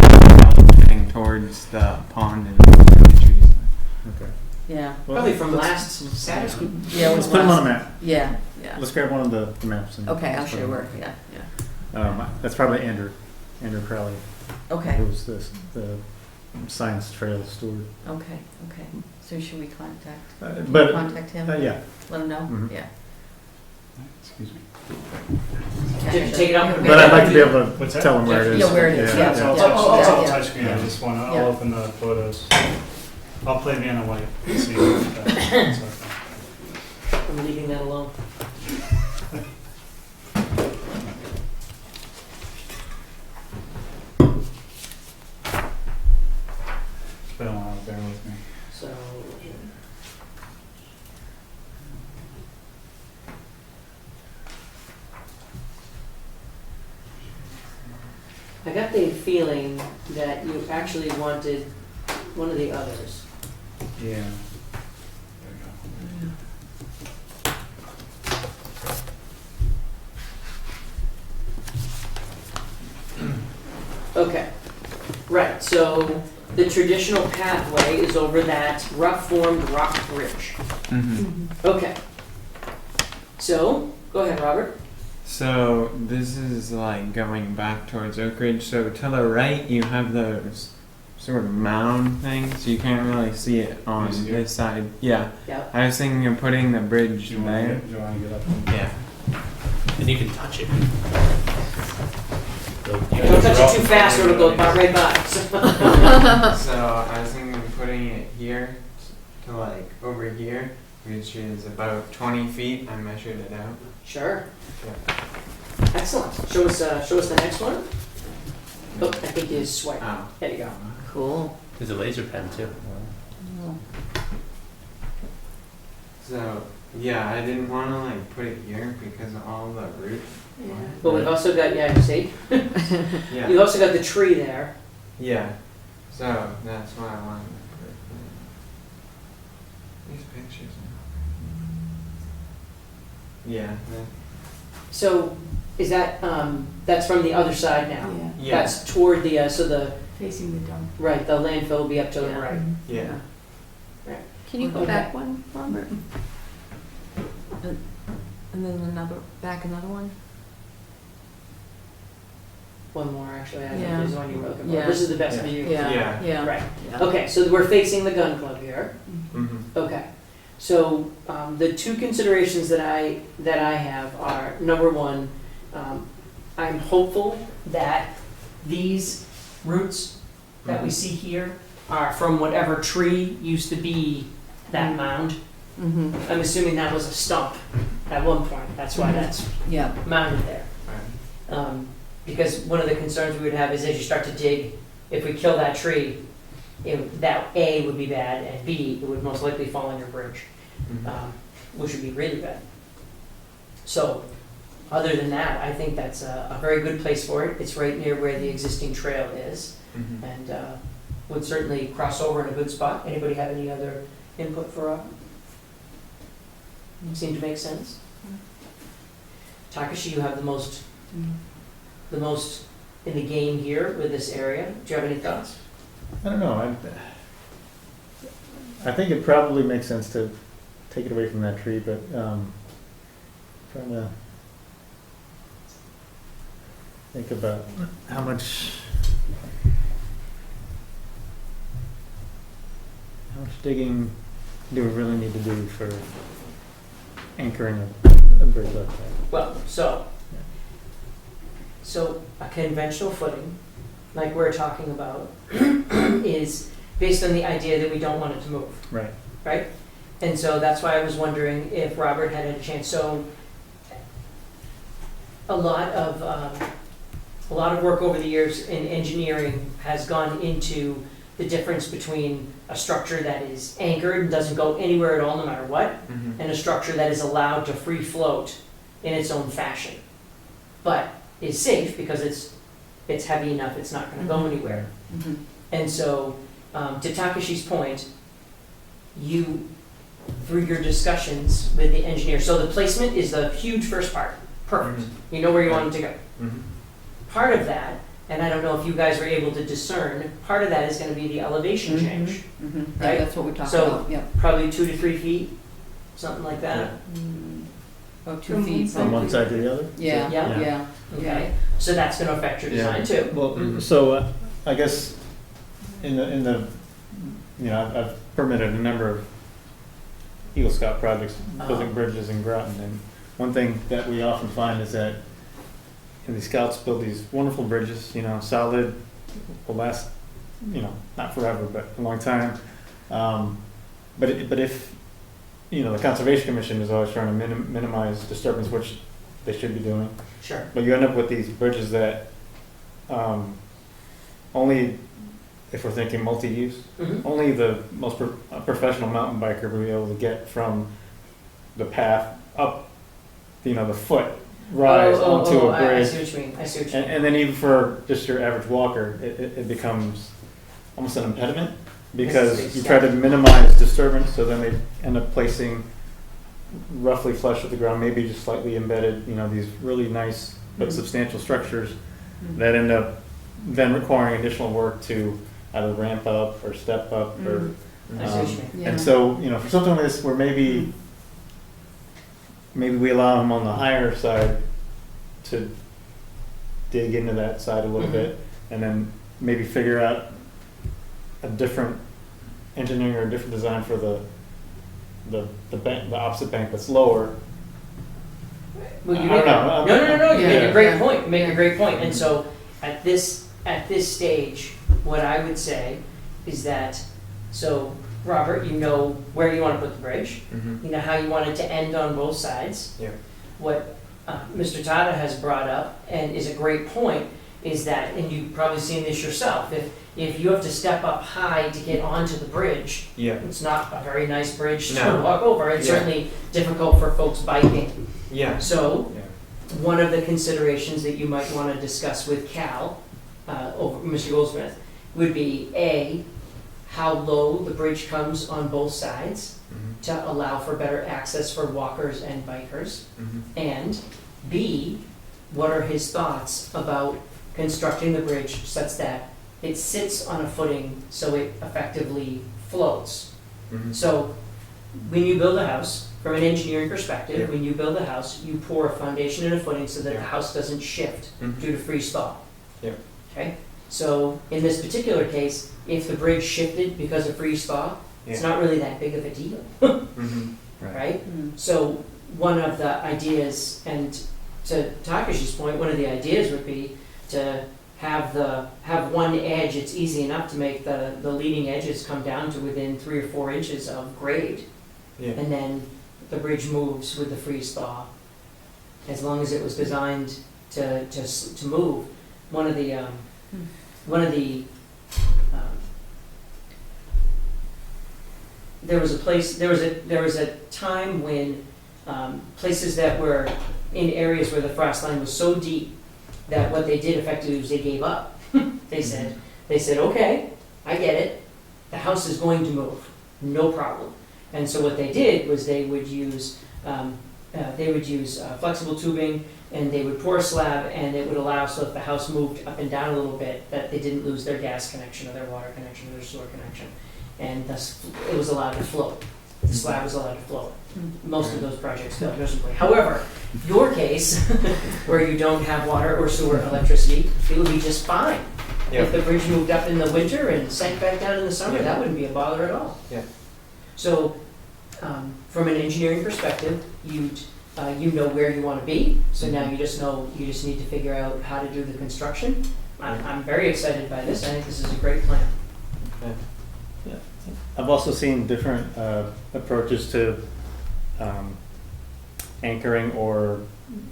heading towards the pond and the trees. Okay. Yeah. Well, Probably from let's- last Saturday. Yeah, it was Let's put them on last- a map. Yeah, yeah. Let's grab one of the maps. And Okay, I'll let's show put you them where, on. yeah, yeah. That's probably Andrew Crowley, Okay, who's the science trail steward. okay, okay. So should we contact, can we But, contact him? yeah. Let him know? Mhm. Yeah. Excuse me. Take it up. But I'd like to be able to What's that? tell him where it is. Yeah, where it is, yeah. It's all Yeah, touch, yeah, yeah. touchscreen, I just wanna, Yeah. I'll open the photos. I'll play Vanna White, see if that's okay. I'm leaving that alone. It's been a while, bear with me. So. I got the feeling that you actually wanted one of the others. Yeah. Okay, right, so the traditional pathway is over that rough-formed rock bridge. Mm-hmm. Okay. So, go ahead, Robert. So this is like going back towards Oak Ridge. So to the right, you have those sort of mound things. You can't really see it on This here? this side. Yeah. Yep. I was thinking of putting the bridge Do you wanna there. get, do you wanna get up? Yeah. And you can touch it. Don't touch it too fast or it'll go right by. So I was thinking of putting it here to like over here, which is about 20 feet. I measured it out. Sure. Yeah. Excellent. Show us the next one. Oh, I think you swipe. Oh. There you go. Cool. There's a laser pen too. So yeah, I didn't want to like put it here because of all the roots. Yeah. But we've also got, yeah, you see? Yeah. You've also got the tree there. Yeah. So that's why I wanted to put it there. These pictures. Yeah. So is that, that's from the other side now? Yeah, Yeah. That's toward the, so the, facing the dump. right, the landfill will be up to the Yeah. right. Yeah. Can you go Okay. back one, Robert? And then another one? One more, actually, I think Yeah. is the one you were looking for. Yeah. This is the best view. Yeah. Yeah. Right. Yeah. Okay, so we're facing the gun club here. Mm-hmm. Okay, so the two considerations that I have are, number one, I'm hopeful that these roots that we see here are from whatever tree used to be that mound. Mm-hmm. I'm assuming that was a stump at one point, that's why that's Yeah. mounded there. Because one of the concerns we would have is as you start to dig, if we kill that tree, that A would be bad, and B, it would most likely fall on your bridge, which would be really bad. So, other than that, I think that's a very good place for it. It's right near where the existing trail is, Mm-hmm. and would certainly cross over in a good spot. Anybody have any other input for Robert? Seem to make sense? Takashi, you have the most in the game here with this area. Do you have any thoughts? I don't know. I think it probably makes sense to take it away from that tree, but trying to think about how much digging do we really need to do for anchoring a bridge like that? Well, so a conventional footing, like we're talking about, is based on the idea that we don't want it to move, Right. right? And so that's why I was wondering if Robert had a chance. So a lot of a lot of work over the years in engineering has gone into the difference between a structure that is anchored and doesn't go anywhere at all no matter what, Mhm. and a structure that is allowed to free float in its own fashion, but is safe because it's heavy enough, it's not gonna go anywhere. Mhm. And so, to Takashi's point, you, through your discussions with the engineer, so the placement is the huge first part, perfect. You know where you want it to go. Mhm. Part of that, and I don't know if you guys were able to discern, part of that is gonna be the elevation change. Mhm. Yeah, Right? that's what we talked So- about, yeah. Probably 2 to 3 feet, something like that. Oh, 2 From feet. one From one side to the other? Yeah, Yeah. yeah. Okay, so that's gonna affect your Yeah. design too. Well, Mhm. so I guess in the you know, I've permitted a number of Eagle Scout projects building bridges in Groton, and one thing that we often find is that the Scouts build these wonderful bridges, you know, solid, will last, you know, not forever, but a long time. But if, you know, the Conservation Commission is always trying to minimize disturbance, which they should be doing, Sure. but you end up with these bridges that only, if we're thinking multi-use, Mhm. only the most professional mountain biker will be able to get from the path up, you know, the foot rise onto a I bridge. see what you mean, I see what you mean. And then even for just your average walker, it becomes almost an impediment because you try to minimize disturbance, so then they end up placing roughly flush with the ground, maybe just slightly embedded, you know, these really nice but substantial structures that end up then requiring additional work to either ramp up or step up or I see what you mean. Yeah. and so, you know, for something like this where maybe we allow them on the higher side to dig into that side a little Mhm. bit and then maybe figure out a different engineering or a different design for the bank, the opposite bank that's lower. Well, you I make don't a- know. No, you make Yeah. a great Yeah. point, you make a great point. And so at this stage, what I would say is that, so Robert, you know where you want to put the bridge, Mhm. you know how you want it to end on both sides. Yeah. What Mr. Tata has brought up, and is a great point, is that, and you've probably seen this yourself, if you have to step up high to get onto the bridge, Yeah. it's not a very nice bridge to No. walk over. It's Yeah. certainly difficult for folks biking. Yeah. So, Yeah. one of the considerations that you might want to discuss with Cal, over Mr. Goldsmith, would be A, how low the bridge comes on both sides Mhm. to allow for better access for walkers and bikers, Mhm. and B, what are his thoughts about constructing the bridge such that it sits on a footing so it effectively floats. Mhm. So, when you build a house, from an engineering perspective, Yeah. when you build a house, you pour a foundation and a footing so that Yeah. the house doesn't shift Mhm. due to freeze thaw. Yeah. Okay? So, in this particular case, if the bridge shifted because of freeze thaw, it's Yeah. not really that big of a deal, Mhm. right? Mm. So, one of the ideas, and to Takashi's point, one of the ideas would be to have one edge, it's easy enough to make the leading edges come down to within 3 or 4 inches of grade. Yeah. And then the bridge moves with the freeze thaw. As long as it was designed to move. One of the there was a time when places that were in areas where the frost line was so deep that what they did effectively was they gave up. They said, okay, I get it, the house is going to move, no problem. And so what they did was they would use flexible tubing, and they would pour a slab, and it would allow, so if the house moved up and down a little bit, that they didn't lose their gas connection or their water connection or their sewer connection. And thus, it was allowed to float. The slab was allowed to float. Most of those projects failed miserably. However, your case, where you don't have water or sewer or electricity, it would be just fine. If the bridge moved up in the winter and sank back down in the summer, that wouldn't be a bother at all. Yeah. So, from an engineering perspective, you know where you want to be. So now you just need to figure out how to do the construction. I'm very excited by this. I think this is a great plan. Okay. I've also seen different approaches to anchoring or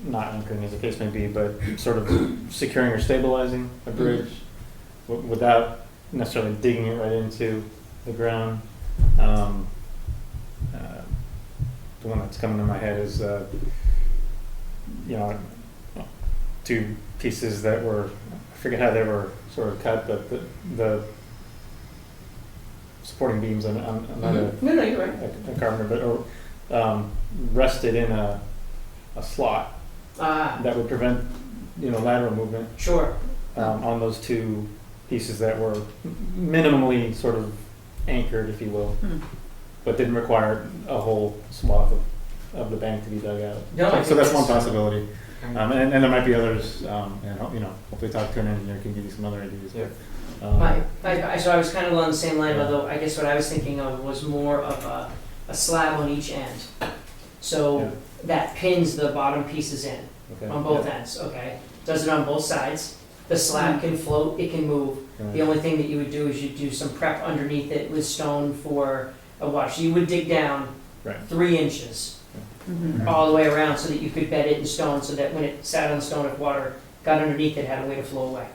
not anchoring, as the case may be, but sort of securing or stabilizing a bridge without necessarily digging it right into the ground. The one that's coming to my head is, two pieces that were, I forget how they were sort of cut, but the supporting beams, I'm not No, you're right. a carpenter, but rested in a slot that would prevent, lateral movement Sure. on those two pieces that were minimally sort of anchored, if you will, but didn't require a whole swath of the bank to be dug out. No, I So think that's one possibility. And there might be others, and hopefully talk to an engineer can give you some other ideas. Yeah. So I was kind of along the same line, although I guess what I was thinking of was more of a slab on each end. So that pins the bottom pieces in on both ends, okay? Does it on both sides. The slab can float, it can move. The only thing that you would do is you'd do some prep underneath it with stone for a wash. You would dig down 3 inches all the way around so that you could bed it in stone so that when it sat on the stone, if water got underneath it, had a way to flow away.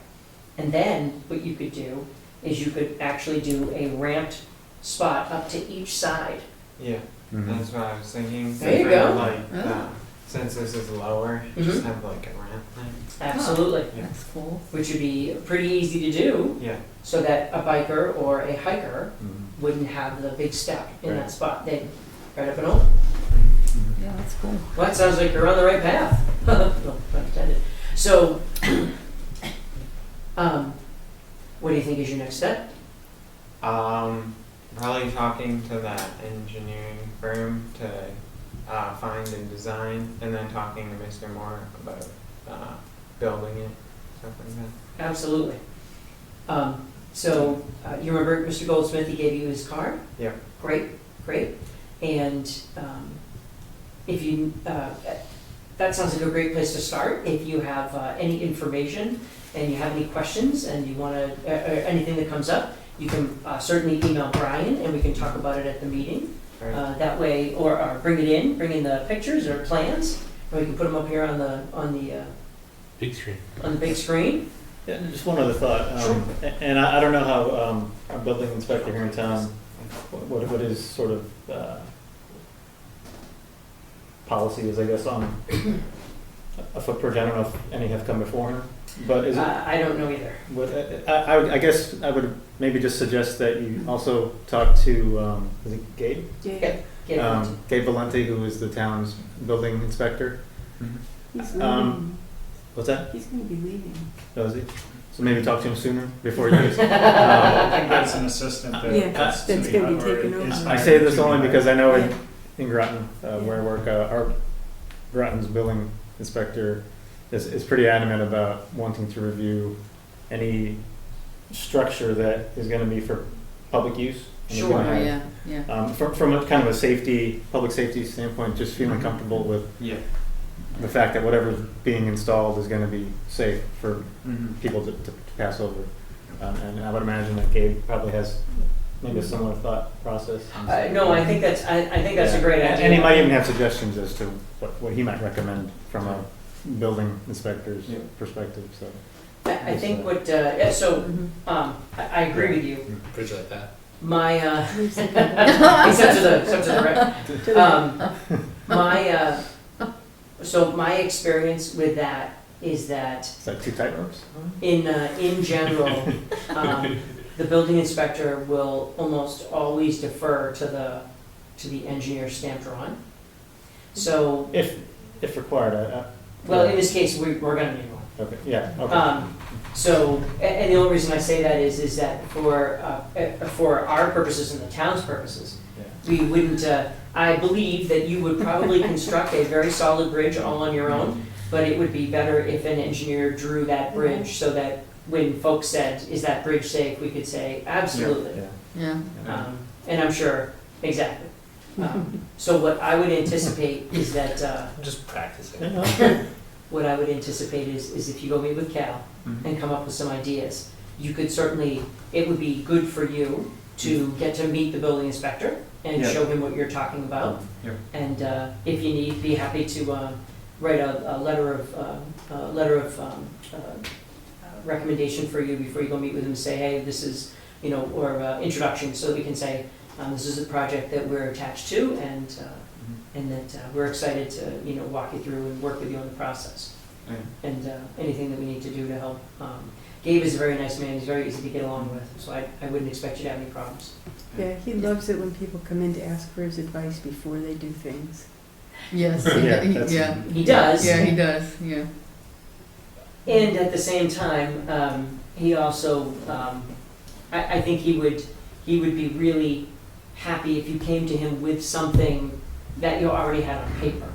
And then what you could do is you could actually do a ramped spot up to each side. Yeah, that's what I was thinking. There you For, go. Like, since this is lower, just have like a ramp thing. Absolutely. That's cool. Which would be pretty easy to do Yeah. so that a biker or a hiker wouldn't have the big step in that spot. They'd right up and over. Yeah, that's cool. Well, that sounds like you're on the right path. No pun intended. So, what do you think is your next step? Probably talking to that engineering firm to find a design, and then talking to Mr. Moore about building it, stuff like that. Absolutely. So, you remember Mr. Goldsmith, he gave you his card? Yep. Great. And if you, that sounds like a great place to start. If you have any information and you have any questions and you want to, anything that comes up, you can certainly email Brian and we can talk about it at the meeting. Right. That way, or bring in the pictures or plans, or we can put them up here on the Big screen. on the big screen. Yeah, and just one other thought, Sure. and I don't know how our building inspector here in town, what his sort of policy is, I guess, on a footbridge. I don't know if any have come before him, but is it? I don't know either. I guess I would maybe just suggest that you also talk to, is it Gabe? Gabe Gabe Valenti, who is the town's building inspector. He's Um, What's that? He's going to be leaving. Oh, is he? So maybe talk to him sooner before you. I think that's an assistant that Yeah, that's that's to gonna be or taken is over. I hired say this to only be because I know Yeah. in Groton, where I work, our Groton's building inspector is pretty adamant about wanting to review any structure that is going to be for public use. And is Sure. gonna have, Yeah. From a kind of a public safety standpoint, just feeling comfortable with Yeah. the fact that whatever's being installed is going to be safe for Mm-hmm. people to pass over. And I would imagine that Gabe probably has maybe a similar thought process. No, I think that's a great idea. And he might even have suggestions as to what he might recommend from a building inspector's perspective, so. I think what I agree with you. Bridge like that. My except to the right. So my experience with that is that Is that 2 tight ropes? in general, the building inspector will almost always defer to the engineer's stamp drawing. So, If required, well, in this case, we're going to need one. okay, yeah, okay. So, and the only reason I say that is that for our purposes and the town's purposes, Yeah. we wouldn't. I believe that you would probably construct a very solid bridge all on your own, but it would be better if an engineer drew that bridge so that when folks said, "Is that bridge safe?" we could say, "Absolutely." Yeah. Yeah. And I'm sure exactly. So what I would anticipate is that. I'm just practicing. What I would anticipate is if you go meet with Cal and come up with some ideas, you could certainly, it would be good for you to get to meet the building inspector and Yeah. show him what you're talking about. Yeah. And if you need, be happy to write a letter of recommendation for you before you go meet with him. Say, hey, this is, or introduction, so that we can say, this is a project that we're attached to, and that we're excited to, walk you through and work with you on the process. And anything that we need to do to help. Gabe is a very nice man. He's very easy to get along with, so I wouldn't expect you to have any problems. Yeah, he loves it when people come in to ask for his advice before they do things. Yes, Yeah, he- that's- yeah, He does. yeah, he does, yeah. And at the same time, he also, I think he would be really happy if you came to him with something that you already had on paper.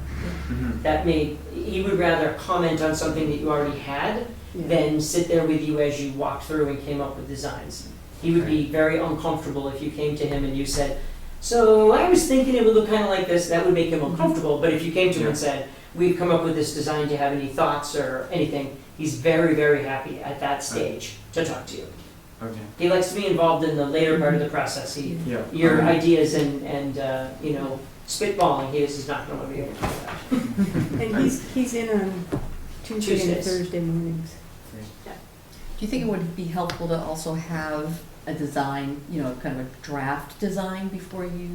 He would rather comment on something that you already had Yeah. than sit there with you as you walked through and came up with designs. He would be very uncomfortable if you came to him and you said, so I was thinking it would look kind of like this. That would make him uncomfortable. But if you came to him and said, we've come up with this design, do you have any thoughts or anything? He's very, very happy at that stage to talk to you. Okay. He likes to be involved in the later part of the process. Yeah. Your ideas and spitballing, he's not going to be able to do that. And he's in on Tuesday and Tuesdays. Thursday mornings. Do you think it would be helpful to also have a design, kind of a draft design before you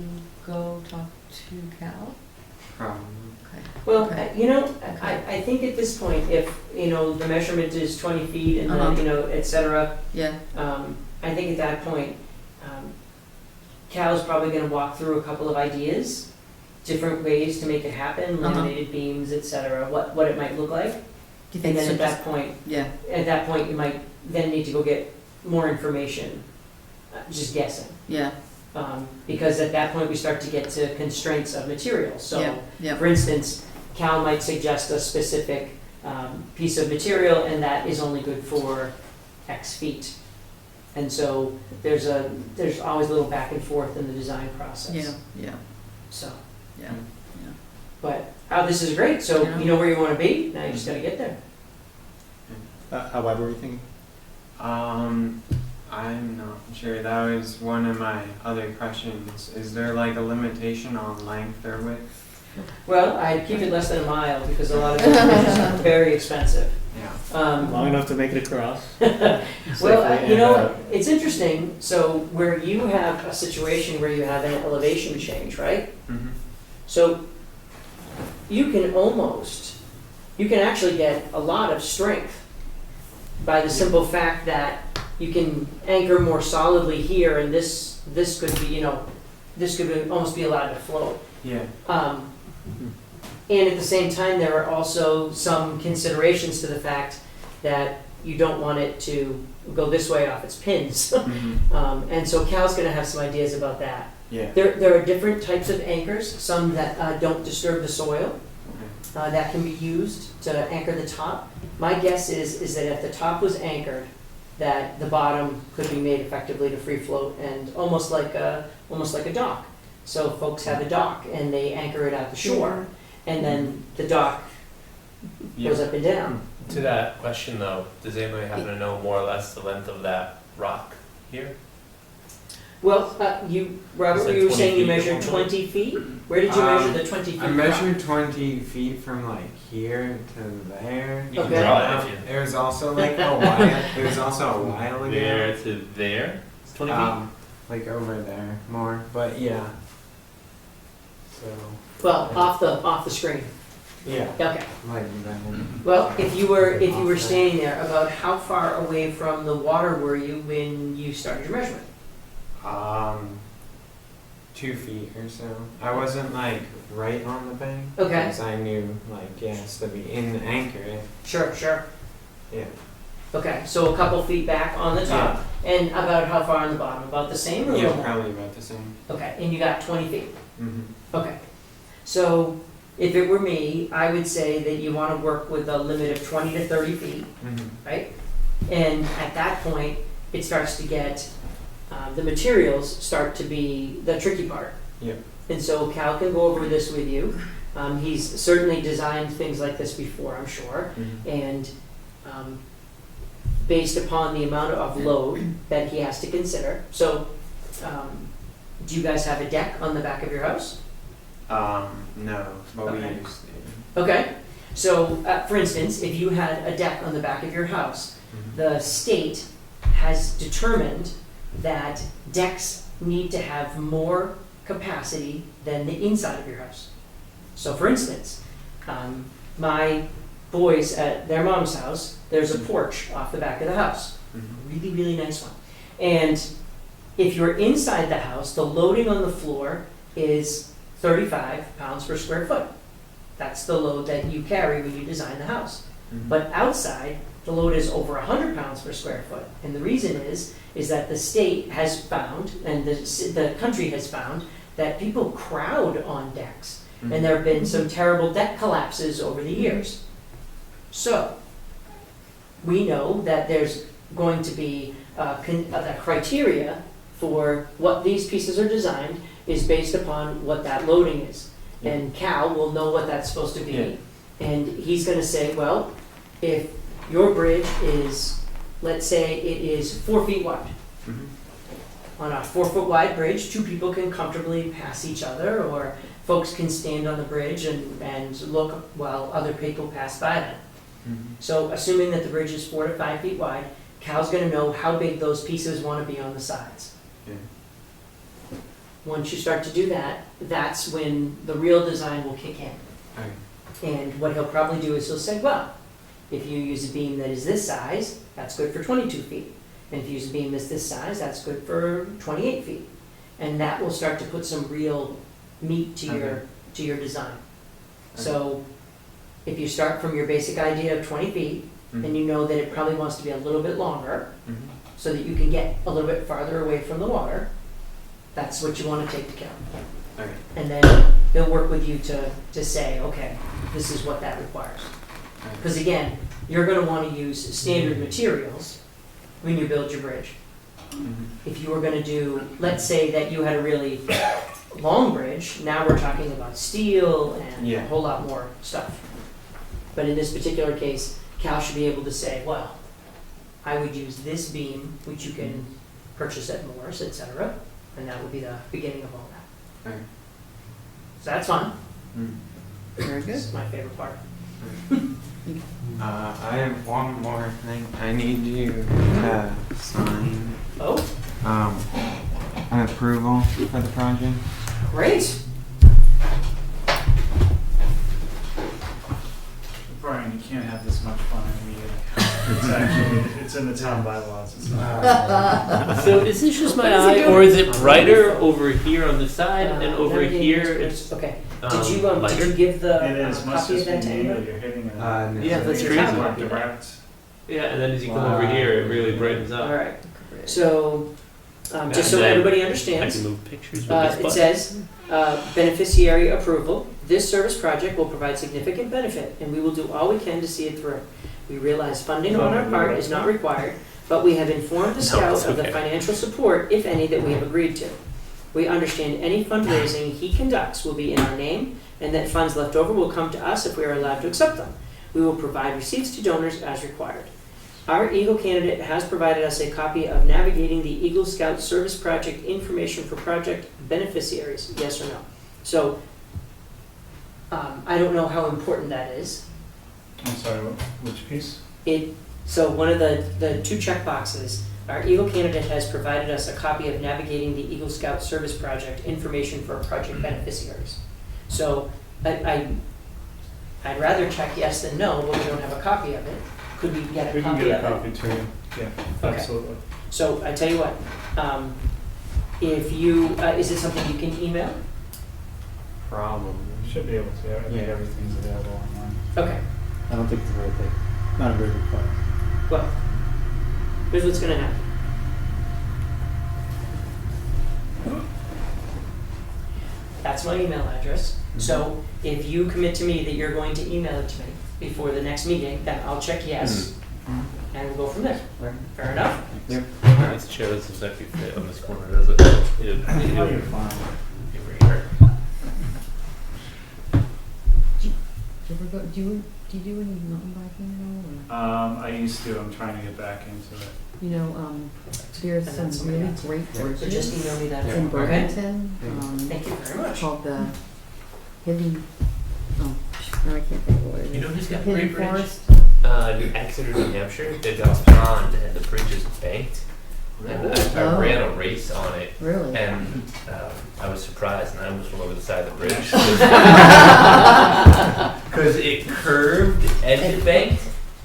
go talk to Cal? Probably. Okay. Well, Okay. I think at this point, if, the measurement is 20 feet and Uh-huh. then, et cetera, Yeah, I think at that point, Cal's probably gonna walk through a couple of ideas, different ways to make it happen, Uh-huh. laminated beams, et cetera, what it might look like. do you And think then so? at that point, Yeah, you might then need to go get more information, just guessing. yeah, Because at that point, we start to get to constraints of materials. So, yeah, yeah, for instance, Cal might suggest a specific piece of material, and that is only good for X feet. And so there's always a little back and forth in the design process. yeah, yeah, So, yeah. but this is great. So Yeah. you know where you want to be. Now you just got to get there. How wide were you thinking? I'm not sure. That was one of my other questions. Is there like a limitation on length or width? Well, I keep it less than a mile because a lot of those bridges are very expensive. Yeah. Long enough to make it across. Well, Safely and, it's interesting. So where you have a situation where you have an elevation change, right? Mm-hmm. So you can actually get a lot of strength by the simple fact that you can anchor more solidly here, and this could be, almost be allowed to float. Yeah. And at the same time, there are also some considerations to the fact that you don't want it to go this way off its pins. Mm-hmm. And so Cal's going to have some ideas about that. Yeah. There are different types of anchors, some that don't disturb the soil, that can be used to anchor the top. My guess is that if the top was anchored, that the bottom could be made effectively to free float and almost like a dock. So folks have a dock and they anchor it at the shore, and then the dock goes up and down. To that question though, does anybody happen to know more or less the length of that rock here? Well, It's Robert, like you were 20 saying you feet at measured one point. 20 feet? Where did you measure the 20 feet? I measured 20 feet from like here to there. You can Okay. draw it if you. It was also like a while. It was also a while ago. There to there? It's 20 feet? Like over there more, but yeah. So Well, off the screen. yeah, Okay. like that. Well, if you were standing there, about how far away from the water were you when you started your measurement? 2 feet or so. I wasn't like right on the bank. Okay. Because I knew like it has to be in the anchor. Sure. Yeah. Okay, so a couple feet back on the top, and about how far on the bottom? About the same or a Yeah, little more? probably about the same. Okay, and you got 20 feet. Mm-hmm. Okay. So if it were me, I would say that you want to work with a limit of 20 to 30 feet, Mm-hmm. right? And at that point, it starts to get, the materials start to be the tricky part. Yep. And so Cal can go over this with you. He's certainly designed things like this before, I'm sure. Mm-hmm. And based upon the amount of load that he has to consider. So Do you guys have a deck on the back of your house? No, but we Okay. used to. Okay, so for instance, if you had a deck on the back of your house, the state has determined that decks need to have more capacity than the inside of your house. So for instance, my boys at their mom's house, there's a porch off the back of the house. Really, really nice one. And if you're inside the house, the loading on the floor is 35 pounds per square foot. That's the load that you carry when you design the house. But outside, the load is over 100 pounds per square foot. And the reason is that the state has found, and the country has found, that people crowd on decks. And there have been some terrible deck collapses over the years. So, we know that there's going to be the criteria for what these pieces are designed is based upon what that loading is. And Cal will know what that's supposed to be. Yeah. And he's going to say, well, if your bridge is, let's say it is 4 feet wide. On a 4 foot wide bridge, 2 people can comfortably pass each other, or folks can stand on the bridge and look while other people pass by them. So assuming that the bridge is 4 to 5 feet wide, Cal's going to know how big those pieces want to be on the sides. Yeah. Once you start to do that, that's when the real design will kick in. Okay. And what he'll probably do is he'll say, well, if you use a beam that is this size, that's good for 22 feet. And if you use a beam that's this size, that's good for 28 feet. And that will start to put some real meat to your design. So if you start from your basic idea of 20 feet, and you know that it probably wants to be a little bit longer, so that you can get a little bit farther away from the water, that's what you want to take to Cal. Okay. And then they'll work with you to say, okay, this is what that requires. Because again, you're going to want to use standard materials when you build your bridge. If you were going to do, let's say that you had a really long bridge, now we're talking about steel and a whole lot more stuff. But in this particular case, Cal should be able to say, well, I would use this beam, which you can purchase at Moore's, etc. And that would be the beginning of all that. Okay. So that's fun. Very good. That's my favorite part. I have one more thing. I need you to sign Oh, an approval for the project. great. Brian, you can't have this much fun in a meeting. It's actually, it's in the town bylaws. It's not. So is this just my What is he eye, doing? or is it brighter over here on the side and over navigating here this- it's okay. Did you lighter? give the It is, must copy of just be that to me anyone? that you're hitting it. No. Yeah, that's It's crazy. more direct. Yeah, and then as you come over here, it really brightens up. All right. So, just And so then everybody I understands, can move pictures with this it button. says, beneficiary approval. This service project will provide significant benefit, and we will do all we can to see it through. We realize funding on our part is not required, but we have informed the No, scout it's of the okay. financial support, if any, that we have agreed to. We understand any fundraising he conducts will be in our name, and that funds left over will come to us if we are allowed to accept them. We will provide receipts to donors as required. Our Eagle candidate has provided us a copy of Navigating the Eagle Scout Service Project information for project beneficiaries, yes or no? So, I don't know how important that is. I'm sorry, which piece? So one of the 2 check boxes, our Eagle candidate has provided us a copy of Navigating the Eagle Scout Service Project information for project beneficiaries. So I'd rather check yes than no, but we don't have a copy of it. Could we get a We can copy get a of it? copy to you. Yeah, Okay. absolutely. So I tell you what, if you, is it something you can email? Probably. Should be able to. I think Yeah. everything's available online. Okay, I don't think it's very big. Not a very big file. well, here's what's gonna happen. That's my email address. So if you commit to me that you're going to email it to me before the next meeting, then I'll check yes, and we'll go from there. Right. Fair enough? Yep. This chair doesn't exactly fit on this corner, does it? Oh, you're fine. Here. Do you do any mountain biking at all? Or? I used to. I'm trying to get back into it. You know, there's And some then somebody really else. great So just bridges email me that. in Okay. Burlington. Thank you very much. Called the Hidden, oh, no, I can't think of what it is. You know who's got a Hidden great bridge? Forest. New Exeter, New Hampshire. They've got a pond and the bridge is banked. And I Oh. ran a race on it, Really? and I was surprised, and I almost went over the side of the bridge because it curved and it banked,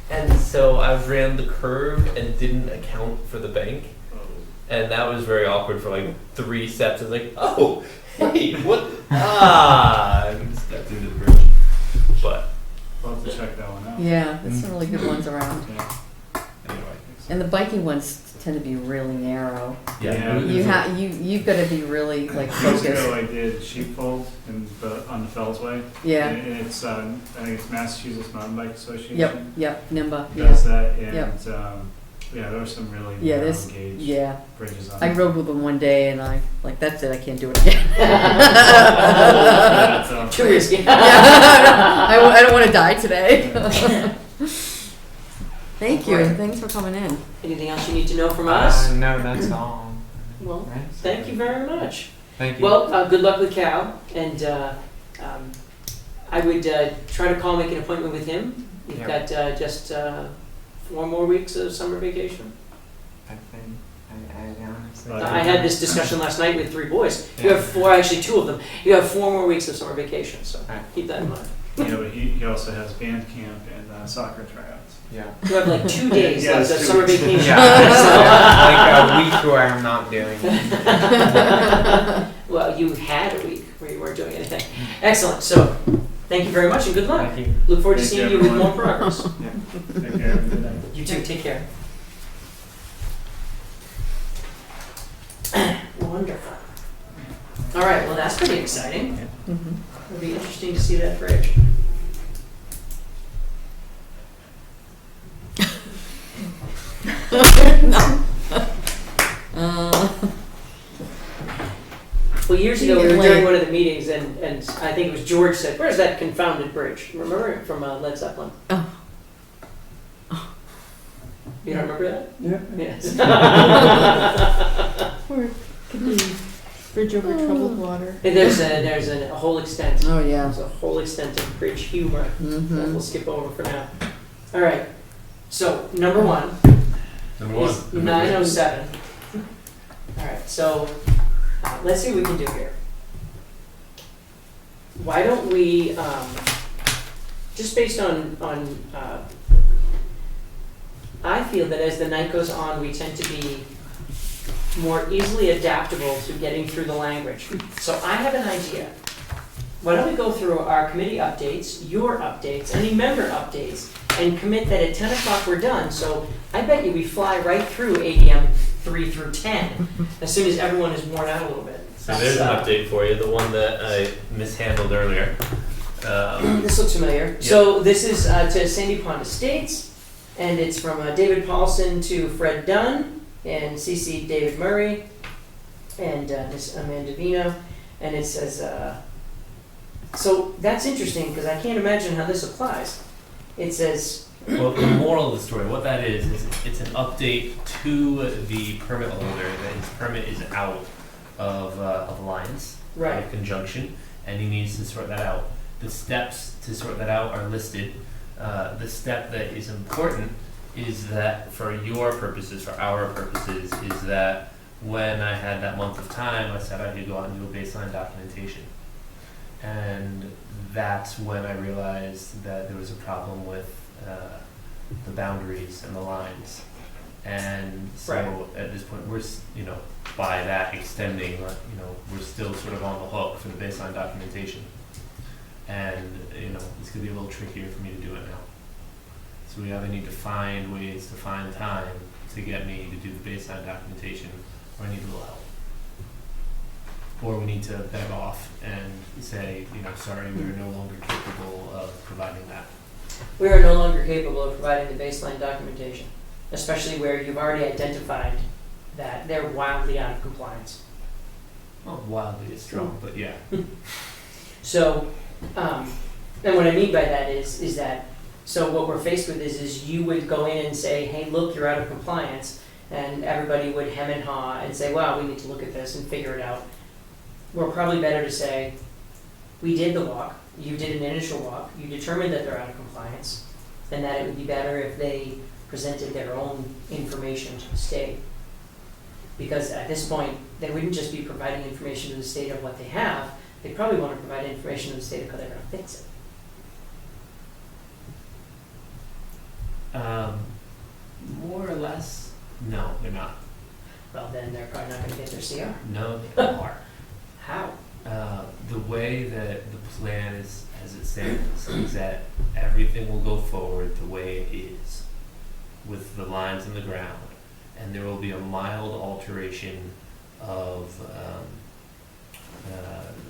and so I ran the curve and didn't account for the bank, and that was very awkward for like 3 sets. I was like, oh, hey, what? And stepped into the bridge, but We'll have to check that one out. Yeah, there's some really good ones around. Yeah. anyway, And the biking ones tend to be really narrow. Yeah. You've got to be really like Years ago, focused. I did sheepfold on the Fellsway. Yeah. And it's, I think it's Massachusetts Mountain Bike Association. Yep, NIMBA, Does yeah. that, and, Yep. yeah, there were some really Yeah, narrow this, gauge yeah. bridges on I it. rode with them one day and I, like, that's it, I can't do it again. Yeah, so- Too risky. Yeah, I don't want to die today. Thank you, Right. thanks for coming in. Anything else you need to know from us? No, that's all. Well, Right? thank you very much. Thank you. Well, good luck with Cal, and I would try to make an appointment with him. You've Yeah. got just 4 more weeks of summer vacation. I think I honestly. Right. I had this discussion last night with 3 boys. You have 4, actually 2 of them. You have 4 more weeks of summer vacation, so Right. keep that in mind. Yeah, but he also has band camp and soccer tryouts. Yeah. You have like 2 days Yeah, left of it's 2 summer weeks. vacation. Yeah. Like a week where I'm not doing it. Well, you had a week where you weren't doing anything. Excellent. So, thank you very much and good luck. Thank you. Look forward to Thank seeing you, you with more everyone. progress. Take care. Have a good night. You too. Take care. Wonderful. All right. Well, that's pretty exciting. It'll be interesting to see that bridge. Well, years ago, we were during one of the meetings, and I think it was George said, "Where's that confounded bridge?" Remember it from Led Zeppelin? Oh. You don't remember that? Yeah. Yes. Or it could be bridge over troubled water. And there's a whole extent. Oh, yeah. There's a whole extent of bridge humor that Mm-hmm. we'll skip over for now. All right. So number 1 number is 1. 907. All right. So let's see what we can do here. Why don't we just based on I feel that as the night goes on, we tend to be more easily adaptable to getting through the language. So I have an idea. Why don't we go through our committee updates, your updates, any member updates, and commit that at 10 o'clock we're done. So I bet you we fly right through ADM 3 through 10 as soon as everyone is worn out a little bit. So there's an update for you, the one that I mishandled earlier. This looks familiar. So this is to Sandy Pond Estates, and it's from David Paulson to Fred Dunn, and CC David Murray, and Miss Amanda Vino, and it says, so that's interesting because I can't imagine how this applies. It says, Well, the moral of the story, what that is it's an update to the permit holder that his permit is out of Alliance, Right. out of conjunction, and he needs to sort that out. The steps to sort that out are listed. The step that is important is that for your purposes, for our purposes, is that when I had that month of time, I said I could go out and do a baseline documentation. And that's when I realized that there was a problem with the boundaries and the lines. And so Right. at this point, we're, by that extending, we're still sort of on the hook for the baseline documentation. And, it's going to be a little trickier for me to do it now. So we either need to find ways to find time to get me to do the baseline documentation, or I need a little help. Or we need to beg off and say, sorry, we're no longer capable of providing that. we are no longer capable of providing the baseline documentation, especially where you've already identified that they're wildly out of compliance. Well, wildly is strong, but yeah. So, and what I mean by that is that, so what we're faced with is you would go in and say, hey, look, you're out of compliance, and everybody would hem and haw and say, well, we need to look at this and figure it out. We're probably better to say, we did the walk, you did an initial walk, you determined that they're out of compliance, and that it would be better if they presented their own information to the state. Because at this point, they wouldn't just be providing information to the state of what they have, they probably want to provide information to the state of how they're going to fix it. More or less, no, they're not. Well, then they're probably not going to get their CR. No, they are. How? The way that the plan is, as it stands, is that everything will go forward the way it is, with the lines in the ground, and there will be a mild alteration of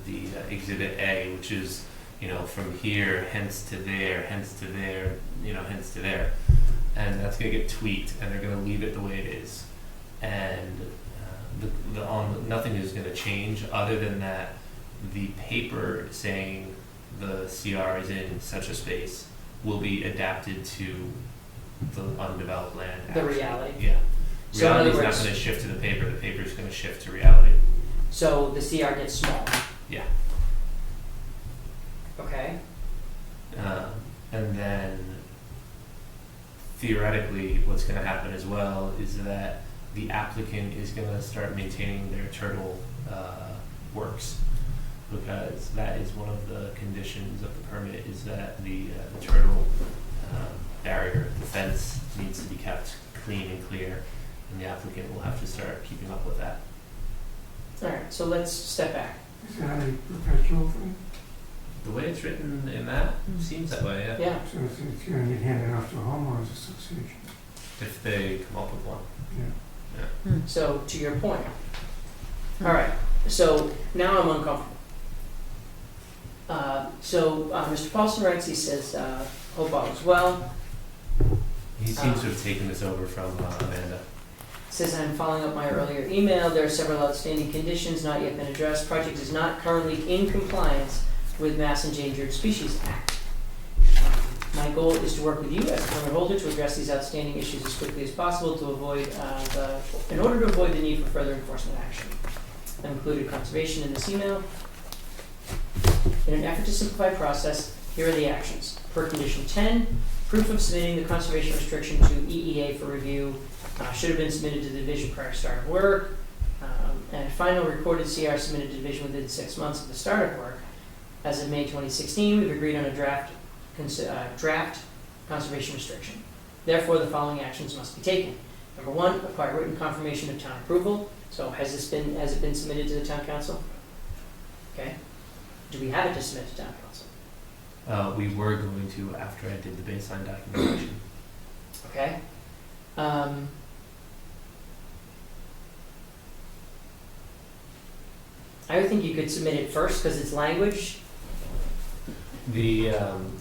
the Exhibit A, which is, from here, hence to there, hence to there, hence to there, and that's going to get tweaked, and they're going to leave it the way it is, and nothing is going to change other than that the paper saying the CR is in such a space will be adapted to the undeveloped land. The actually. reality. Yeah. So in other Reality's not words- going to shift to the paper is going to shift to reality. So the CR gets smaller. Yeah. Okay. And then theoretically what's going to happen as well is that the applicant is going to start maintaining their turtle works, because that is one of the conditions of the permit, is that the turtle barrier, the fence, needs to be kept clean and clear, and the applicant will have to start keeping up with that. All right, so let's step back. Is that a perpetual thing? The way it's written in that seems that way, yeah. Yeah. So it's going to get handed off to a homeowners association. If they come up with one. Yeah. So to your point. All right, so now I'm uncomfortable. Mr. Paulson writes, he says, hope all is well. He seems to have taken this over from Amanda. Says, I'm following up my earlier email. There are several outstanding conditions not yet been addressed. Project is not currently in compliance with Mass Endangered Species Act. My goal is to work with you as a permit holder to address these outstanding issues as quickly as possible in order to avoid the need for further enforcement action. I've included conservation in this email. In an effort to simplify the process, here are the actions. Per condition 10, proof of submitting the conservation restriction to EEA for review should have been submitted to the division prior to start of work. And final recorded CR submitted to division within 6 months of the start of work. As of May 2016, we've agreed on a draft conservation restriction. Therefore, the following actions must be taken. Number 1, acquire written confirmation of town approval. So has it been submitted to the town council? Okay. Do we have it to submit to town council? We were going to after I did the baseline documentation. Okay. I would think you could submit it first because it's language. The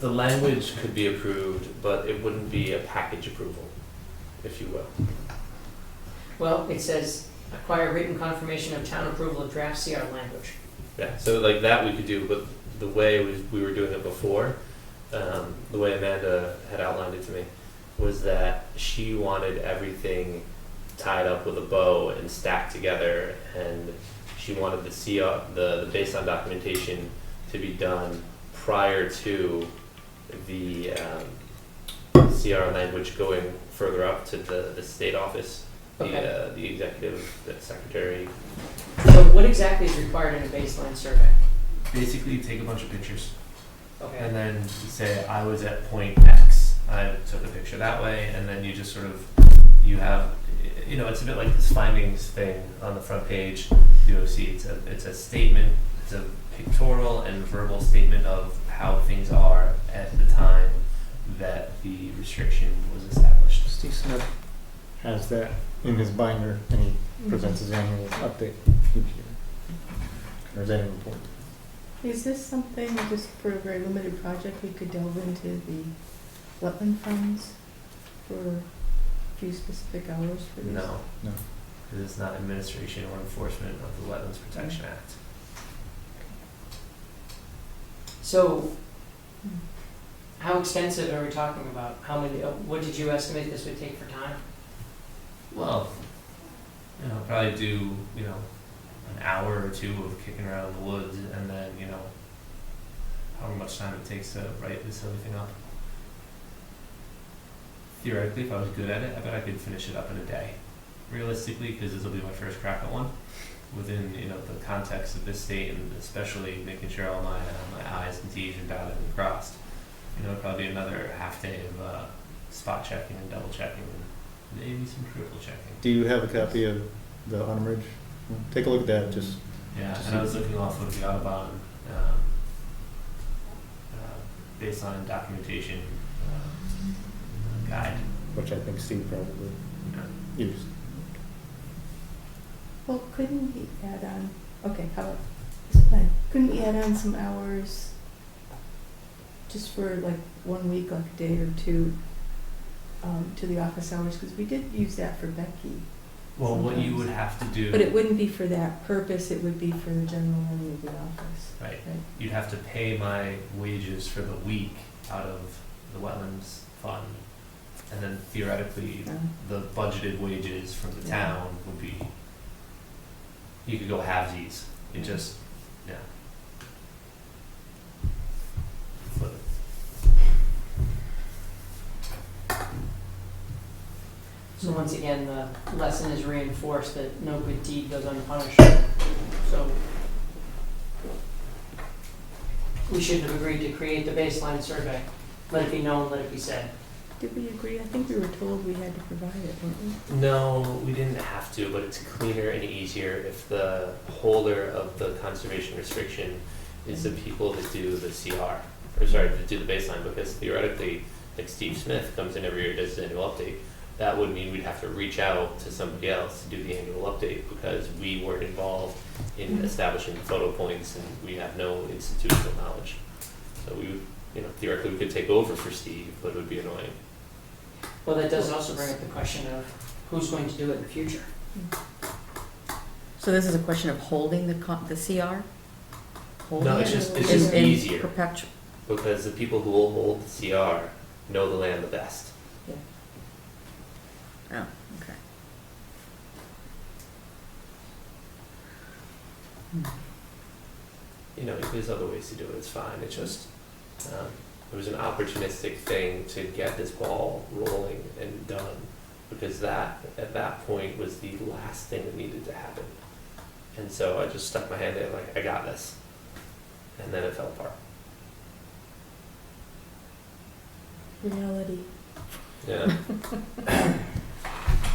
language could be approved, but it wouldn't be a package approval, if you will. Well, it says acquire written confirmation of town approval of draft CR language. Yeah, so like that we could do, but the way we were doing it before, the way Amanda had outlined it to me, was that she wanted everything tied up with a bow and stacked together, and she wanted the CR, the baseline documentation to be done prior to the CR language going further up to the state office, Okay. the executive, the secretary. So what exactly is required in a baseline survey? Basically, take a bunch of pictures. Okay. And then say I was at point X. I took a picture that way, and then you just sort of, you have, it's a bit like this findings thing on the front page. DOC. It's a statement. It's a pictorial and verbal statement of how things are at the time that the restriction was established. Steve Smith has that in his binder, and he presents his annual update each year. Or is that important? Is this something, just for a very limited project, we could delve into the wetland funds for a few specific hours for this? No, No. because it's not administration or enforcement of the Wetlands Protection Act. So how extensive are we talking about? How many? What did you estimate this would take for time? Well, I'll probably do, an hour or two of kicking around in the woods, and then, however much time it takes to write this everything up. Theoretically, if I was good at it, I bet I could finish it up in a day. Realistically, because this will be my first crack at one, within, the context of this state, and especially making sure all my I's and T's are dotted and crossed. Probably another half day of spot checking and double checking, and maybe some critical checking. Do you have a copy of the Autumn Ridge? Take a look at that, just. Yeah, and I was looking off of the Audubon baseline documentation guide. Which I think Steve probably used. Well, couldn't we add on, okay, how about this plan? Couldn't we add on some hours just for like 1 week, like a day or two, to the office hours? Because we did use that for Becky. Well, what you sometimes. would have to do. But it wouldn't be for that purpose, it would be for the general running of the office. Right. Right. You'd have to pay my wages for the week out of the wetlands fund. And then theoretically, the budgeted wages from the Yeah. town would be, you could go halvesies. It Yeah. just, yeah. Flip it. So once again, the lesson is reinforced that no good deed goes unpunished. So we shouldn't have agreed to create the baseline survey. Let it be known, let it be said. Did we agree? I think we were told we had to provide it, weren't we? No, we didn't have to, but it's cleaner and easier if the holder of the conservation restriction is the people that do the CR, that do the baseline, because theoretically, like Steve Smith comes in every year, does his annual update. That would mean we'd have to reach out to somebody else to do the annual update, because we weren't involved in establishing the photo points, and we have no institutional knowledge. So we would, theoretically we could take over for Steve, but it would be annoying. Well, that does also bring up the question of who's going to do it in the future. So this is a question of holding the CR? No, it's just In easier, perpetual. because the people who will hold the CR know the land the best. Oh, okay. There's other ways to do it, it's fine, it's just, it was an opportunistic thing to get this ball rolling and done, because that, at that point, was the last thing that needed to happen. And so I just stuck my hand in, like, I got this. And then it fell apart. Reality. Yeah.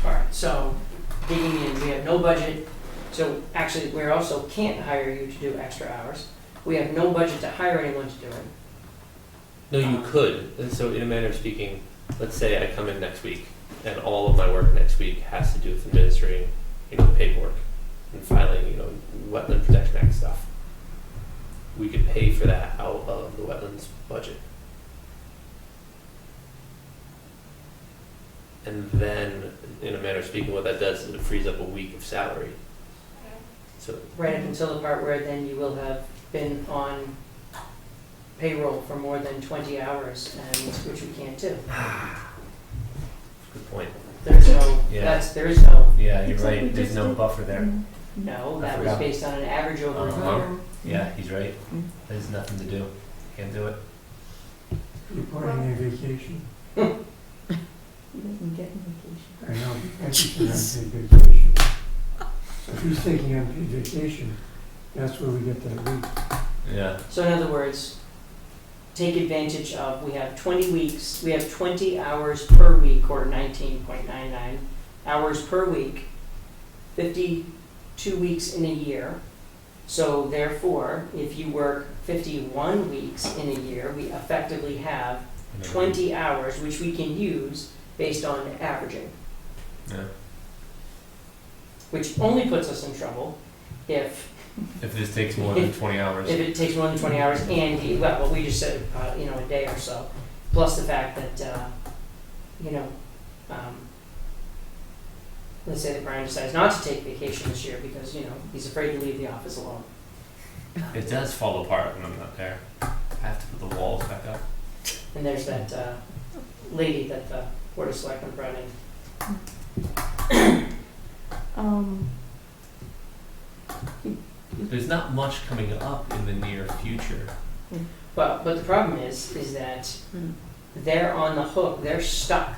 All right, so digging in, we have no budget. So actually, we also can't hire you to do extra hours. We have no budget to hire anyone to do it. No, you could. And so in a manner of speaking, let's say I come in next week, and all of my work next week has to do with administering, paperwork and filing, Wetland Protection Act stuff. We could pay for that out of the wetlands budget. And then, in a manner of speaking, what that does is it frees up a week of salary. So Right up until the part where then you will have been on payroll for more than 20 hours, and which we can't do. good point. There's no, Yeah. there is no, Yeah, you're It's like we right. There's just no did. buffer there. no, I that was forgot. based on an average over a Uh-huh. year. Yeah, he's right. There's nothing to do. Can't do it. Reporting a vacation. He doesn't get any vacation. I know, that's an unpaid vacation. So if he's taking unpaid vacation, that's where we get that week. Yeah. So in other words, take advantage of, we have 20 weeks, we have 20 hours per week, or 19.99 hours per week, 52 weeks in a year. So therefore, if you work 51 weeks in a year, we effectively have 20 hours, which we can use based on averaging, Yeah. which only puts us in trouble if If this takes more than 20 hours. If it takes more than 20 hours and what we just said, a day or so, plus the fact that, let's say that Brian decides not to take vacation this year because, he's afraid to leave the office alone. It does fall apart when I'm not there. I have to put the walls back up. And there's that lady that the Board of Selectmen brought in. There's not much coming up in the near future. But the problem is that they're on the hook, they're stuck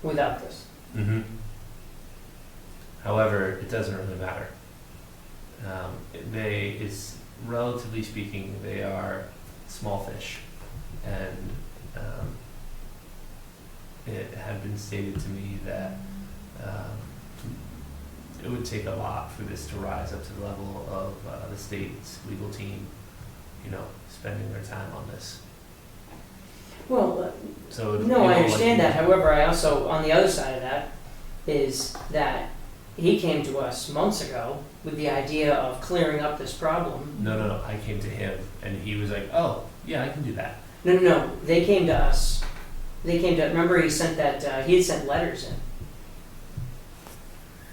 without this. Mm-hmm. However, it doesn't really matter. Relatively speaking, they are small fish, and it had been stated to me that it would take a lot for this to rise up to the level of the state's legal team, spending their time on this. Well, So no, I understand that. However, I also, on the other side of that, is that he came to us months ago with the idea of clearing up this problem. No. I came to him, and he was like, "Oh, yeah, I can do that." No. They came to us. Remember he sent that, he had sent letters in.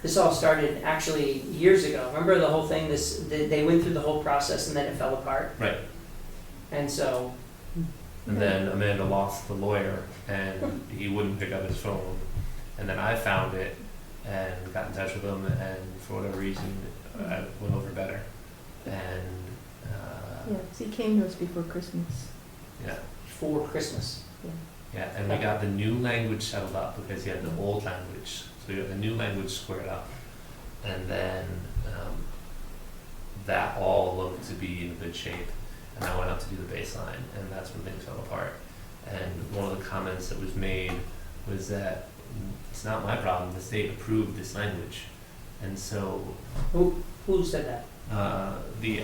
This all started actually years ago. Remember the whole thing, they went through the whole process and then it fell apart? Right. And so, And then Amanda lost the lawyer, and he wouldn't pick up his phone. And then I found it and got in touch with him, and for whatever reason, I went over better. And Yeah, 'cause he came to us before Christmas. yeah, for Christmas. yeah, and we got the new language settled up because he had the old language. So we got the new language squared up, and then that all looked to be in good shape. And I went up to do the baseline, and that's when things fell apart. And one of the comments that was made was that it's not my problem. The state approved this language, and so Who said that? the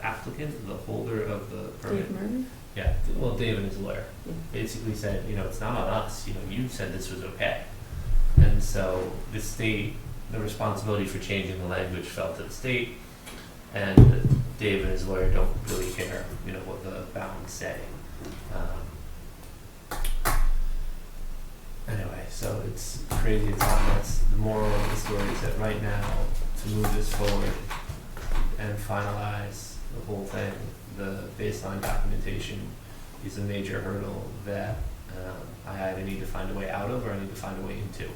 applicant, the holder of the permit, Dave Murray? yeah, well, Dave and his lawyer, Yeah. basically said, it's not on us. You said this was okay, and so the state, the responsibility for changing the language fell to the state, and Dave and his lawyer don't really care, what the bounds say. Anyway, so it's crazy as hell. That's the moral of the story, is that right now, to move this forward and finalize the whole thing, the baseline documentation is a major hurdle that I either need to find a way out of or I need to find a way into.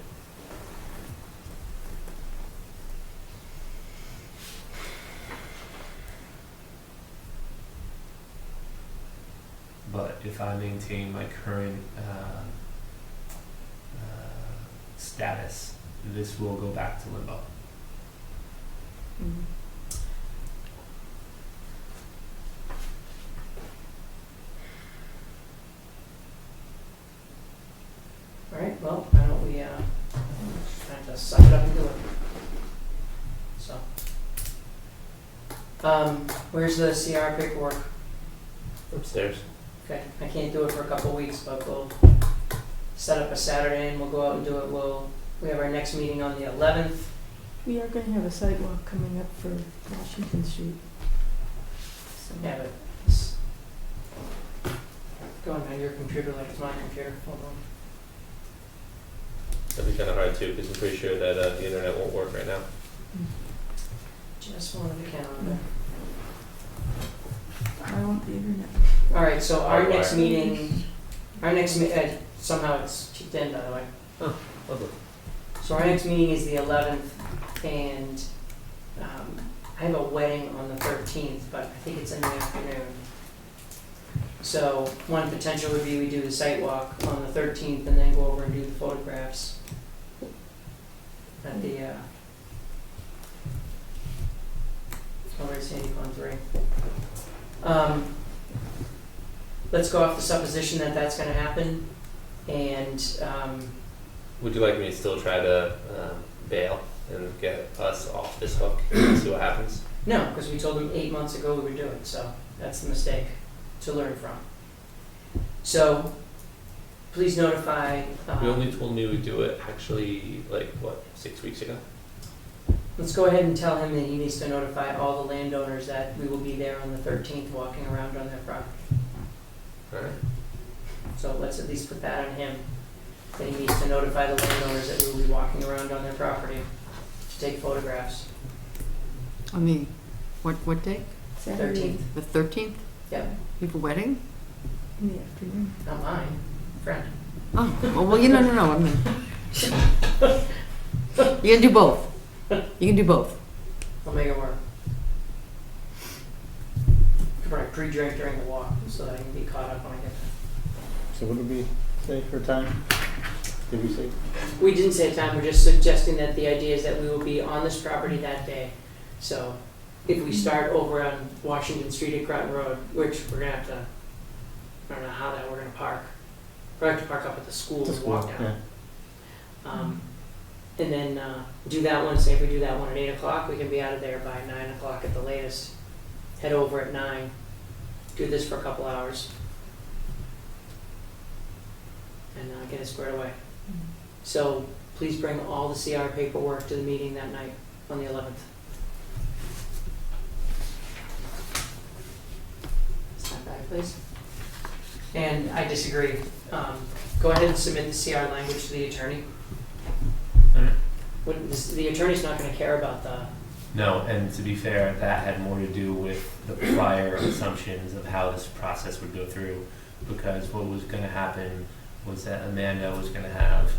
But if I maintain my current status, this will go back to limbo. Mhm. All right, well, why don't we, try to suck it up and do it. So. Where's the CR paperwork? Upstairs. Okay, I can't do it for a couple of weeks, but we'll set up a Saturday and we'll go out and do it. We have our next meeting on the 11th. We are gonna have a sidewalk coming up for Washington Street. So, Yeah, but go on your computer like it's my computer. Hold on. That'd be kind of hard too, because I'm pretty sure that the internet won't work right now. Just wanted the calendar. I want the internet. All right, so our next Hardwired. meeting, somehow it's checked in, by the way. Oh, lovely. So our next meeting is the 11th, and I have a wedding on the 13th, but I think it's in the afternoon. So one potential would be we do the site walk on the 13th and then go over and do the photographs at the, over at Sandy Pond 3. Let's go off the supposition that that's gonna happen, and, Would you like me to still try to bail and get us off this hook and see what happens? no, because we told them 8 months ago we would do it, so that's the mistake to learn from. So, please notify, You only told me we'd do it actually, 6 weeks ago? let's go ahead and tell him that he needs to notify all the landowners that we will be there on the 13th walking around on their property. Alright. So let's at least put that on him, that he needs to notify the landowners that we will be walking around on their property to take photographs. On the, what date? Saturday 13th. The 13th? Yep, You have a wedding? in the afternoon. not mine, friend. Oh, well, no, I mean, You can do both. You can do both. I'll make it work. Could probably pre-drink during the walk so that I can be caught up when I get there. So what did we say for time? Did we say? We didn't say a time, we're just suggesting that the idea is that we will be on this property that day. So if we start over on Washington Street at Groton Road, which we're gonna have to, I don't know how that, we're gonna park. We're gonna have to park up at the school and walk down. Yeah. And then do that one, say if we do that one at 8 o'clock, we can be out of there by 9 o'clock at the latest. Head over at 9, do this for a couple hours, and get it squared away. So please bring all the CR paperwork to the meeting that night on the 11th. Stand back, please. And I disagree. Go ahead and submit the CR language to the attorney. The attorney's not going to care about the... No, and to be fair, that had more to do with the prior assumptions of how this process would go through, because what was going to happen was that Amanda was going to have,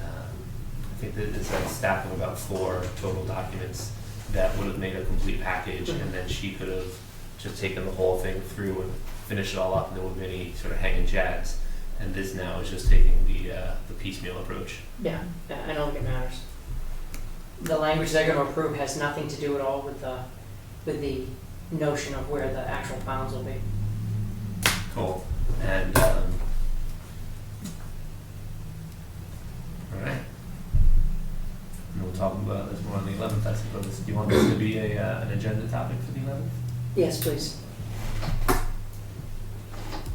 I think that it's a stack of about 4 total documents that would have made a complete package, and then she could have just taken the whole thing through and finished it all up, and there wouldn't be any sort of hanging chads. And this now is just taking the piecemeal approach. Yeah, I don't think it matters. The language they're going to approve has nothing to do at all with the notion of where the actual bounds will be. Cool. And all right. And we'll talk about this more on the 11th, I suppose. Do you want this to be an agenda topic for the 11th? Yes, please.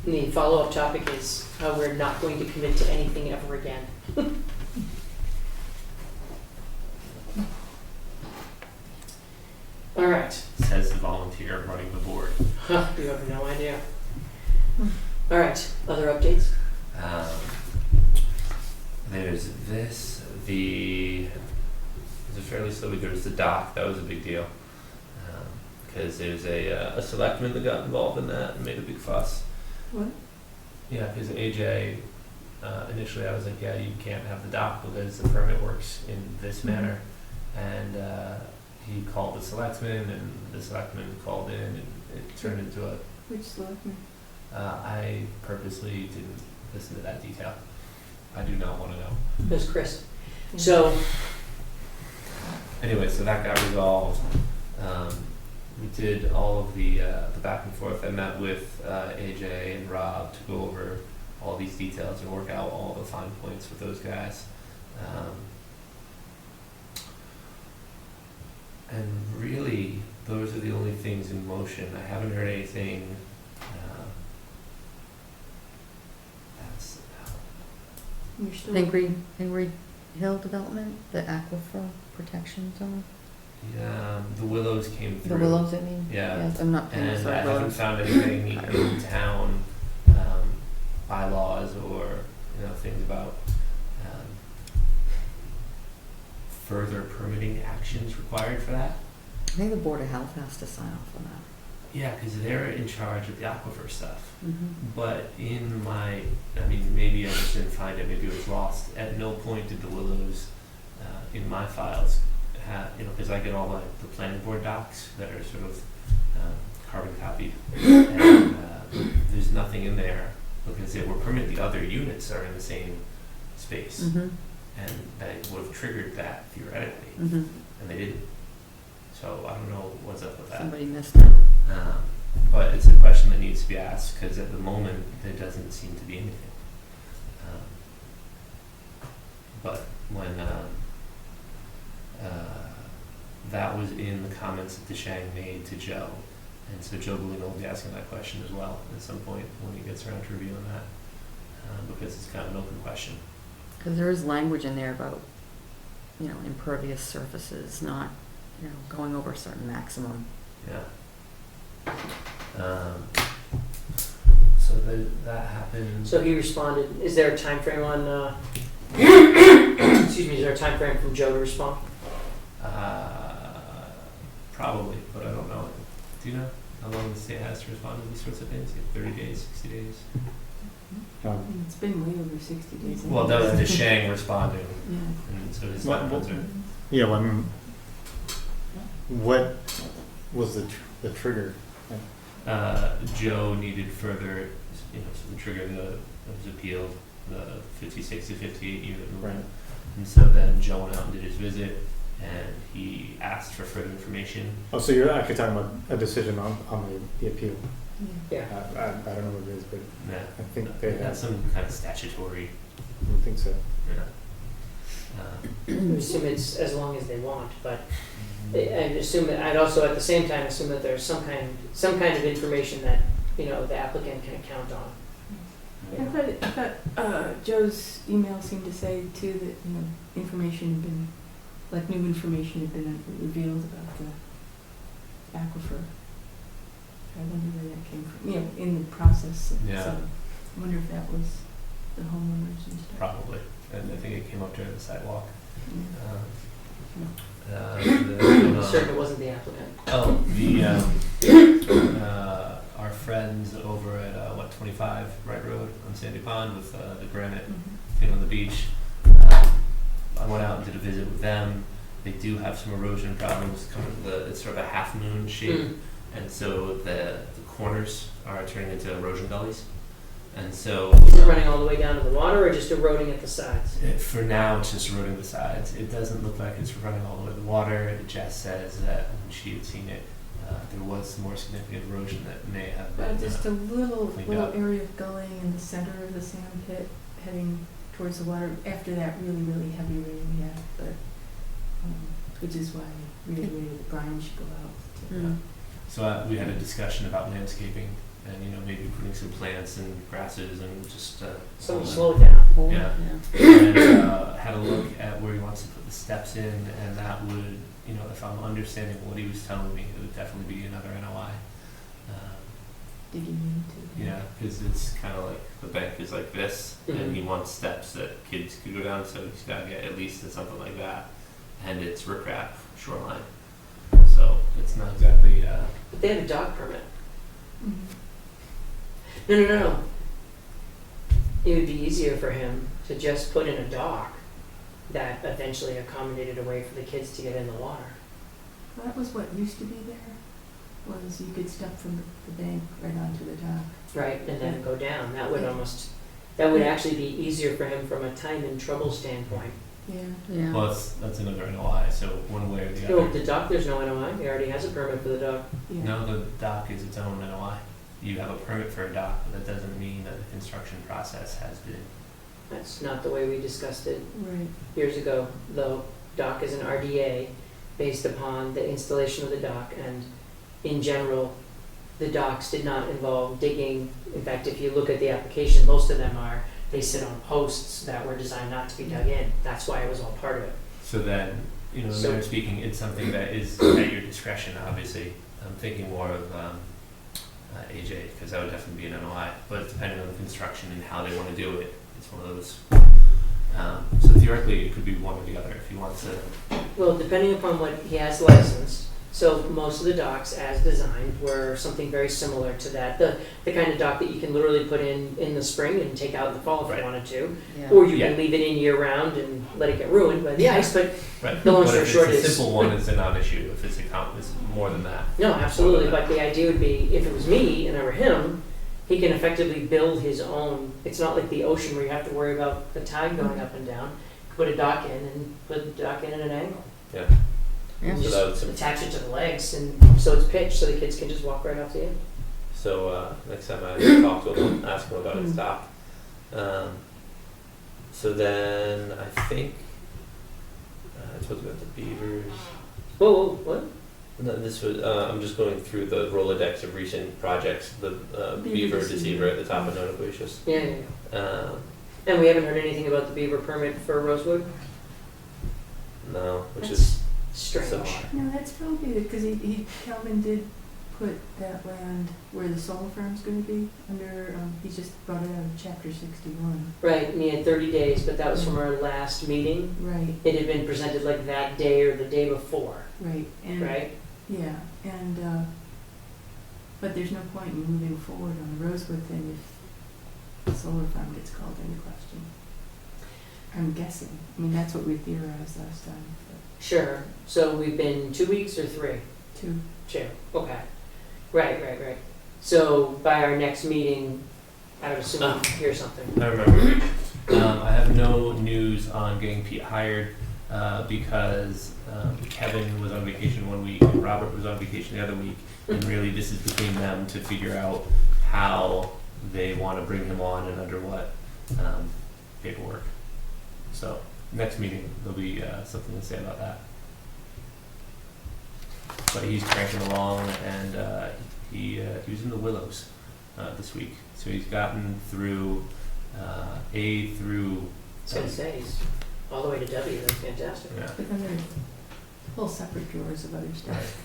And the follow-up topic is how we're not going to commit to anything ever again. All right. Says the volunteer running the board. You have no idea. All right. Other updates? There's this. There's a fairly slow week. There's the dock. That was a big deal. Because there's a selectman that got involved in that and made a big fuss. What? Yeah, because AJ, initially I was like, yeah, you can't have the dock because the permit works in this manner. And he called the selectman, and the selectman called in, and it turned into a... Which selectman? I purposely didn't listen to that detail. I do not want to know. There's Chris. So, Anyway, so that got resolved. We did all of the back and forth. I met with AJ and Rob to go over all these details and work out all the fine points with those guys. And really, those are the only things in motion. I haven't heard anything that's You're still. Henry Hill Development, the aquifer protection zone. the Willows came through. The Willows, I mean. Yeah. Yes, I'm not. And sorry, I haven't Willows. found anything in town bylaws or things about further permitting actions required for that. I think the Board of Health has to sign off on that. Yeah, because they're in charge of the aquifer stuff. Mm-hmm. But in my, maybe I just didn't find it, maybe it was lost. At no point did the Willows in my files have, because I get all the planning board docs that are sort of carbon copied. And there's nothing in there because they were permitted, the other units are in the same space. Mm-hmm. And that would have triggered that theoretically, Mm-hmm. and they didn't. So I don't know what's up with that. Somebody missed it. But it's a question that needs to be asked because at the moment there doesn't seem to be anything. But when that was in the comments that DeShang made to Joe, and so Joe Bellino will be asking that question as well at some point when he gets around to reviewing that, because it's kind of an open question. Because there is language in there about, impervious surfaces not, going over a certain maximum. Yeah. So that happened. So he responded. Is there a time frame on? Excuse me. Is there a time frame from Joe to respond? Probably, but I don't know. Do you know how long the state has to respond to these sorts of things? Like 30 days, 60 days? It's been way over 60 days. Well, that was DeShang responding, Yeah. and so his Well, timelines are. Yeah, well, I mean, what was the trigger? Joe needed further, so the trigger that was appealed, the 56 to 58 unit movement. Right. And so then Joe went out and did his visit, and he asked for further information. Oh, so you're actually talking about a decision on the appeal. Yeah. I don't know what it is, but Yeah. I think they have. That's some kind of statutory. I think so. Yeah. I assume it's as long as they want, but I'd assume that, I'd also at the same time assume that there's some kind of information that, the applicant can count on. I thought Joe's email seemed to say too that, information had been, like new information had been revealed about the aquifer. I wonder where that came from, in the process. Yeah. So I wonder if that was the homeowners and stuff. Probably. And I think it came up during the sidewalk. I'm certain it wasn't the applicant. Our friends over at 25 Wright Road on Sandy Pond with the granite thing on the beach. I went out and did a visit with them. They do have some erosion problems coming. It's sort of a half moon shape, and so the corners are turning into erosion gullies. And so Is it running all the way down to the water or just eroding at the sides? for now, it's just eroding the sides. It doesn't look like it's running all the way to the water. Jess says that when she had seen it, there was some more significant erosion that may have been. Just a little cleaned up. area of gulling in the center of the sand pit heading towards the water after that really, really heavy rain we had, but, which is why we reiterated that Brian should go out. So we had a discussion about landscaping and maybe putting some plants and grasses and just So slow down. Yeah. And had a look at where he wants to put the steps in, and that would, if I'm understanding what he was telling me, it would definitely be another NOI. Digging into. Yeah, because it's kind of like the bank is like this, Mhm. and he wants steps that kids could go down, so he's got to get at least to something like that, and it's riprap shoreline, so it's not exactly. But they have a dock permit. Mhm. No. It would be easier for him to just put in a dock that eventually accommodated a way for the kids to get in the water. Well, that was what used to be there, was you could step from the bank right onto the dock. Right, and then go down. That would actually be easier for him from a time and trouble standpoint. Yeah. Well, that's another NOI, so one way or the No, other. the dock, there's no NOI. He already has a permit for the dock. Yeah. No, the dock is its own NOI. You have a permit for a dock, but that doesn't mean that the construction process has been. That's not the way we discussed it Right. years ago. The dock is an RDA based upon the installation of the dock, and in general, the docks did not involve digging. In fact, if you look at the application, most of them they sit on posts that were designed not to be dug in. That's why it was all part of it. So then, the So- mayor speaking, it's something that is at your discretion, obviously. I'm thinking more of AJ, because that would definitely be an NOI, but depending on the construction and how they want to do it, it's one of those. So theoretically, it could be one or the other if he wants to. Well, depending upon what he has licensed, so most of the docks as designed were something very similar to that. The kind of dock that you can literally put in the spring and take out in the fall if Right. you wanted to. Yeah. Or you Yeah. can leave it in year round and let it get ruined by the ice, but Right. The long But story if short it's a is- simple one, it's a non-issue. If it's it's more than that. no, absolutely. But the idea would be, if it was me and I were him, he can effectively build his own. It's not like the ocean where you have to worry about the tide going up and down. Put a dock in and put the dock in at an angle. Yeah. Yeah. And So that would just sim- attach it to the legs, and so it's pitched, so the kids can just walk right off the end. So next time I talk to him, ask him about his dock. So then I think I told you about the beavers. Whoa, what? No, this was. I'm just going through the Rolodex of recent projects. The beaver deceiver at the top of Notaquacious. Yeah. And we haven't heard anything about the beaver permit for Rosewood? No, which That's is strange. so odd. No, that's probably because Calvin did put that land where the solar farm's going to be under. He just brought it out of Chapter 61. Right, and he had 30 days, but that was from our last meeting. Right. It had been presented like that day or the day before, Right. And right? yeah, and but there's no point in moving forward on the Rosewood thing if solar farm gets called into question. I'm guessing. I mean, that's what we theorized last time. Sure. So we've been 2 weeks or 3? But 2. 2. Okay. Right. So by our next meeting, I would assume we'll hear something. I remember. I have no news on getting Pete hired because Kevin was on vacation one week and Robert was on vacation the other week, and really this is between them to figure out how they want to bring him on and under what paperwork. So next meeting there'll be something to say about that. But he's cranking along, and he was in the Willows this week, so he's gotten through A through. I was going to say, he's all the way to W. That's fantastic. Yeah. But then there's whole separate drawers of other stuff.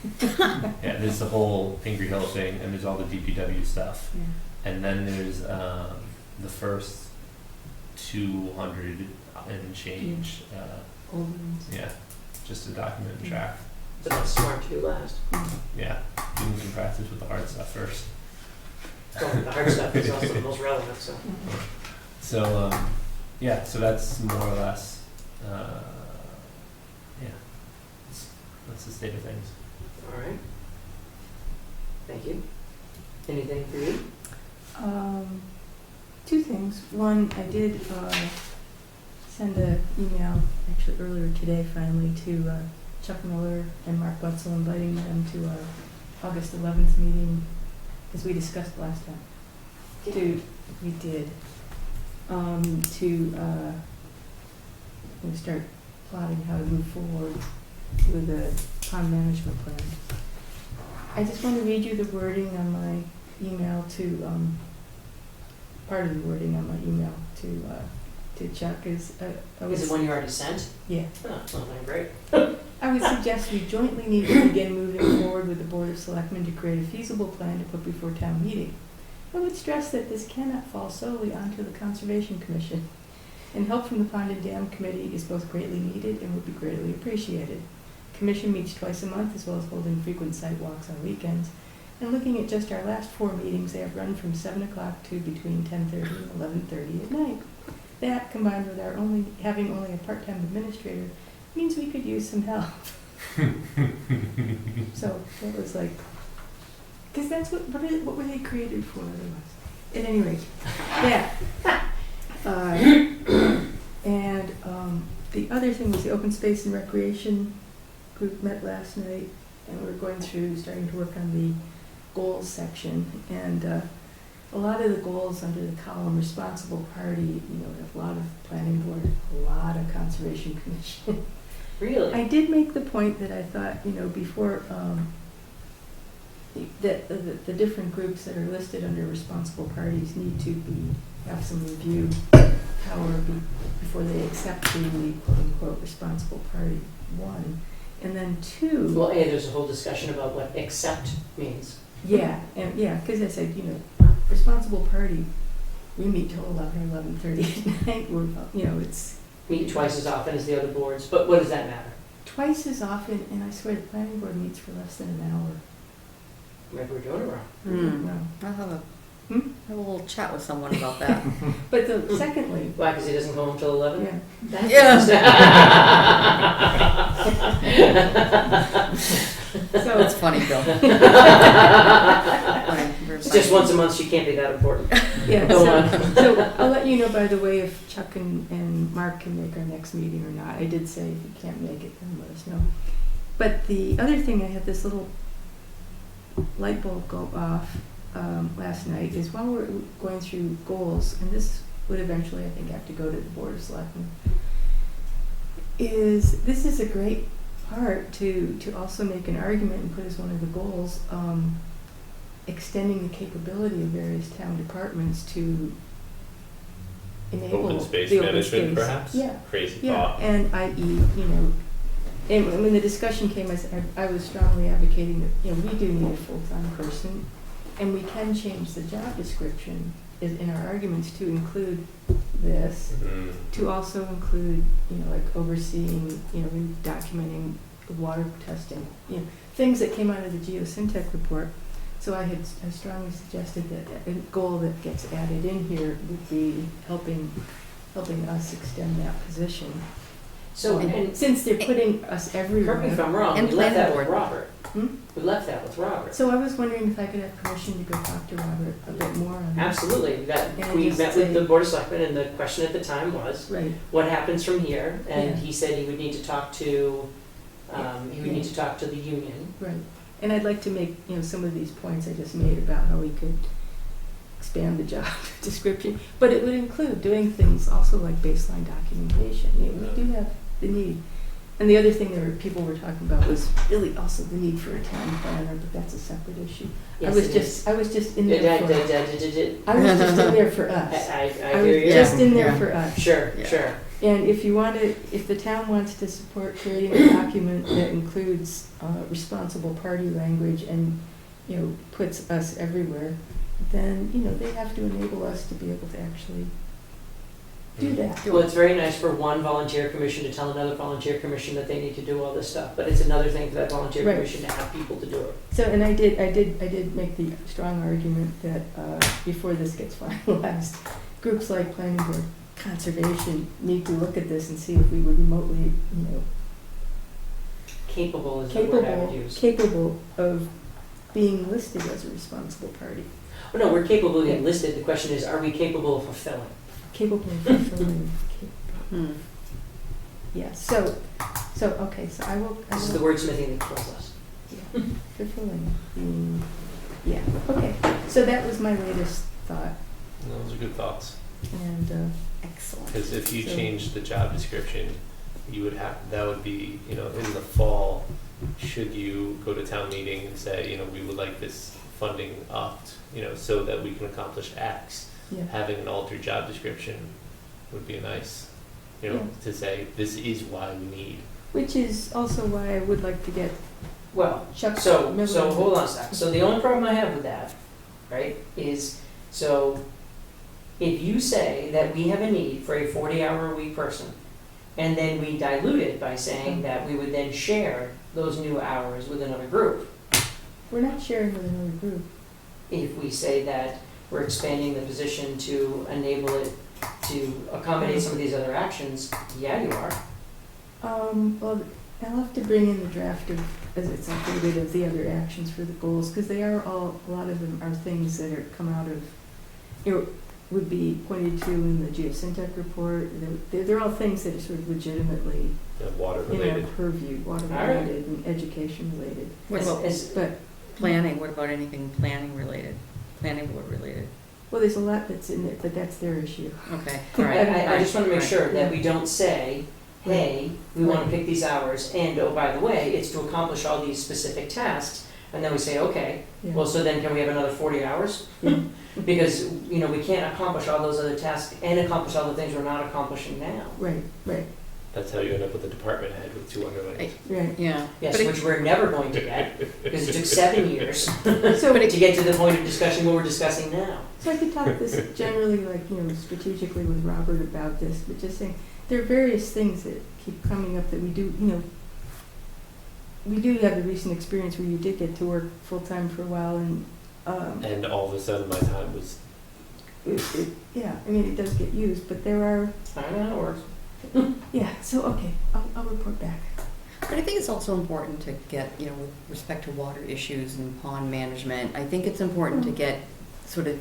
Yeah, there's the whole Pingree Hill thing, and there's all the DPW stuff, Yeah. and then there's the first 200 and change. Old ones. Yeah, just to document and track. But that's smart to do last. Yeah, doing some practice with the hard stuff first. Well, the hard stuff is also the most relevant, so. So yeah, so that's more or less yeah, that's the state of things. All right. Thank you. Anything for you? 2 things. One, I did send an email, actually earlier today finally, to Chuck Miller and Mark Wetzel, inviting them to our August 11th meeting, as we discussed last time. We did. To start plotting how to move forward with the pond management plan. I just want to read you the wording on my email to, part of the wording on my email to Chuck is, Is it one you already sent? Yeah. Oh, well, then great. I would suggest we jointly need to begin moving forward with the Board of Selectmen to create a feasible plan to put before town meeting. I would stress that this cannot fall solely onto the Conservation Commission, and help from the Pond and Dam Committee is both greatly needed and would be greatly appreciated. Commission meets twice a month, as well as holding frequent site walks on weekends. And looking at just our last 4 meetings, they have run from 7 o'clock to between 10:30 and 11:30 at night. That, combined with our having only a part-time administrator, means we could use some help. So that was like, because that's what were they created for otherwise? At any rate, yeah. And the other thing was the Open Space and Recreation group met last night, and we were starting to work on the goals section, and a lot of the goals under the column responsible party, a lot of planning board, a lot of conservation commission. Really? I did make the point that I thought, before that the different groups that are listed under responsible parties need to have some review power before they accept being the quote-unquote responsible party, 1. And then 2... Well, there's a whole discussion about what accept means. Yeah, because I said, responsible party, we meet till 11 or 11:30 at night. We're, it's... Meet twice as often as the other boards, but what does that matter? Twice as often, and I swear the planning board meets for less than an hour. Maybe we're doing it wrong. No. I'll have a Hmm? have a little chat with someone about that. But secondly... Why, because he doesn't go home till 11? Yeah. So it's funny, Bill. It's just once a month, she can't be that important. Yeah, Go on. so I'll let you know, by the way, if Chuck and Mark can make our next meeting or not. I did say if you can't make it, then let us know. But the other thing, I had this little light bulb go off last night, is while we're going through goals, and this would eventually, I think, have to go to the Board of Selectmen, this is a great part to also make an argument and put as one of the goals, extending the capability of various town departments to enable Open space the open management, space. perhaps? Yeah. Crazy Yeah, thought. and i.e., and when the discussion came, I was strongly advocating that, we do need a full-time person, and we can change the job description in our arguments to include this, to also include, like overseeing, documenting water testing, things that came out of the geosyntech report. So I strongly suggested that a goal that gets added in here would be helping us extend that position. So, and Since they're putting us everywhere. correct me if I'm wrong, And we left that planning with board. Robert. Hmm? We left that with Robert. So I was wondering if I could have permission to go talk to Robert a bit more on that. Absolutely, that, And we just met say- with the Board of Selectmen, and the question at the time was, Right, what happens from here? And Yeah. he said he would need to talk to, he would need to talk to the union. right. And I'd like to make, some of these points I just made about how we could expand the job description, but it would include doing things also like baseline documentation. We do have the need. And the other thing people were talking about was really also the need for a town planner, but that's a separate issue. Yes, I was it just is. I was just in there for I there for us. I I hear was you. just in there Yeah. for us. Sure, Yeah. sure. And if the town wants to support creating a document that includes responsible party language and, puts us everywhere, then, they have to enable us to be able to actually do that. Well, it's very nice for one volunteer commission to tell another volunteer commission that they need to do all this stuff, but it's another thing for that volunteer Right. commission to have people to do it. So, and I did make the strong argument that before this gets finalized, groups like planning board, conservation need to look at this and see if we would remotely, Capable is the word I would use. capable of being listed as a responsible party. Oh, no, we're capable of being listed. The question is, are we capable of fulfilling? Capable of fulfilling. Hmm. Yeah, so I will. This is the wordsmithing that kills us. Yeah, fulfilling, yeah, okay. So that was my latest thought, Those are good thoughts. and, Excellent. Because if you So- change the job description, you would have, that would be, in the fall, should you go to town meeting and say, we would like this funding upped, so that we can accomplish X, yeah, having an altered job description would be nice, Yeah. to say, this is why we need. which is also why I would like to get Well, Chuck. so Miller- hold on a sec. So the only problem I have with that, right, is, so if you say that we have a need for a 40-hour-a-week person, and then we dilute it by saying that we would then share those new hours with another group, We're not sharing with another group. if we say that we're expanding the position to enable it to accommodate some of these other actions, yeah, you are. Well, I'll have to bring in the draft of, as it's updated, of the other actions for the goals, because they are all, a lot of them are things that are come out of, would be pointed to in the geosyntec report. They're all things that are sort of legitimately Water in our related. purview, water All right. related and education related. What about But, planning? What about anything planning related? Planning board related? well, there's a lot that's in there, but that's their issue. Okay, all right. I just want to make Right. sure that we don't say, hey, we want to pick these hours, and oh, by the way, it's to accomplish all these specific tasks, and then we say, okay, Yeah. well, so then can we have another 40 hours? Yeah. Because, we can't accomplish all those other tasks and accomplish all the things we're not accomplishing now. Right, right, That's how you end up with a department head with 2 underlings. right. Yeah. Yes, But it- which we're never going to get, because it took 7 years So, to get to the point of discussion what we're discussing now. So I could talk this generally, like, strategically with Robert about this, but just saying, there are various things that keep coming up that we do, we do have the recent experience where you did get to work full-time for a while, and, And all of a sudden, my time was yeah, I mean, it does get used, but there are, I don't know how it works. yeah, so, okay, I'll report back. But I think it's also important to get, with respect to water issues and pond management, I think it's important to get sort of,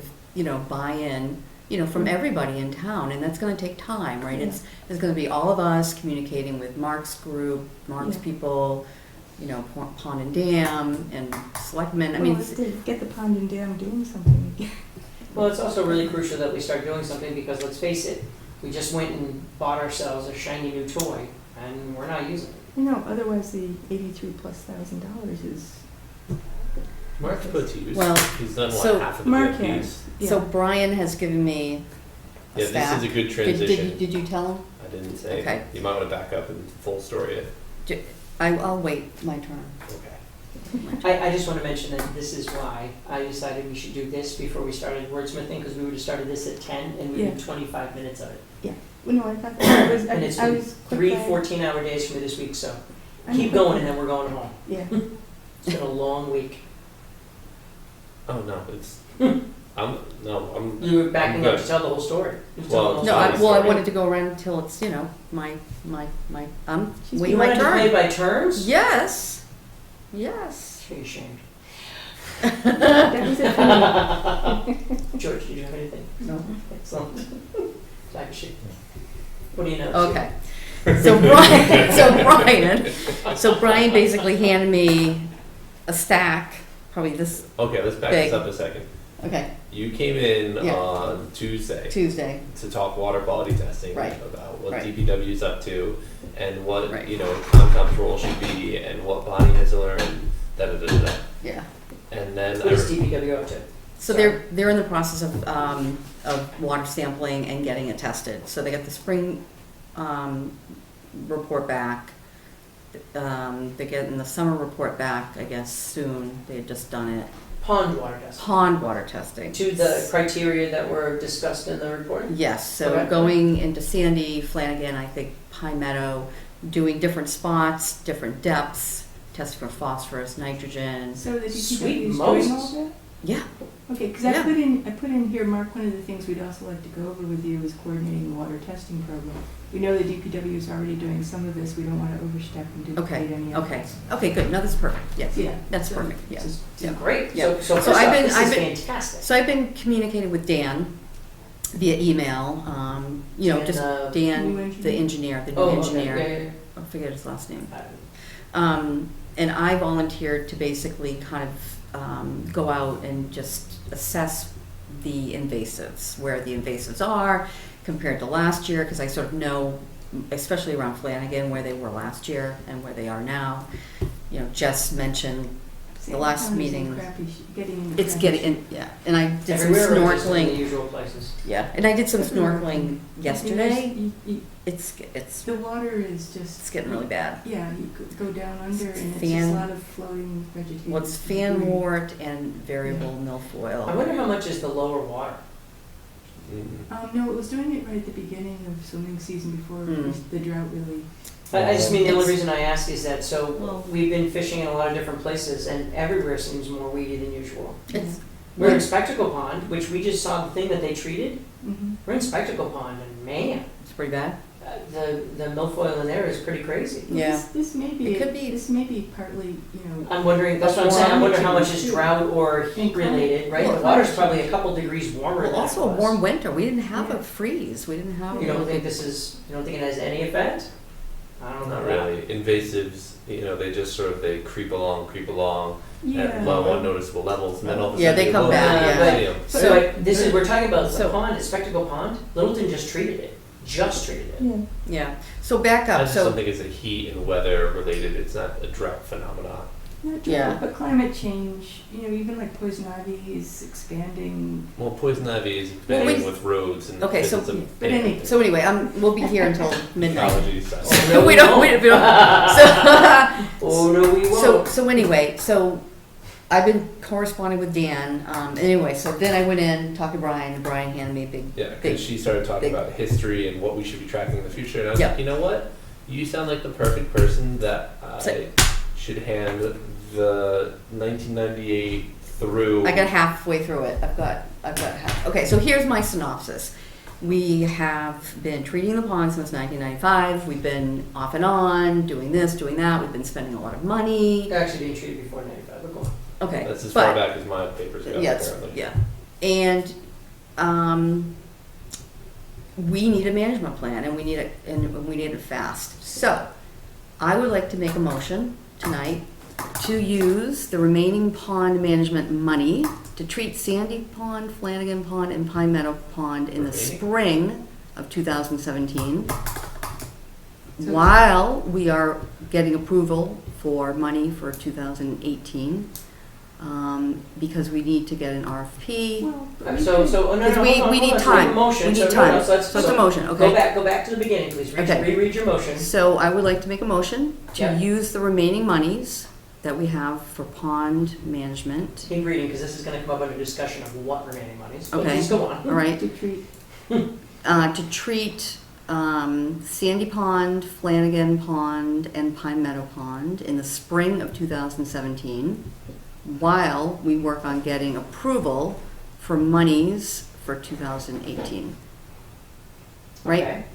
buy-in, from everybody in town, and that's gonna take time, right? Yeah. It's gonna be all of us communicating with Mark's group, Mark's Yeah. people, Pond and Dam, and selectmen, I Well, mean, let's get the pond and dam doing something again. Well, it's also really crucial that we start doing something, because let's face it, we just went and bought ourselves a shiny new toy, and we're not using it. Otherwise the $83,000+ is, Mark's put to use. Well, He's done so half of the Mark VFPs. has, yeah. so Brian has given me a Yeah, stack. this is a good Did transition. you tell him? I didn't say. Okay. You might want to back up and full story it. I'll wait my turn. Okay. I just want to mention that this is why I decided we should do this before we started wordsmithing, because we would have started this at 10 and we Yeah. did 25 minutes of it. well, no, I thought that was, And it's I been was. 3 quick by- 14-hour days for me this week, so I'm keep quick- going and then we're going home. Yeah, It's been a long week. Oh, no, it's, I'm, You were backing good. up to tell the whole story. You was Well, telling the No, whole I story. wanted to go around until it's, my, You waiting my wanted to play turn. by turns? Yes, yes. Are you ashamed? That was it for me. George, did you have anything? No. Excellent. Like a sheep. What do you know? Okay. So Brian basically handed me a stack, probably this, okay, let's back Big. this up a second. okay, You came in Yeah. on Tuesday Tuesday. to talk water quality testing Right. about what Right. DPW is up to and what, Right. Concom's role should be and what Bonnie has learned, da da da da da. Yeah. And then What is DPW up to? So they're in the process of water sampling and getting it tested. So they got the spring report back. They're getting the summer report back, I guess, soon. They had just done it. Pond water testing. Pond water testing. To the criteria that were discussed in the report? Yes, so Okay. going into Sandy, Flanagan, I think Pine Meadow, doing different spots, different depths, testing for phosphorus, nitrogen. So the Sweet DPW is doing all Moses. that? Yeah, Okay, because Yeah. I put in here, Mark, one of the things we'd also like to go over with you is coordinating the water testing program. We know the DPW is already doing some of this, we don't want to overstep and okay, duplicate any okay. efforts. Okay, good. No, that's perfect. Yes, Yeah. that's So perfect, yes. This is Yeah. great. Yeah. So So first I've off, been- this I've is been- fantastic. So I've been communicating with Dan via email, Dan, just new Dan, engineer? the engineer, the new Oh, okay, engineer. yeah, yeah, I forget his last name. yeah. And I volunteered to basically kind of go out and just assess the invasives, where the invasives are compared to last year, because I sort of know, especially around Flanagan, where they were last year and where they are now. You know, Jess mentioned the last Sand meeting. is in crappy getting into It's crappy getting shape. in, yeah, and I did some Everywhere or just in the snorkeling. usual places? Yeah, and I did some snorkeling yesterday. You- It's The water is just. it's getting really bad. Yeah, you could go down under and it's Fan- just a lot of floating vegetation. Well, it's fan debris. wart and variable I milfoil. wonder how much is the lower water? No, it was doing it right at the beginning of swimming season before Mm. the drought really. I just mean, the only It's- reason I ask is that, so Well- we've been fishing in a lot of different places and everywhere seems more weedy than usual. It's We're in Spectacle Pond, which we just saw the thing that they treated. Mhm. We're in Spectacle Pond and man, it's pretty bad. the milfoil in there is pretty crazy. Yeah. This may be. It could be- This may be partly, I'm wondering, that's what I'm saying, I'm wondering how much is drought or heat And climate- related, right? well, The water's probably a couple degrees warmer Well, than it also a was. warm winter. We didn't have Yeah. a freeze. We didn't have. You don't think this is, you don't think it has any effect? I don't know. Not really. Invasives, they just sort of, they creep along Yeah. at low unnoticeable levels, and then all of a Yeah, sudden they come back, yeah. See 'em. So like, this is, we're talking about the So- pond, it's Spectacle Pond, Littleton just treated it, Yeah. Yeah. So back I up. just So don't think it's a heat and weather related. It's not a drought phenomenon. Not true, Yeah. but climate change, even like poison ivy is expanding. Well, poison ivy is Well, expanding wait. with roads and Okay, so- because it's a But anyway. so anyway, we'll be here until midnight. Apologies. Oh, no, we don't. We don't. Oh, no, we won't. So anyway, so I've been corresponding with Dan. Anyway, so then I went in, talked to Brian, and Brian handed me a big. Yeah, big- because she started talking big- about history and what we should be tracking in the future, and I was Yeah. like, you know what? You sound like the perfect person that I So- should hand the 1998 through. I got halfway through it. I've got half. Okay, so here's my synopsis. We have been treating the pond since 1995. We've been off and on, doing this, doing that. We've been spending a lot of money. They're actually being treated before 95, but go on. Okay, That's as but far back as my papers go, yes, apparently. yeah, and we need a management plan, and we need it fast. So, I would like to make a motion tonight to use the remaining pond management money to treat Sandy Pond, Flanagan Pond, and Pine Meadow Pond in the Remaining? spring of 2017, while we are getting approval for money for 2018, because we need to get an RFP. Well, So, oh, no, Because no, we hold on, need hold on. time. We need a motion. We need So, no, time. no, so let's- So it's a so motion, okay? Go back to the beginning, please. Okay. Reread your motion. So I would like to make a motion to Yeah. use the remaining monies that we have for pond management. Keep reading, because this is gonna come up under discussion of what remaining monies. But Okay. please go on. All right, To treat, to treat Sandy Pond, Flanagan Pond, and Pine Meadow Pond in the spring of 2017. while we work on getting approval for monies for 2018. Right? Okay.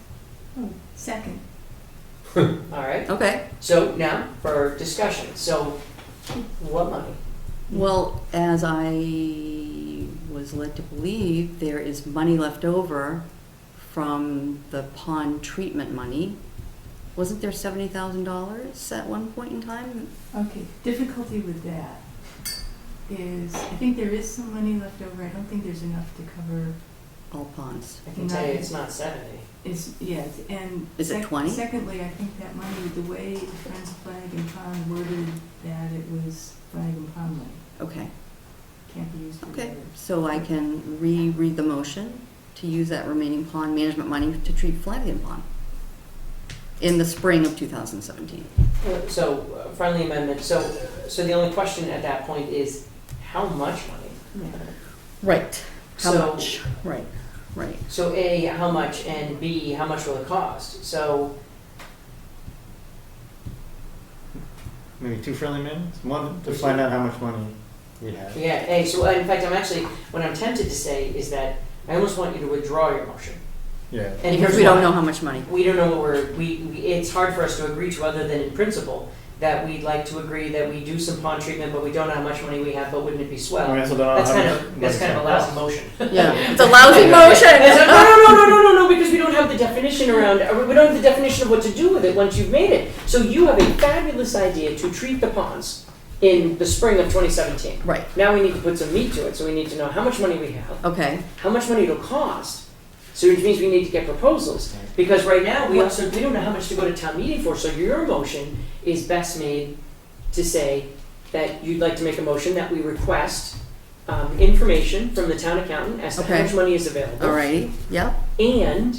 Oh, second. All right. Okay. So now for discussion. So what money? Well, as I was led to believe, there is money left over from the pond treatment money. Wasn't there $70,000 at one point in time? Okay, difficulty with that is, I think there is some money left over. I don't think there's enough to cover. All ponds. I can tell you it's not 70. Yes, and. Is it 20? Secondly, I think that money, the way the Friends of Flanagan Pond worded that, it was Flanagan Pond money. Okay. Can't be used for Okay. water. So I can reread the motion to use that remaining pond management money to treat Flanagan Pond in the spring of 2017. So friendly amendment. So the only question at that point is how much money? Right. How So- much? Right. Right. So A, how much, and B, how much will it cost? So Maybe two friendly amendments? One, to find out how much money we have. yeah, A. So in fact, what I'm tempted to say is that I almost want you to withdraw your motion. Yeah. And Because here's we don't why. know how much money. We don't know what it's hard for us to agree to other than in principle that we'd like to agree that we do some pond treatment, but we don't know how much money we have, but wouldn't it be swell? I mean, I also don't know That's how kind much of, that's money's kind of a gonna lousy cost. motion. Yeah. It's a lousy motion. It's like, no, because we don't have the definition around, we don't have the definition of what to do with it once you've made it. So you have a fabulous idea to treat the ponds in the spring of 2017. Right. Now we need to put some meat to it, so we need to know how much money we have, Okay. how much money it'll cost. So which means we need to get proposals, because right now we don't know how much to go to town meeting for. So your motion is best made to say that you'd like to make a motion that we request information from the town accountant as to how Okay. much money is available. All righty. Yep. And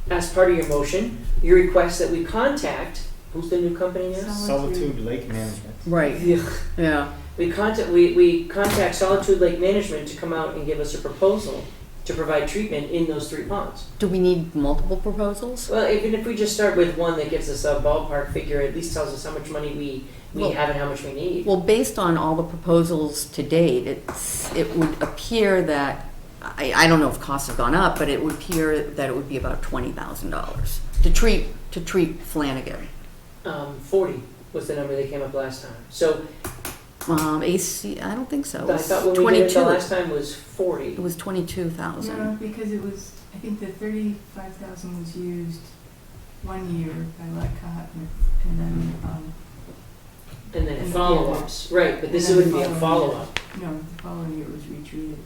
as part of your motion, you request that we contact, who's the new company now? Solitude Lake Management. Right. Ugh. Yeah. We contact Solitude Lake Management to come out and give us a proposal to provide treatment in those 3 ponds. Do we need multiple proposals? Well, even if we just start with one that gives us a ballpark figure, at least tells us how much money we Well- have and how much we need. Well, based on all the proposals to date, it would appear that, I don't know if costs have gone up, but it would appear that it would be about $20,000 to treat Flanagan. 40 was the number that came up last time. So AC, I don't think so. It I was thought when we did it the 22. last time was 40. It was 22,000. No, because it was, I think the 35,000 was used 1 year by Lockhart, and then, And then And follow-ups, right, but this and then wouldn't be a following follow-up. no, the following year it was retreated.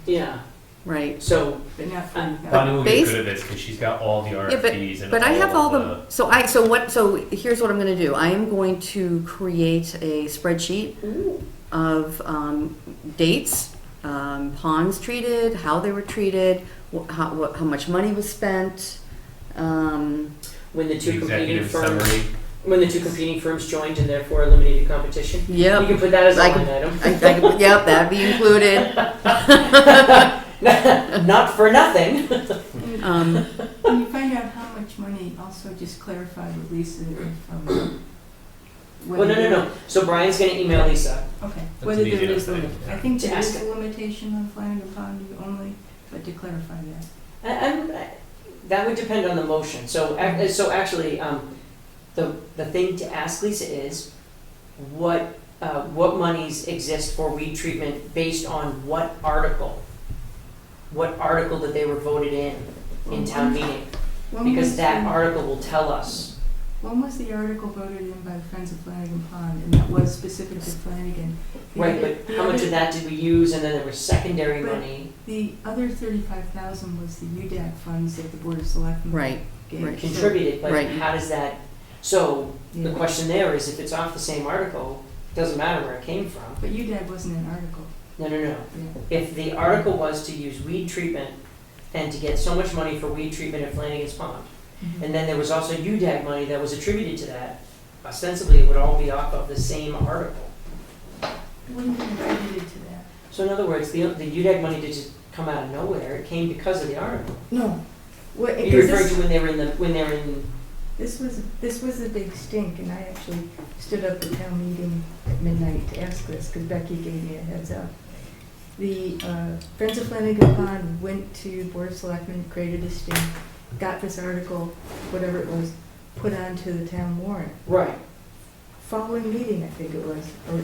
Yeah, Right. so, But not Uh, 40,000. Bonnie will get Base- good at this because she's got all the Yeah, RFPs and but I have all the. so here's what I'm gonna do. I am going to create a spreadsheet ooh, of dates, ponds treated, how they were treated, how much money was spent. when the two competing Executive firms, summary. when the two competing firms joined and therefore eliminated competition. Yep. You can put that as a I line can- item. Yep, that'd be included. Not for nothing. When you find out how much money, also just clarify with Lisa if, Well, no. So Brian's gonna email Lisa. Okay, That's whether an easy there is, enough a- thing, I think To there ask is it. a limitation on Flanagan Pond only, but to clarify that. And that would depend on the motion. So actually, the thing to ask Lisa is, what monies exist for weed treatment based on what article? What article that they were voted in town meeting? Because that article will tell us. When was the article voted in by the Friends of Flanagan Pond, and that was specific to Flanagan? The Right, other- but the how much other- of that did we use, and then there was secondary But- money The other 35,000 was the UDAC funds that the Board of Selectmen Right, gave. right. contributed, but Right. how does that, so the Yeah. question there is if it's off the same article, it doesn't matter where it came from. But UDAC wasn't an article. No. Yeah. If the article was to use weed treatment and to get so much money for weed treatment at Flanagan's Pond, and then there was also UDAG money that was attributed to that, ostensibly it would all be off of the same article. It wouldn't have been attributed to that. So in other words, the UDAG money did just come out of nowhere, it came because of the article. No. What, Are you referring to when they were in This was a big stink, and I actually stood up at town meeting at midnight to ask this, because Becky gave me a heads up. The Friends of Flanagan Pond went to Board of Selectmen, created a stink, got this article, whatever it was, put onto the town warrant. Right. Following meeting, I think it was, or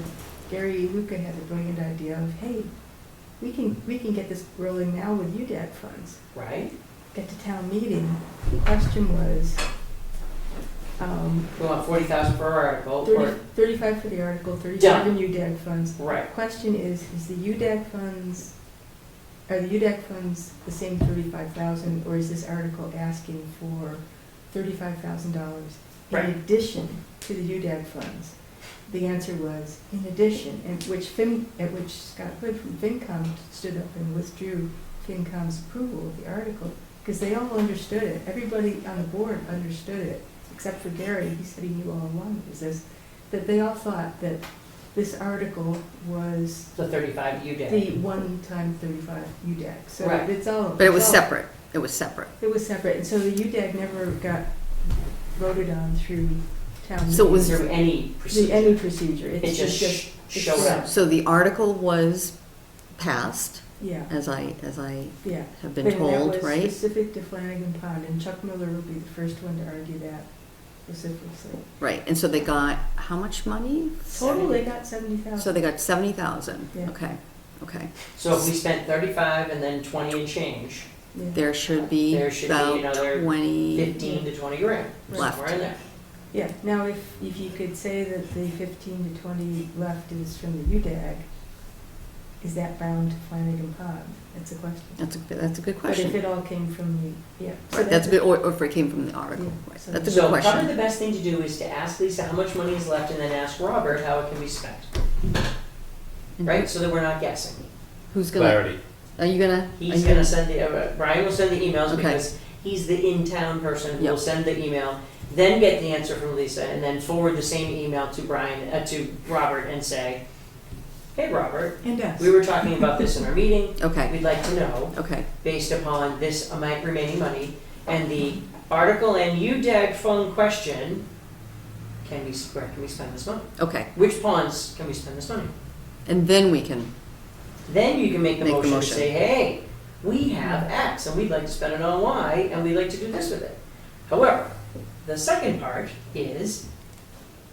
Gary Luca had a brilliant idea of, hey, we can get this rolling now with UDAC funds. Right. Get to town meeting, the question was, We want 40,000 for our article, or, 35 for the article, 37 UDAG funds. right, Question is the UDAG funds, are the UDAG funds the same 35,000, or is this article asking for $35,000 in Right. addition to the UDAG funds? The answer was in addition, at which Scott Hood from FinCom stood up and withdrew FinCom's approval of the article, because they all understood it. Everybody on the board understood it, except for Gary. He said he knew all along it was this, that they all thought that this article was the 35 you did. the one-time 35 UDAG. So Right. it's all. But it was it's all- separate. It was separate. It was separate, and so the UDAG never got voted on through town meeting. So it was- Through any procedure. Any procedure. It It's just it's showed yeah. up. So the article was passed, Yeah, as I yeah. have been But told, that was right? specific to Flanagan Pond, and Chuck Miller would be the first one to argue that specifically. Right, and so they got how much money? Total, they got 70,000. So they got 70,000. Yeah. Okay. So if we spent 35 and then 20 and change, Yeah. There should be There should be about another 20 15 to 20 grand, Left. somewhere in there. Yeah, now if you could say that the 15 to 20 left is from the UDAG, is that bound to Flanagan Pond? That's a question. That's a good But if question. it all came from the, yeah. so Right, that's a good, or if it came from the article. Yeah, Right, so- that's a good So probably question. the best thing to do is to ask Lisa how much money is left and then ask Robert how it can be spent, And right? So that we're not guessing. Who's gonna? Clarity. Are you gonna? are He's you gonna send Brian will send the emails Okay. because he's the in-town person who will Yep. send the email, then get the answer from Lisa, and then forward the same email to to Robert and say, hey, Robert, And us. we were talking about this in our meeting. Okay. We'd like to know, Okay. based upon this amount remaining money, and the article and UDAG fund question, where can we spend this money? Okay. Which ponds can we spend this money? And then we can. Then you can make the Make the motion to motion. say, hey, we have X and we'd like to spend it on Y and we'd like to do this with it. However, the second part is,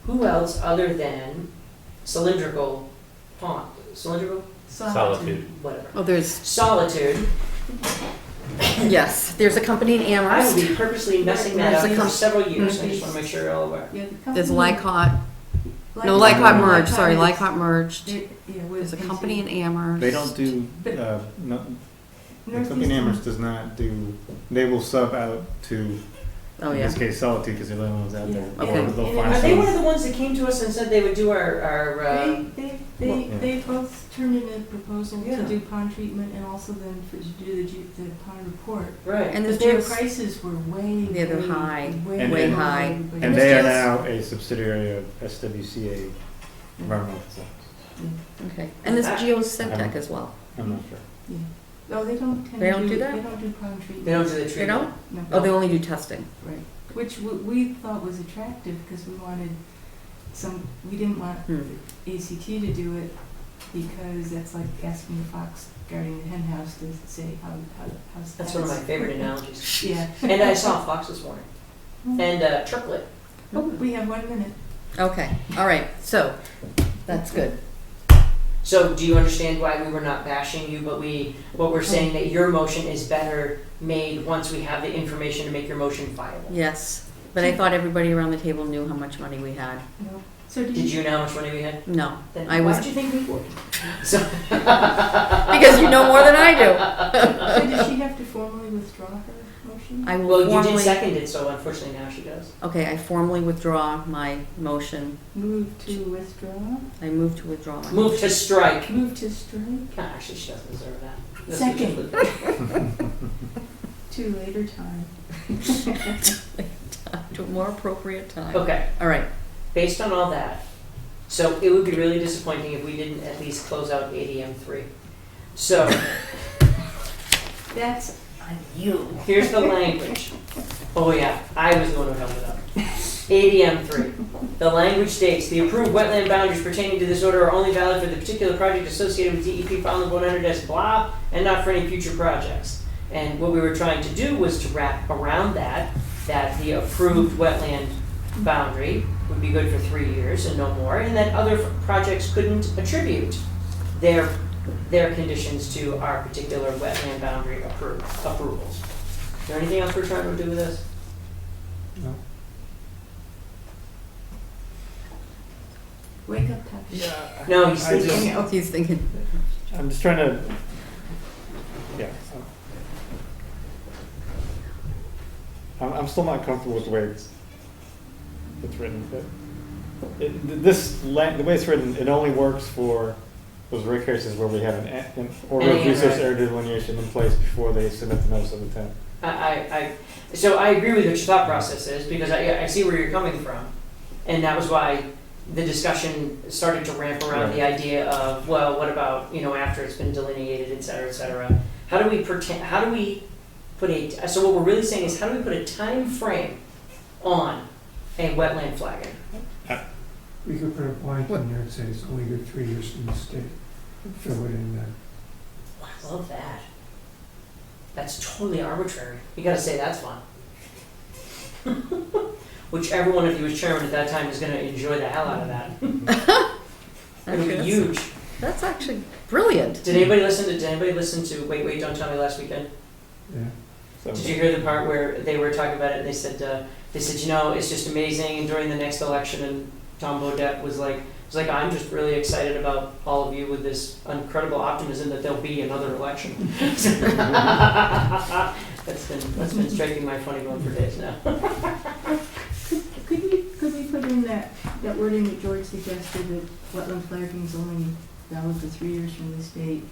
who else other than cylindrical pond, cylindrical, Solitude. whatever, Oh, there's Solitude, yes. There's a company in I will Amherst. be purposely messing that There's a up for com- several years, I just wanna make sure you're all aware. Yeah, the There's company- Lycott. No, Lycott merged. Sorry, is- Lycott merged. they- yeah, with There's a company in NC. Amherst. They don't do, But- no, the Northeast company in Amherst does not do, they will sub out to, Oh in yeah. this case, Solitude, because they're the only ones out there. Yeah. Okay. Or they'll And find Are they one some- of the ones that came to us and said they would do our They both turned in a proposal Yeah. to do pond treatment and also then to do the pond report. right, And But the their geos- prices were way, Yeah, they're way, high. way, Way below high. everybody And else. they are Geos- now a subsidiary of SWCA Environmental Consultants. Okay. And there's I Geosyntec don't- as well. I'm not sure. Yeah. No, they don't tend They to don't do that? They don't do pond treatment. they don't do the treatment. They don't? No. Oh, they only do testing. Right, which we thought was attractive because we wanted we didn't want ACT to do it because that's like asking the fox guarding the hen house to say how's That's one of my favorite analogies. Yeah. And I saw a fox this morning, and a triplet. Oh, we have 1 minute. Okay. All right. So that's good. So do you understand why we were not bashing you, but what we're saying that your motion is better made once we have the information to make your motion viable? Yes. But I thought everybody around the table knew how much money we had. No. So Did you know how much money we had? No. Then I why was did you think we would? So because you know more than I do. So does she have to formally withdraw her motion? I will well, you did formally. second it, so unfortunately now she does. Okay, I formally withdraw my motion. Move to withdraw? I move to withdraw my Move to strike. Move to strike? Gosh, she doesn't deserve that. This is Second. just- To later time. to a more appropriate time. Okay. All right. Based on all that, so it would be really disappointing if we didn't at least close out ADM 3. So That's on you. here's the language. Oh yeah, I was the one who held it up. ADM 3. The language states, the approved wetland boundaries pertaining to this order are only valid for the particular project associated with DEP file number 100 blah, and not for any future projects. And what we were trying to do was to wrap around that the approved wetland boundary would be good for 3 years and no more, and that other projects couldn't attribute their conditions to our particular wetland boundary approvals. Is there anything else we're trying to do with this? No. Wake up, Tash. Yeah. No, he's I thinking. just- He's thinking, I'm just trying to, yeah. I'm still not comfortable with the way it's written. The way it's written, it only works for those rare cases where we have an order of An resource ANRAD. area delineation in place before they submit the notice of intent. So I agree with what your thought process is, because I see where you're coming from. And that was why the discussion started to ramp around the idea of, well, what about, after it's been delineated, et cetera, et cetera. How do we put so what we're really saying is, how do we put a time frame on a wetland flagging? We could put a blank in there and say it's only good 3 years from the state. Fill it in there. Oh, I love that. That's totally arbitrary. You gotta say that's fun. Whichever one of you was chairman at that time is gonna enjoy the hell out of that. It'll be Actually, huge. that's actually brilliant. Did anybody listen to Wait, Don't Tell Me last weekend? Yeah. So, Did you hear the part where they were talking about it and they said, it's just amazing, and during the next election, and Tom Bodette was like, I'm just really excited about all of you with this incredible optimism that there'll be another election. That's been striking my funny bone for days now. Could we put in that wording that George suggested, that wetland flagging is only valid for 3 years from this date,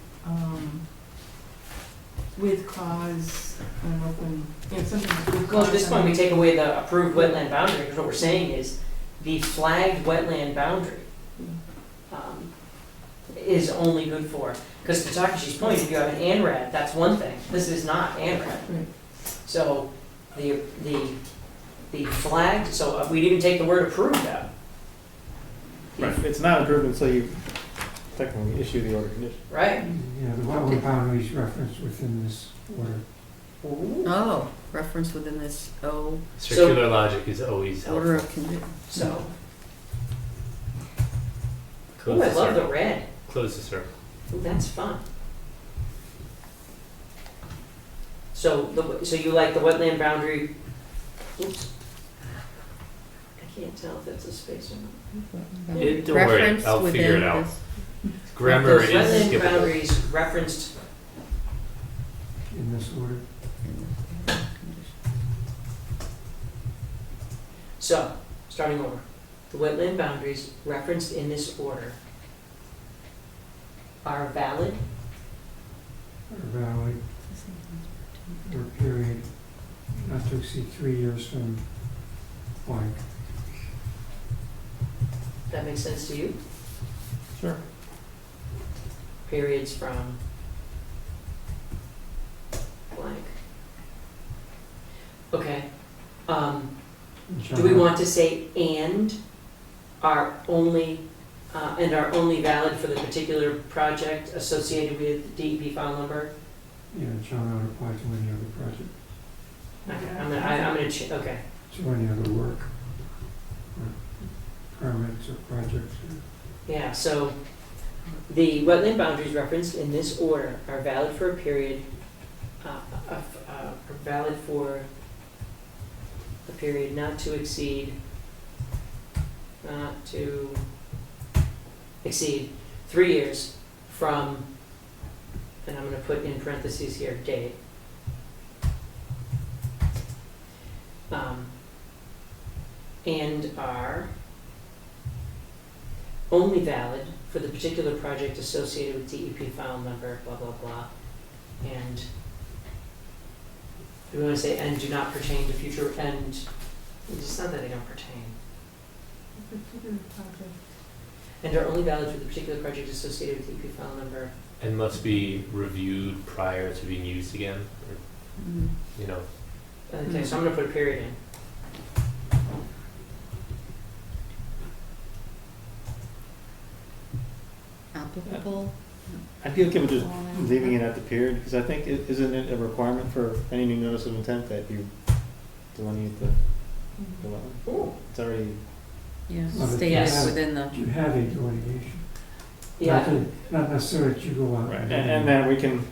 with cause and open, something like with cause. Well, at this point, we take away the approved wetland boundary, because what we're saying is the flagged wetland boundary is only good for, because to Takashi's point, if you have an ANRAD, that's one thing. This is not ANRAD. Right. So the flagged, so we'd even take the word approved out. right, it's not approved until you technically issue the order of condition. Right? Yeah, the wetland boundaries referenced within this order. Oh, reference within this Circular logic is always helpful. order of condition. So, Close ooh, I the love the circle. red. Close the circle. Ooh, that's fun. So you like the wetland boundary? Oops. I can't tell if it's a space or not. Don't worry, Reference I'll figure it within out. this- Grammar Those is wetland skippable. boundaries referenced. In this order. So, starting over. The wetland boundaries referenced in this order are valid Or valid for a period not to exceed 3 years from blank. That makes sense to you? Sure. Periods from blank. Okay. Do we want to say and are only valid for the particular project associated with DEP file number? Yeah, it shall not apply to any other project, Okay, I'm gonna okay. to any other work, or permits or projects. Yeah, so the wetland boundaries referenced in this order are valid for a period, are valid for a period not to exceed 3 years from, and I'm gonna put in parentheses here, date. And are only valid for the particular project associated with DEP file number, blah, blah, blah. And we want to say, and do not pertain to future, and it's not that they don't pertain. Particular project. And are only valid for the particular project associated with DEP file number. And must be reviewed prior to being used again, or, Mm. you know, Okay, so I'm gonna put a period in. Applicable. I'd be okay with just leaving it at the period, because I think, isn't it a requirement for any new notice of intent that you delineate the wetland? Ooh. It's already, Yeah, Well, stated yes. within the. You have a delineation. Yeah, Not necessarily that you go out. and then we can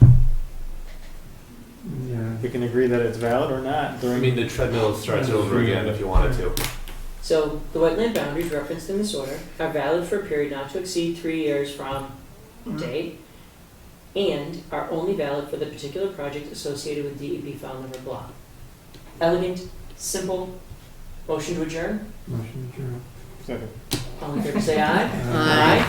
Yeah. agree that it's valid or not I during. mean, the treadmill starts over again if you wanted to. so the wetland boundaries referenced in this order are valid for a period not to exceed 3 years from date, and are only valid for the particular project associated with DEP file number blah. Elegant, simple, motion to adjourn? Motion adjourned. Second. All in favor say aye. Aye.